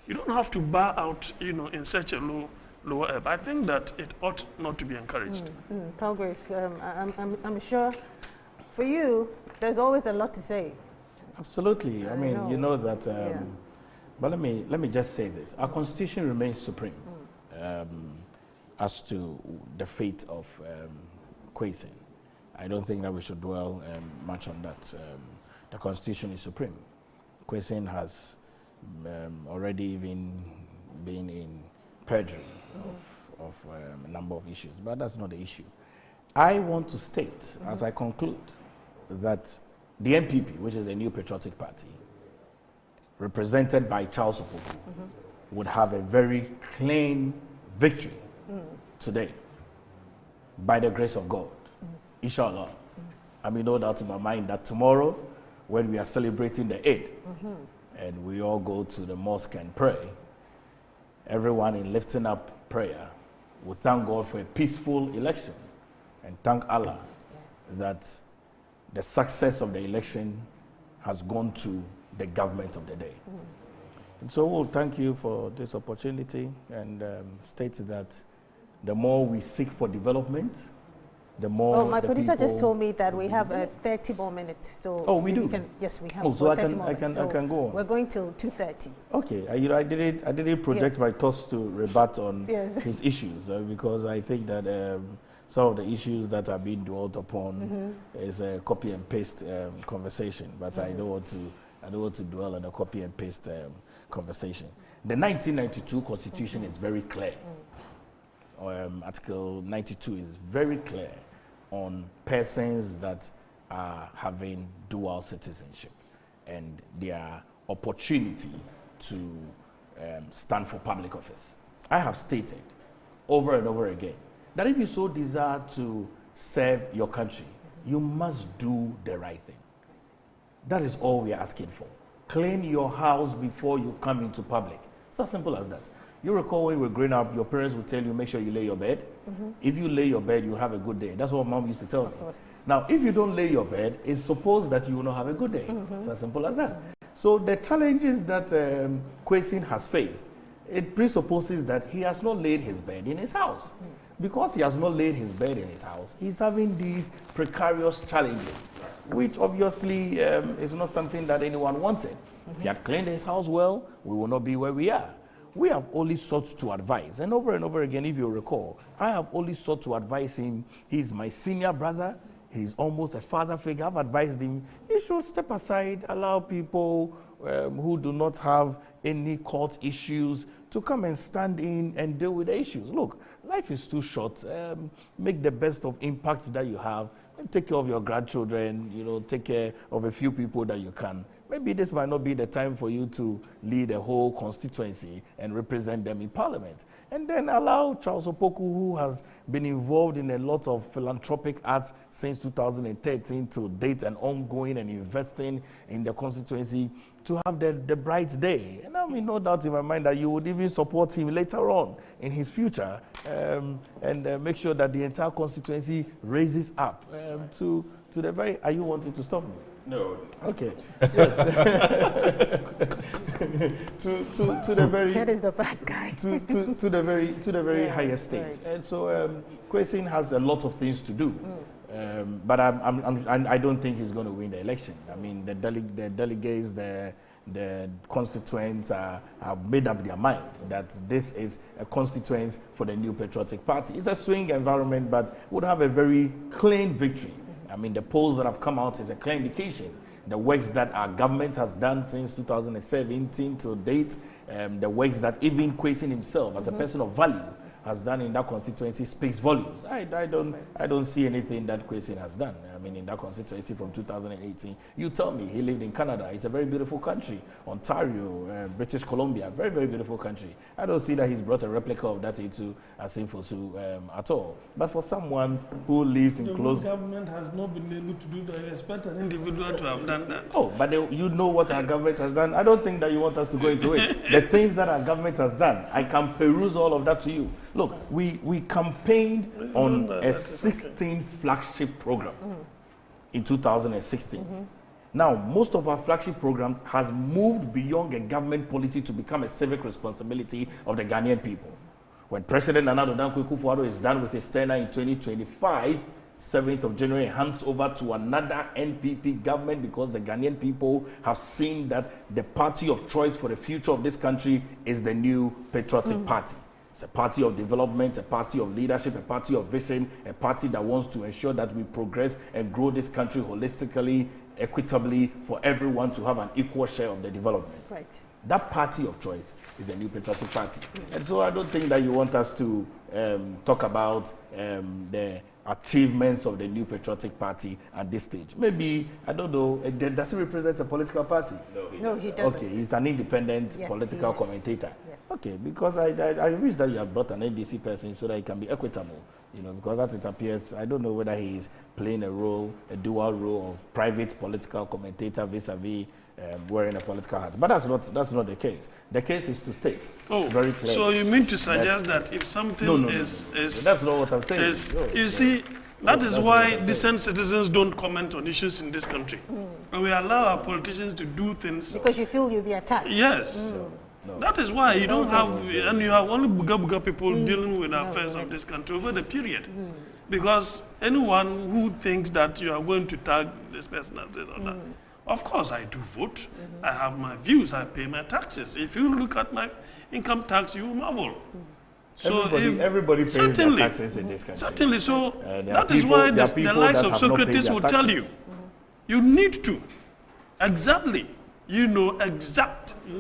[SPEAKER 11] You don't have to bow out, in such a lower ebb. I think that it ought not to be encouraged.
[SPEAKER 1] Palgrave, I'm sure for you, there's always a lot to say.
[SPEAKER 12] Absolutely. I mean, you know that. But let me just say this: our constitution remains supreme as to the fate of Assin. I don't think that we should dwell much on that. The constitution is supreme. Assin has already even been in perjury of a number of issues, but that's not the issue. I want to state, as I conclude, that the NPP, which is the New Patriotic Party, represented by Charles Opoku, would have a very clean victory today, by the grace of God, inshallah. I mean, no doubt in my mind that tomorrow, when we are celebrating the Eid, and we all go to the mosque and pray, everyone in lifting up prayer will thank God for a peaceful election and thank Allah that the success of the election has gone to the government of the day. And so we'll thank you for this opportunity and state that the more we seek for development, the more.
[SPEAKER 1] Oh, my producer just told me that we have 30 more minutes. So
[SPEAKER 12] we do.
[SPEAKER 1] Yes, we have.
[SPEAKER 12] Oh, so I can go on.
[SPEAKER 1] We're going till 2:30.
[SPEAKER 12] Okay, I didn't project my thoughts to rebut on his issues because I think that some of the issues that are being dwelt upon is a copy and paste conversation. But I don't want to dwell on a copy and paste conversation. The 1992 Constitution is very clear. Article 92 is very clear on persons that are having dual citizenship and their opportunity to stand for public office. I have stated over and over again that if you so desire to serve your country, you must do the right thing. That is all we are asking for. Clean your house before you come into public. It's as simple as that. You recall when we were growing up, your parents would tell you, make sure you lay your bed. If you lay your bed, you have a good day. That's what mom used to tell me. Now, if you don't lay your bed, it's supposed that you will not have a good day. It's as simple as that. So the challenges that Assin has faced, it presupposes that he has not laid his bed in his house. Because he has not laid his bed in his house, he's having these precarious challenges, which obviously is not something that anyone wanted. If he had cleaned his house well, we will not be where we are. We have only sought to advise, and over again, if you recall, I have only sought to advise him. He's my senior brother. He's almost a father figure. I've advised him, he should step aside, allow people who do not have any court issues to come and stand in and deal with the issues. Look, life is too short. Make the best of impact that you have and take care of your grandchildren, take care of a few people that you can. Maybe this might not be the time for you to lead a whole constituency and represent them in parliament. And then allow Charles Opoku, who has been involved in a lot of philanthropic acts since 2013 to date and ongoing and investing in the constituency, to have the bright day. And I mean, no doubt in my mind that you would even support him later on in his future and make sure that the entire constituency raises up to the very... Are you wanting to stop me?
[SPEAKER 2] No.
[SPEAKER 12] Okay. Yes. to the very.
[SPEAKER 1] That is the bad guy.
[SPEAKER 12] To the very highest stage.
[SPEAKER 1] Right.
[SPEAKER 12] And so Kwesi has a lot of things to do. But I don't think he's going to win the election. I mean, the delegates, the constituents have made up their mind that this is a constituent for the New Patriotic Party. It's a swing environment, but would have a very clean victory. I mean, the polls that have come out is a clear indication. The works that our government has done since 2017 to date, the works that even Kwesi himself, as a person of value, has done in that constituency speaks volumes. I don't see anything that Kwesi has done. I mean, in that constituency from 2018, you tell me, he lived in Canada. It's a very beautiful country. Ontario, British Columbia, very, very beautiful country. I don't see that he's brought a replica of that into Assin at all. But for someone who lives in close...
[SPEAKER 11] The government has not been able to do that. I expect an individual to have done that.
[SPEAKER 12] Oh, but you know what our government has done. I don't think that you want us to go into it. The things that our government has done, I can peruse all of that to you. Look, we campaigned on a 16 flagship program in 2016. Now, most of our flagship programs has moved beyond a government policy to become a civic responsibility of the Ghanaian people. When President Nana Addo Dankwa Akufo-Addo is done with his tenure in 2025, 7th of January, hands over to another NPP government because the Ghanaian people have seen that the party of choice for the future of this country is the New Patriotic Party. It's a party of development, a party of leadership, a party of vision, a party that wants to ensure that we progress and grow this country holistically, equitably, for everyone to have an equal share of the development.
[SPEAKER 1] Right.
[SPEAKER 12] That party of choice is the New Patriotic Party. And so I don't think that you want us to talk about the achievements of the New Patriotic Party at this stage. Maybe, I don't know, does he represent a political party?
[SPEAKER 1] No, he doesn't.
[SPEAKER 12] Okay, he's an independent political commentator. Yes. Okay, because I wish that you had brought an NDC person so that he can be equitable, you know, because as it appears, I don't know whether he is playing a dual role of private political commentator vis-a-vis wearing a political hat. But that's not the case. The case is to state very clearly.
[SPEAKER 11] So you mean to suggest that if something is
[SPEAKER 12] that's not what I'm saying.
[SPEAKER 11] You see, that is why decent citizens don't comment on issues in this country. And we allow our politicians to do things
[SPEAKER 1] because you feel you'll be attacked.
[SPEAKER 11] Yes. No. That is why you don't have, and you have only buga people dealing with the affairs of this country over the period. Because anyone who thinks that you are going to tag this person and this or that, of course I do vote. I have my views. I pay my taxes. If you look at my income tax, you will marvel. So
[SPEAKER 12] everybody pays their taxes in this country.
[SPEAKER 11] Certainly. So that is why the likes of Socrates will tell you, you need to exactly,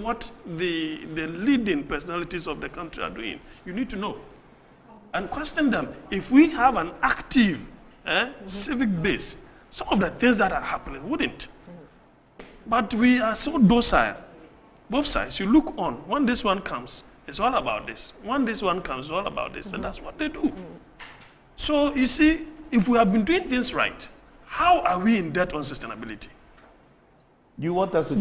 [SPEAKER 11] what the leading personalities of the country are doing. You need to know and question them. If we have an active civic base, some of the things that are happening wouldn't. But we are so docile. Both sides, you look on. When this one comes, it's all about this. When this one comes, it's all about this. And that's what they do. So, you see, if we have been doing things right, how are we in debt on sustainability?
[SPEAKER 12] You want us to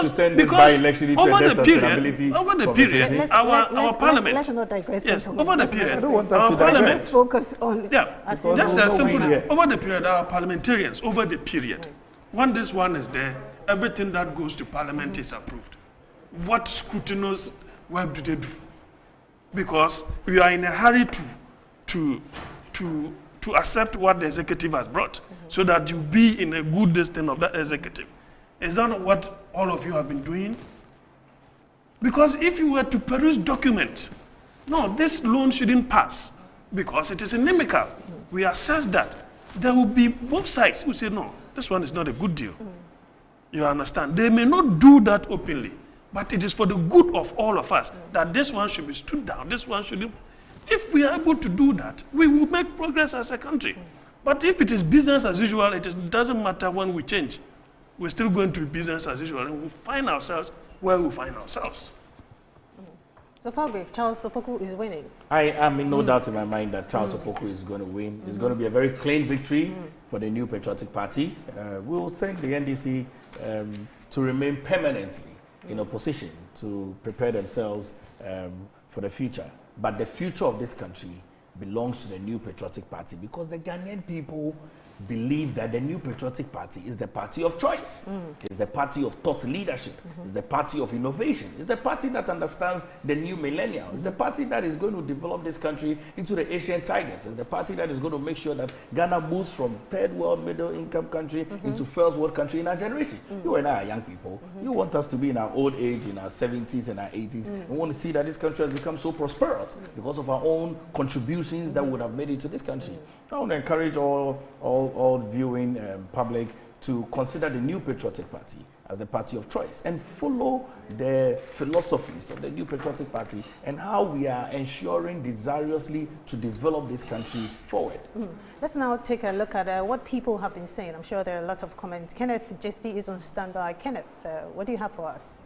[SPEAKER 12] send this by-election into a debt sustainability
[SPEAKER 11] over the period, our parliament.
[SPEAKER 1] Let's not digress.
[SPEAKER 11] Yes, over the period.
[SPEAKER 12] I don't want us to digress.
[SPEAKER 1] Let's focus on.
[SPEAKER 11] Just as simple. Over the period, our parliamentarians, over the period, when this one is there, everything that goes to parliament is approved. What scrutinous work do they do? Because we are in a hurry to accept what the executive has brought, so that you be in a good distance of that executive. Is that not what all of you have been doing? Because if you were to peruse documents, no, this loan shouldn't pass because it is inimical. We assess that. There will be both sides who say, no, this one is not a good deal. You understand? They may not do that openly, but it is for the good of all of us that this one should be stood down, this one should. If we are able to do that, we will make progress as a country. But if it is business as usual, it doesn't matter when we change. We're still going to be business as usual, and we'll find ourselves where we find ourselves.
[SPEAKER 1] So probably if Charles Opoku is winning.
[SPEAKER 12] I am in no doubt in my mind that Charles Opoku is going to win. It's going to be a very clean victory for the New Patriotic Party. We will send the NDC to remain permanently in opposition to prepare themselves for the future. But the future of this country belongs to the New Patriotic Party because the Ghanaian people believe that the New Patriotic Party is the party of choice. It's the party of thought leadership. It's the party of innovation. It's the party that understands the new millennium. It's the party that is going to develop this country into the Asian tigers. It's the party that is going to make sure that Ghana moves from third world middle income country into first world country in our generation. You and I are young people. You want us to be in our old age, in our 70s and our 80s. We want to see that this country has become so prosperous because of our own contributions that would have made it to this country. I want to encourage all viewing public to consider the New Patriotic Party as the party of choice and follow the philosophies of the New Patriotic Party and how we are ensuring desiriously to develop this country forward.
[SPEAKER 1] Let's now take a look at what people have been saying. I'm sure there are a lot of comments. Kenneth Jesse is on standby. Kenneth, what do you have for us?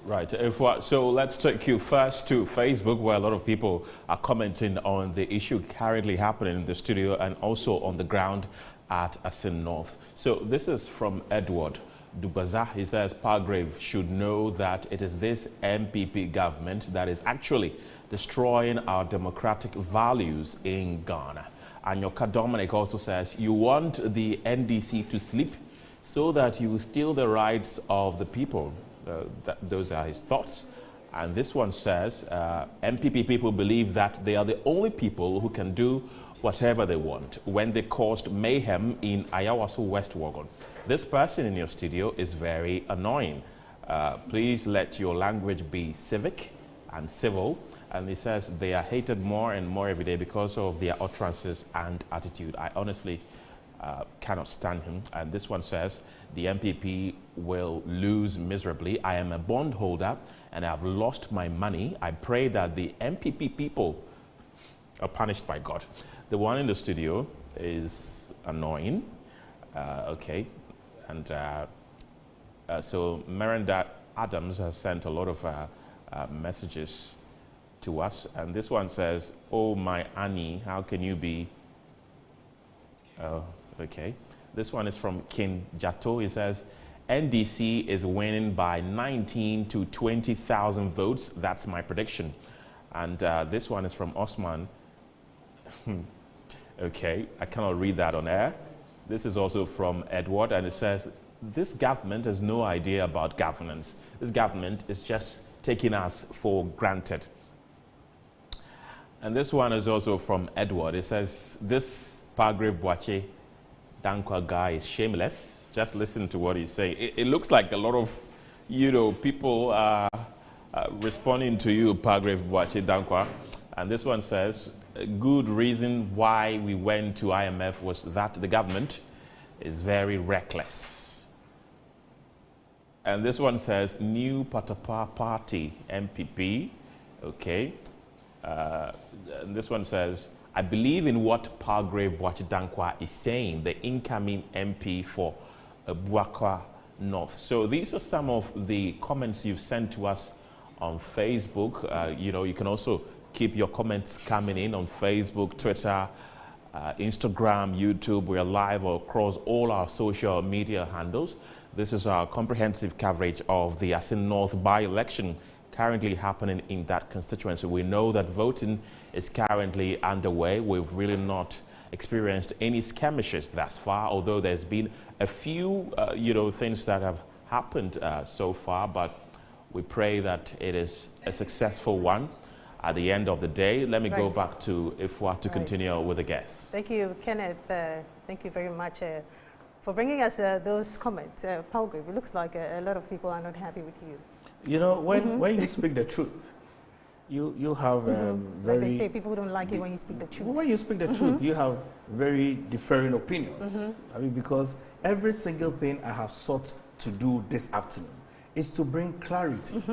[SPEAKER 2] Right, so let's take you first to Facebook, where a lot of people are commenting on the issue currently happening in the studio and also on the ground at Assin North. So this is from Edward Dubaza. He says Palgrave should know that it is this MPP government that is actually destroying our democratic values in Ghana. And Yoka Dominic also says you want the NDC to sleep so that you steal the rights of the people. Those are his thoughts. And this one says MPP people believe that they are the only people who can do whatever they want when they caused mayhem in Ayawaso West Wagon. This person in your studio is very annoying. Please let your language be civic and civil. And he says they are hated more and more every day because of their utterances and attitude. I honestly cannot stand him. And this one says the MPP will lose miserably. I am a bondholder and I've lost my money. I pray that the MPP people are punished by God. The one in the studio is annoying. Okay. And so Miranda Adams has sent a lot of messages to us. And this one says, oh, my Annie, how can you be? Oh, okay. This one is from King Jato. He says, NDC is winning by 19 to 20,000 votes. That's my prediction. And this one is from Osman. Okay, I cannot read that on air. This is also from Edward, and it says, this government has no idea about governance. This government is just taking us for granted. And this one is also from Edward. It says, this Palgrave Boache Dankwa guy is shameless. Just listen to what he's saying. It looks like a lot of, people are responding to you, Palgrave Boache Dankwa. And this one says, a good reason why we went to IMF was that the government is very reckless. And this one says, New Patapa Party, MPP. Okay. And this one says, I believe in what Palgrave Boache Dankwa is saying, the incoming MP for Buakwa North. So these are some of the comments you've sent to us on Facebook. You can also keep your comments coming in on Facebook, Twitter, Instagram, YouTube. We are live across all our social media handles. This is our comprehensive coverage of the Assin North by-election currently happening in that constituency. We know that voting is currently underway. We've really not experienced any skirmishes thus far, although there's been a few, things that have happened so far, but we pray that it is a successful one. At the end of the day, let me go back to Ifwa to continue with the guests.
[SPEAKER 1] Thank you, Kenneth. Thank you very much for bringing us those comments. Palgrave, it looks like a lot of people are not happy with you.
[SPEAKER 12] When you speak the truth, you have very...
[SPEAKER 1] Like they say, people don't like it when you speak the truth.
[SPEAKER 12] When you speak the truth, you have very differing opinions. I mean, because every single thing I have sought to do this afternoon is to bring clarity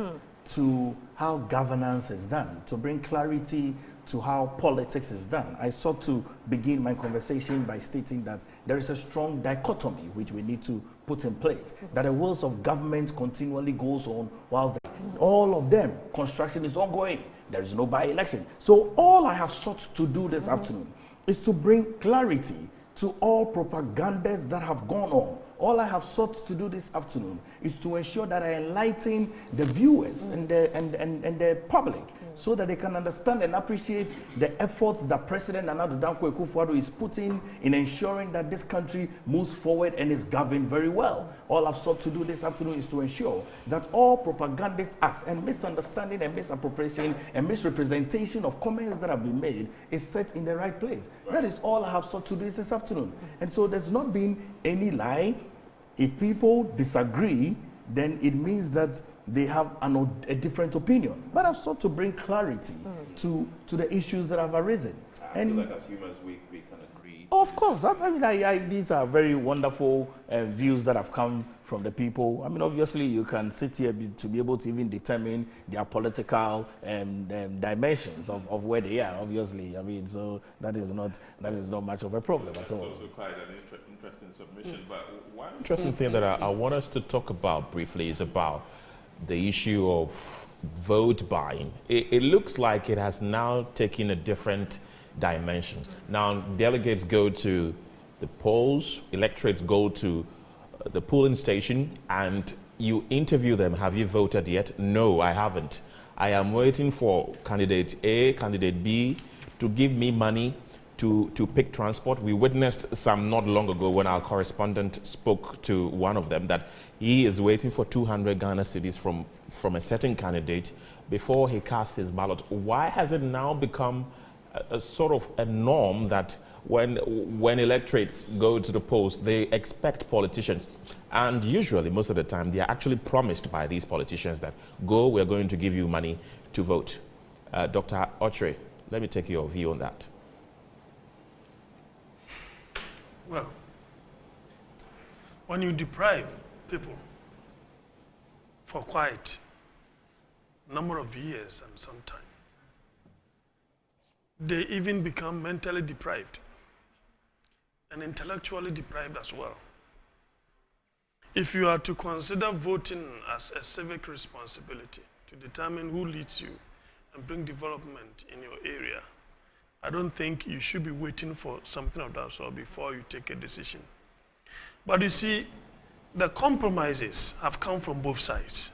[SPEAKER 12] to how governance is done, to bring clarity to how politics is done. I sought to begin my conversation by stating that there is a strong dichotomy which we need to put in place, that the wheels of government continually goes on whilst all of them, construction is ongoing. There is no by-election. So all I have sought to do this afternoon is to bring clarity to all propagandas that have gone on all I have sought to do this afternoon is to ensure that I enlighten the viewers and the public so that they can understand and appreciate the efforts that President Nana Addo Dankwa Akufo-Addo is putting in ensuring that this country moves forward and is governed very well. All I've sought to do this afternoon is to ensure that all propagandist acts and misunderstanding and misappropriation and misrepresentation of comments that have been made is set in the right place. That is all I have sought to do this afternoon. And so there's not been any lie. If people disagree, then it means that they have a different opinion. But I've sought to bring clarity to the issues that have arisen.
[SPEAKER 2] I feel like as humans, we can agree.
[SPEAKER 12] Of course. I mean, these are very wonderful views that have come from the people. I mean, obviously, you can sit here to be able to even determine their political dimensions of where they are, obviously. I mean, so that is not much of a problem at all.
[SPEAKER 2] It's also quite an interesting submission. But one interesting thing that I want us to talk about briefly is about the issue of vote buying. It looks like it has now taken a different dimension. Now, delegates go to the polls, electorates go to the polling station, and you interview them. Have you voted yet? No, I haven't. I am waiting for candidate A, candidate B to give me money to pick transport. We witnessed some not long ago when our correspondent spoke to one of them that he is waiting for 200 Ghana cedis from a certain candidate before he casts his ballot. Why has it now become a sort of a norm that when electorates go to the polls, they expect politicians, and usually most of the time they are actually promised by these politicians that we're going to give you money to vote. Dr. Ochre, let me take your view on that.
[SPEAKER 11] Well, when you deprive people for quite a number of years and some time, they even become mentally deprived and intellectually deprived as well. If you are to consider voting as a civic responsibility to determine who leads you and bring development in your area, I don't think you should be waiting for something of that sort before you take a decision. But you see, the compromises have come from both sides.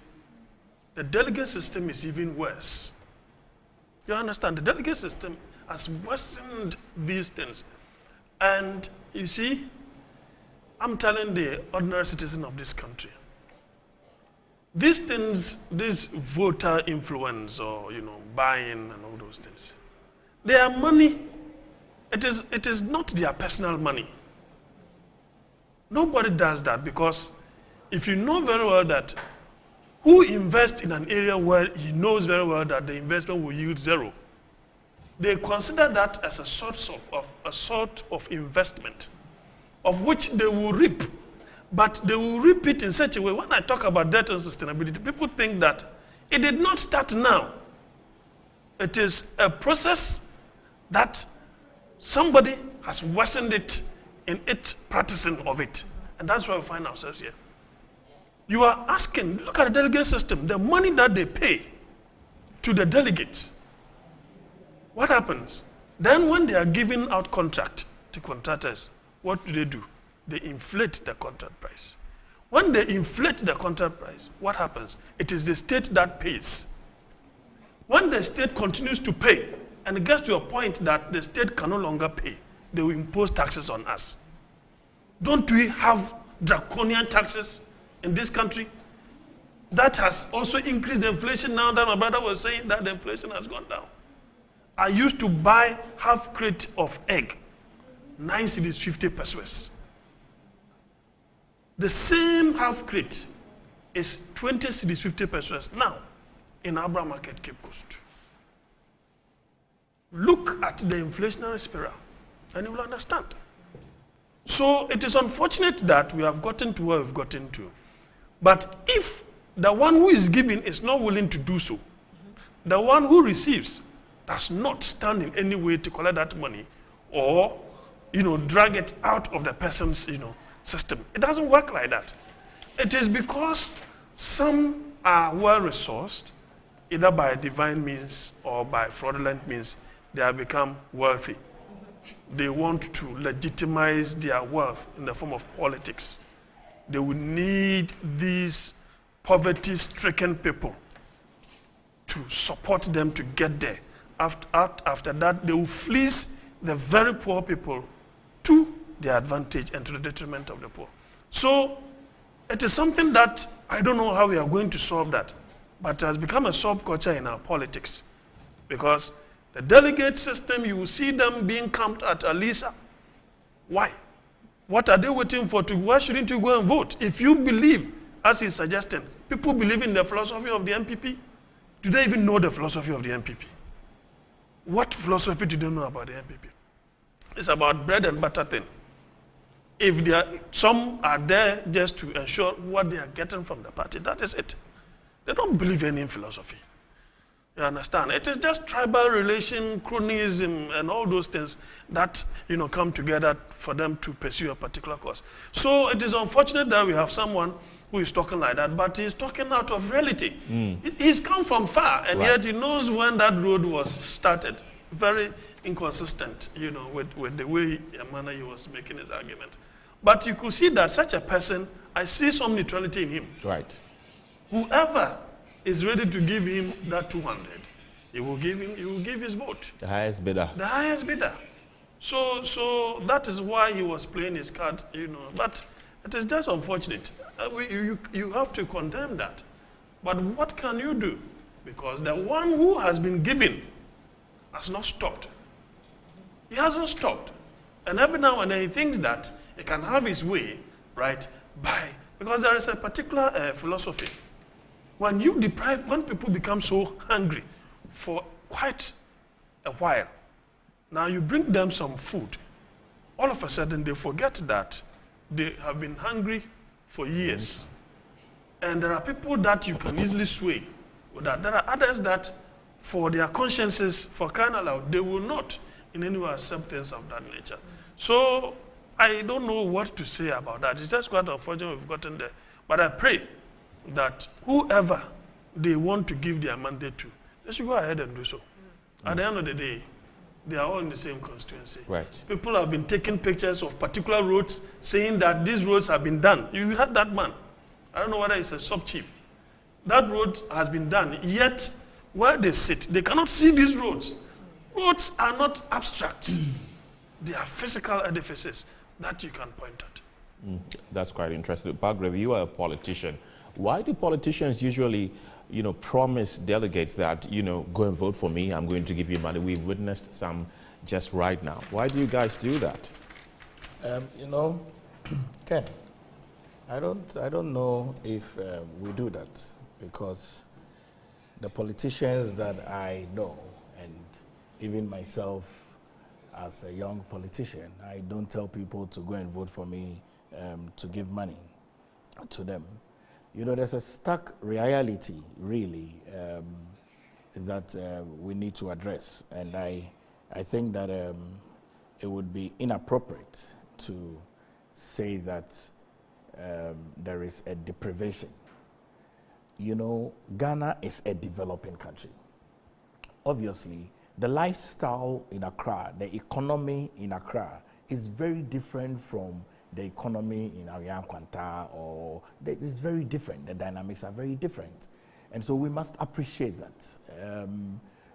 [SPEAKER 11] The delegate system is even worse. You understand? The delegate system has worsened these things. And you see, I'm telling the ordinary citizen of this country, these things, this voter influence or, buying and all those things, they are money. It is not their personal money. Nobody does that, because if you know very well that who invests in an area where he knows very well that the investment will yield zero, they consider that as a sort of investment of which they will reap. But they will reap it in such a way. When I talk about debt and sustainability, people think that it did not start now. It is a process that somebody has worsened it in its practicing of it. And that's why we find ourselves here. You are asking, look at the delegate system, the money that they pay to the delegates. What happens? Then when they are giving out contract to contractors, what do? They inflate the contract price. When they inflate the contract price, what happens? It is the state that pays. When the state continues to pay, and it gets to a point that the state can no longer pay, they will impose taxes on us. Don't we have draconian taxes in this country? That has also increased the inflation now that my brother was saying that the inflation has gone down. I used to buy half crate of egg, 9 cedis 50 pesos. The same half crate is 20 cedis 50 pesos now in Abra Market, Cape Coast. Look at the inflationary spiral and you will understand. So it is unfortunate that we have gotten to where we've gotten to. But if the one who is giving is not willing to do so, the one who receives does not stand in any way to collect that money or, drag it out of the person's, system. It doesn't work like that. It is because some are well-resourced, either by divine means or by fraudulent means, they have become wealthy. They want to legitimize their wealth in the form of politics. they will need these poverty-stricken people to support them to get there. After that, they will fleece the very poor people to their advantage and to the detriment of the poor. So it is something that I don't know how we are going to solve that, but it has become a subculture in our politics. Because the delegate system, you will see them being camped at Alisa. Why? What are they waiting for? Why shouldn't you go and vote? If you believe, as he's suggesting, people believe in the philosophy of the NPP, do they even know the philosophy of the NPP? What philosophy do they know about the NPP? It's about bread and butter thing. If some are there just to ensure what they are getting from the party, that is it. They don't believe in philosophy. You understand? It is just tribal relation, cronyism, and all those things that come together for them to pursue a particular cause. So it is unfortunate that we have someone who is talking like that, but he's talking out of reality. He's come from far, and yet he knows when that road was started. Very inconsistent, with the way and manner he was making his argument. But you could see that such a person, I see some neutrality in him.
[SPEAKER 2] Right.
[SPEAKER 11] Whoever is ready to give him that 200, he will give his vote.
[SPEAKER 2] The highest bidder.
[SPEAKER 11] The highest bidder. So that is why he was playing his card, But it is just unfortunate. You have to condemn that. But what can you do? Because the one who has been given has not stopped. He hasn't stopped. And every now and then he thinks that he can have his way, right, because there is a particular philosophy. When people become so hungry for quite a while, now you bring them some food, all of a sudden they forget that they have been hungry for years. And there are people that you can easily sway with that. There are others that, for their consciences, for crying aloud, they will not in any way accept things of that nature. So I don't know what to say about that. It's just quite unfortunate we've gotten there. But I pray that whoever they want to give their mandate to, they should go ahead and do so. At the end of the day, they are all in the same constituency.
[SPEAKER 2] Right.
[SPEAKER 11] People have been taking pictures of particular roads saying that these roads have been done. You heard that man. I don't know whether it's a sub-chief. That road has been done, yet where they sit, they cannot see these roads. Roads are not abstract. They are physical edifices that you can point at.
[SPEAKER 2] That's quite interesting. Bagrev, you are a politician. Why do politicians usually, promise delegates that, go and vote for me, I'm going to give you money? We've witnessed some just right now. Why do you guys do that?
[SPEAKER 12] Ken, I don't know if we do that, because the politicians that I know, and even myself as a young politician, I don't tell people to go and vote for me to give money to them. There's a stark reality, really, that we need to address. And I think that it would be inappropriate to say that there is a deprivation. Ghana is a developing country. Obviously, the lifestyle in Accra, the economy in Accra is very different from the economy in Arian Kwanta, it's very different. The dynamics are very different. And so we must appreciate that.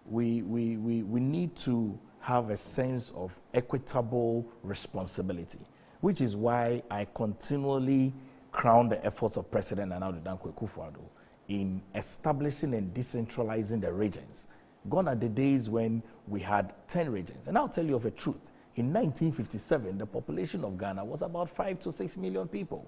[SPEAKER 12] We need to have a sense of equitable responsibility, which is why I continually crown the efforts of President Nana Addo Dankwa Akufo-Addo in establishing and decentralizing the regions. Gone are the days when we had 10 regions. And I'll tell you of a truth. In 1957, the population of Ghana was about 5 to 6 million people.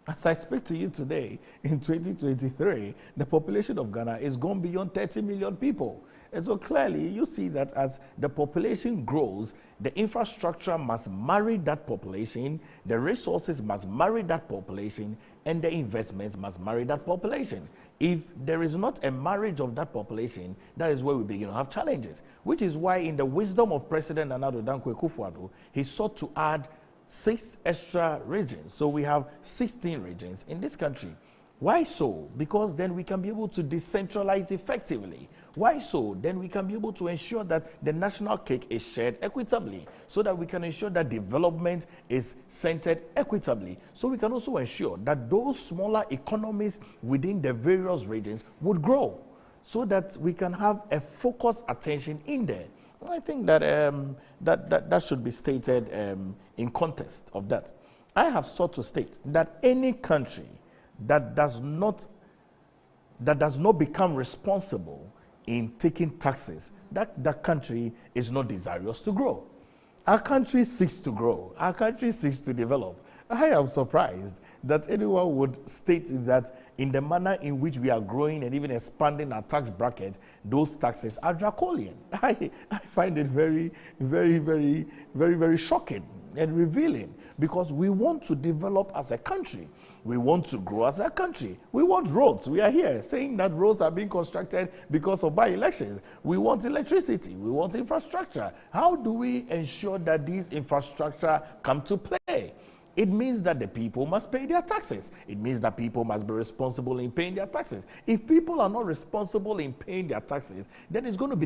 [SPEAKER 12] As I speak to you today, in 2023, the population of Ghana is gone beyond 30 million people. And so clearly, you see that as the population grows, the infrastructure must marry that population, the resources must marry that population, and the investments must marry that population. If there is not a marriage of that population, that is where we begin to have challenges, which is why in the wisdom of President Nana Addo Dankwa Akufo-Addo, he sought to add 6 extra regions. So we have 16 regions in this country. Why so? Because then we can be able to decentralize effectively. Why so? Then we can be able to ensure that the national cake is shared equitably, so that we can ensure that development is centered equitably. So we can also ensure that those smaller economies within the various regions would grow, so that we can have a focused attention in there. I think that that should be stated in context of that. I have sought to state that any country that does not become responsible in taking taxes, that country is not desirous to grow. Our country seeks to grow. Our country seeks to develop. I am surprised that anyone would state that in the manner in which we are growing and even expanding our tax bracket, those taxes are draconian. I find it very, very, very, very, very shocking and revealing, because we want to develop as a country. We want to grow as a country. We want roads. We are here saying that roads are being constructed because of by-elections. We want electricity. We want infrastructure. How do we ensure that these infrastructure come to play? It means that the people must pay their taxes. It means that people must be responsible in paying their taxes. If people are not responsible in paying their taxes, then it's going to be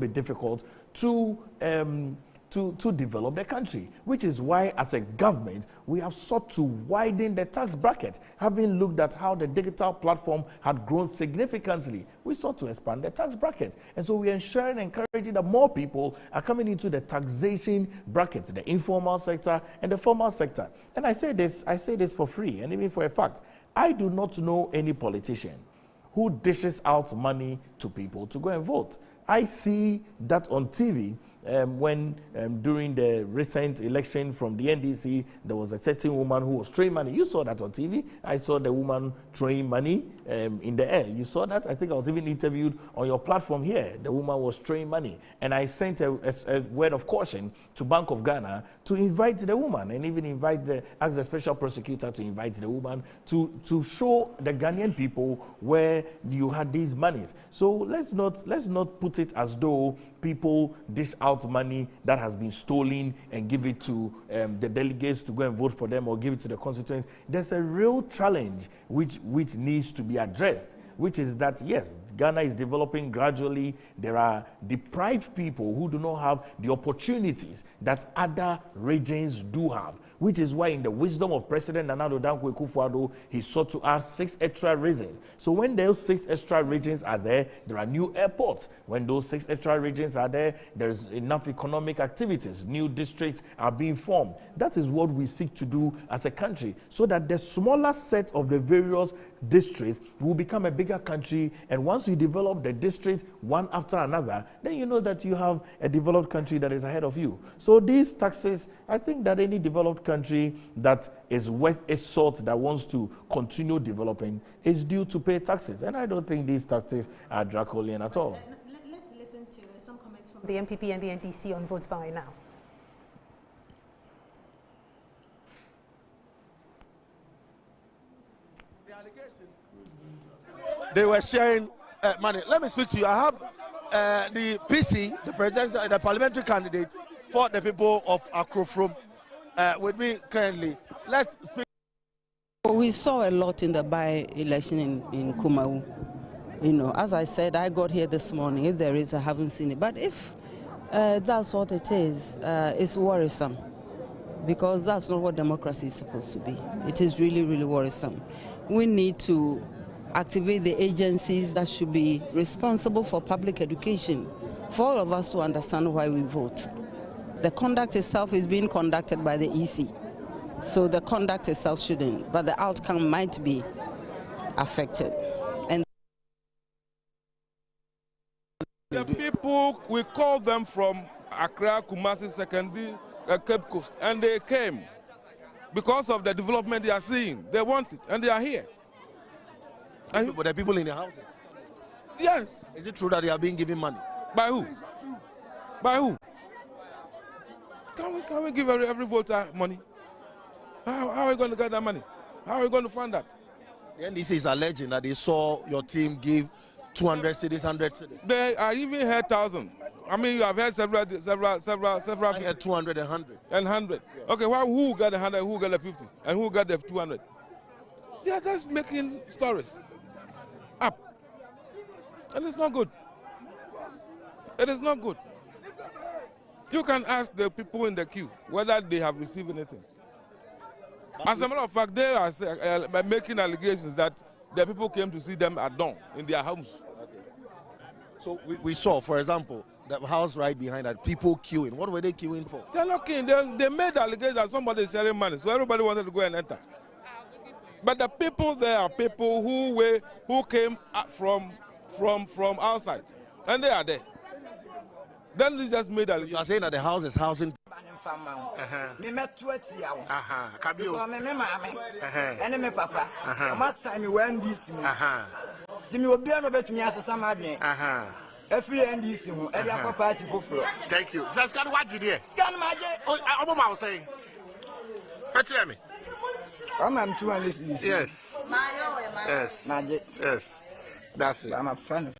[SPEAKER 12] difficult to develop the country, which is why as a government we have sought to widen the tax bracket. Having looked at how the digital platform had grown significantly, we sought to expand the tax bracket. And so we ensure and encouraging that more people are coming into the taxation brackets, the informal sector and the formal sector. And I say this for free and even for a fact. I do not know any politician who dishes out money to people to go and vote. I see that on TV when during the recent election from the NDC, there was a certain woman who was throwing money. You saw that on TV. I saw the woman throwing money in the air. You saw that? I think I was even interviewed on your platform here. The woman was throwing money. And I sent a word of caution to Bank of Ghana to invite the woman and even ask the special prosecutor to invite the woman to show the Ghanaian people where you had these monies. So let's not put it as though people dish out money that has been stolen and give it to the delegates to go and vote for them or give it to the constituents. There's a real challenge which needs to be addressed, which is that, yes, Ghana is developing gradually. There are deprived people who do not have the opportunities that other regions do have, which is why in the wisdom of President Nana Addo Dankwa Akufo-Addo, he sought to add 6 extra regions. So when those 6 extra regions are there are new airports. When those 6 extra regions are there, there's enough economic activities. New districts are being formed. That is what we seek to do as a country, so that the smaller set of the various districts will become a bigger country. And once you develop the district one after another, then you know that you have a developed country that is ahead of you. So these taxes, I think that any developed country that is worth its salt, that wants to continue developing, is due to pay taxes. And I don't think these taxes are draconian at all.
[SPEAKER 1] Let's listen to some comments from the MPP and the NDC on votes by now.
[SPEAKER 6] They were sharing money. Let me speak to you. I have the PC, the parliamentary candidate for the people of Akrofrom, with me currently. Let's speak.
[SPEAKER 8] We saw a lot in the by-election in Kumau. You know, as I said, I got here this morning. If there is, I haven't seen it. But if that's what it is, it's worrisome, because that's not what democracy is supposed to be. It is really, really worrisome. We need to activate the agencies that should be responsible for public education, for all of us to understand why we vote. The conduct itself is being conducted by the EC, so the conduct itself shouldn't, but the outcome might be affected. And
[SPEAKER 21] the people, we call them from Accra, Kumasi, Secondary, Cape Coast, and they came because of the development they are seeing. They want it, and they are here.
[SPEAKER 6] But the people in the houses?
[SPEAKER 21] Yes.
[SPEAKER 6] Is it true that they are being given money?
[SPEAKER 21] By who? By who? Can we give every voter money? How are we going to get that money? How are we going to fund that?
[SPEAKER 6] The NDC is alleging that they saw your team give 200 cities, 100 cities.
[SPEAKER 21] They are even heard 1,000. I mean, you have heard several.
[SPEAKER 6] I heard 200 and 100.
[SPEAKER 21] And 100. Yeah. Okay, who got the 100, who got the 50, and who got the 200? They are just making stories up. And it's not good. It is not good. You can ask the people in the queue whether they have received anything. As a matter of fact, they are making allegations that the people came to see them at dawn in their homes.
[SPEAKER 6] Okay. So we saw, for example, the house right behind that, people queuing. What were they queuing for?
[SPEAKER 21] They're not queuing. They made allegations that somebody is sharing money, so everybody wanted to go and enter. But the people there are people who came from outside, and they are there. Then they just made allegations.
[SPEAKER 6] You are saying that the house is housing.
[SPEAKER 7] Me met 20 hours. Because me mama, and me papa. Must time me when this. Jimmy will be an obet me as a summer. Every end this, every party for floor.
[SPEAKER 9] Thank you. So, scan what you did.
[SPEAKER 7] Scan magic.
[SPEAKER 9] Oh, I was saying. Fetch me.
[SPEAKER 7] I'm 200.
[SPEAKER 9] Yes. Yes.
[SPEAKER 7] Magic.
[SPEAKER 9] Yes. That's it.
[SPEAKER 7] I'm a fan.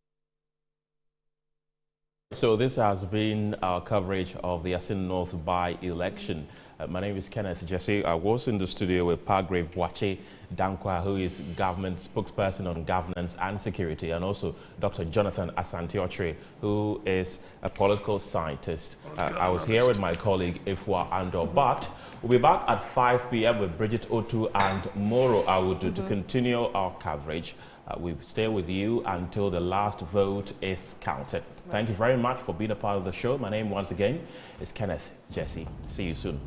[SPEAKER 2] So this has been our coverage of the Assin North by-election. My name is Kenneth Jesse. I was in the studio with Pargrave Boache Dankwa, who is government spokesperson on governance and security, and also Dr. Jonathan Asantiotre, who is a political scientist. I was here with my colleague Ifwa Ando, but we'll be back at 5 p.m. with Bridget Otu and Moro Awudu to continue our coverage. We stay with you until the last vote is counted. Thank you very much for being a part of the show. My name once again is Kenneth Jesse. See you soon.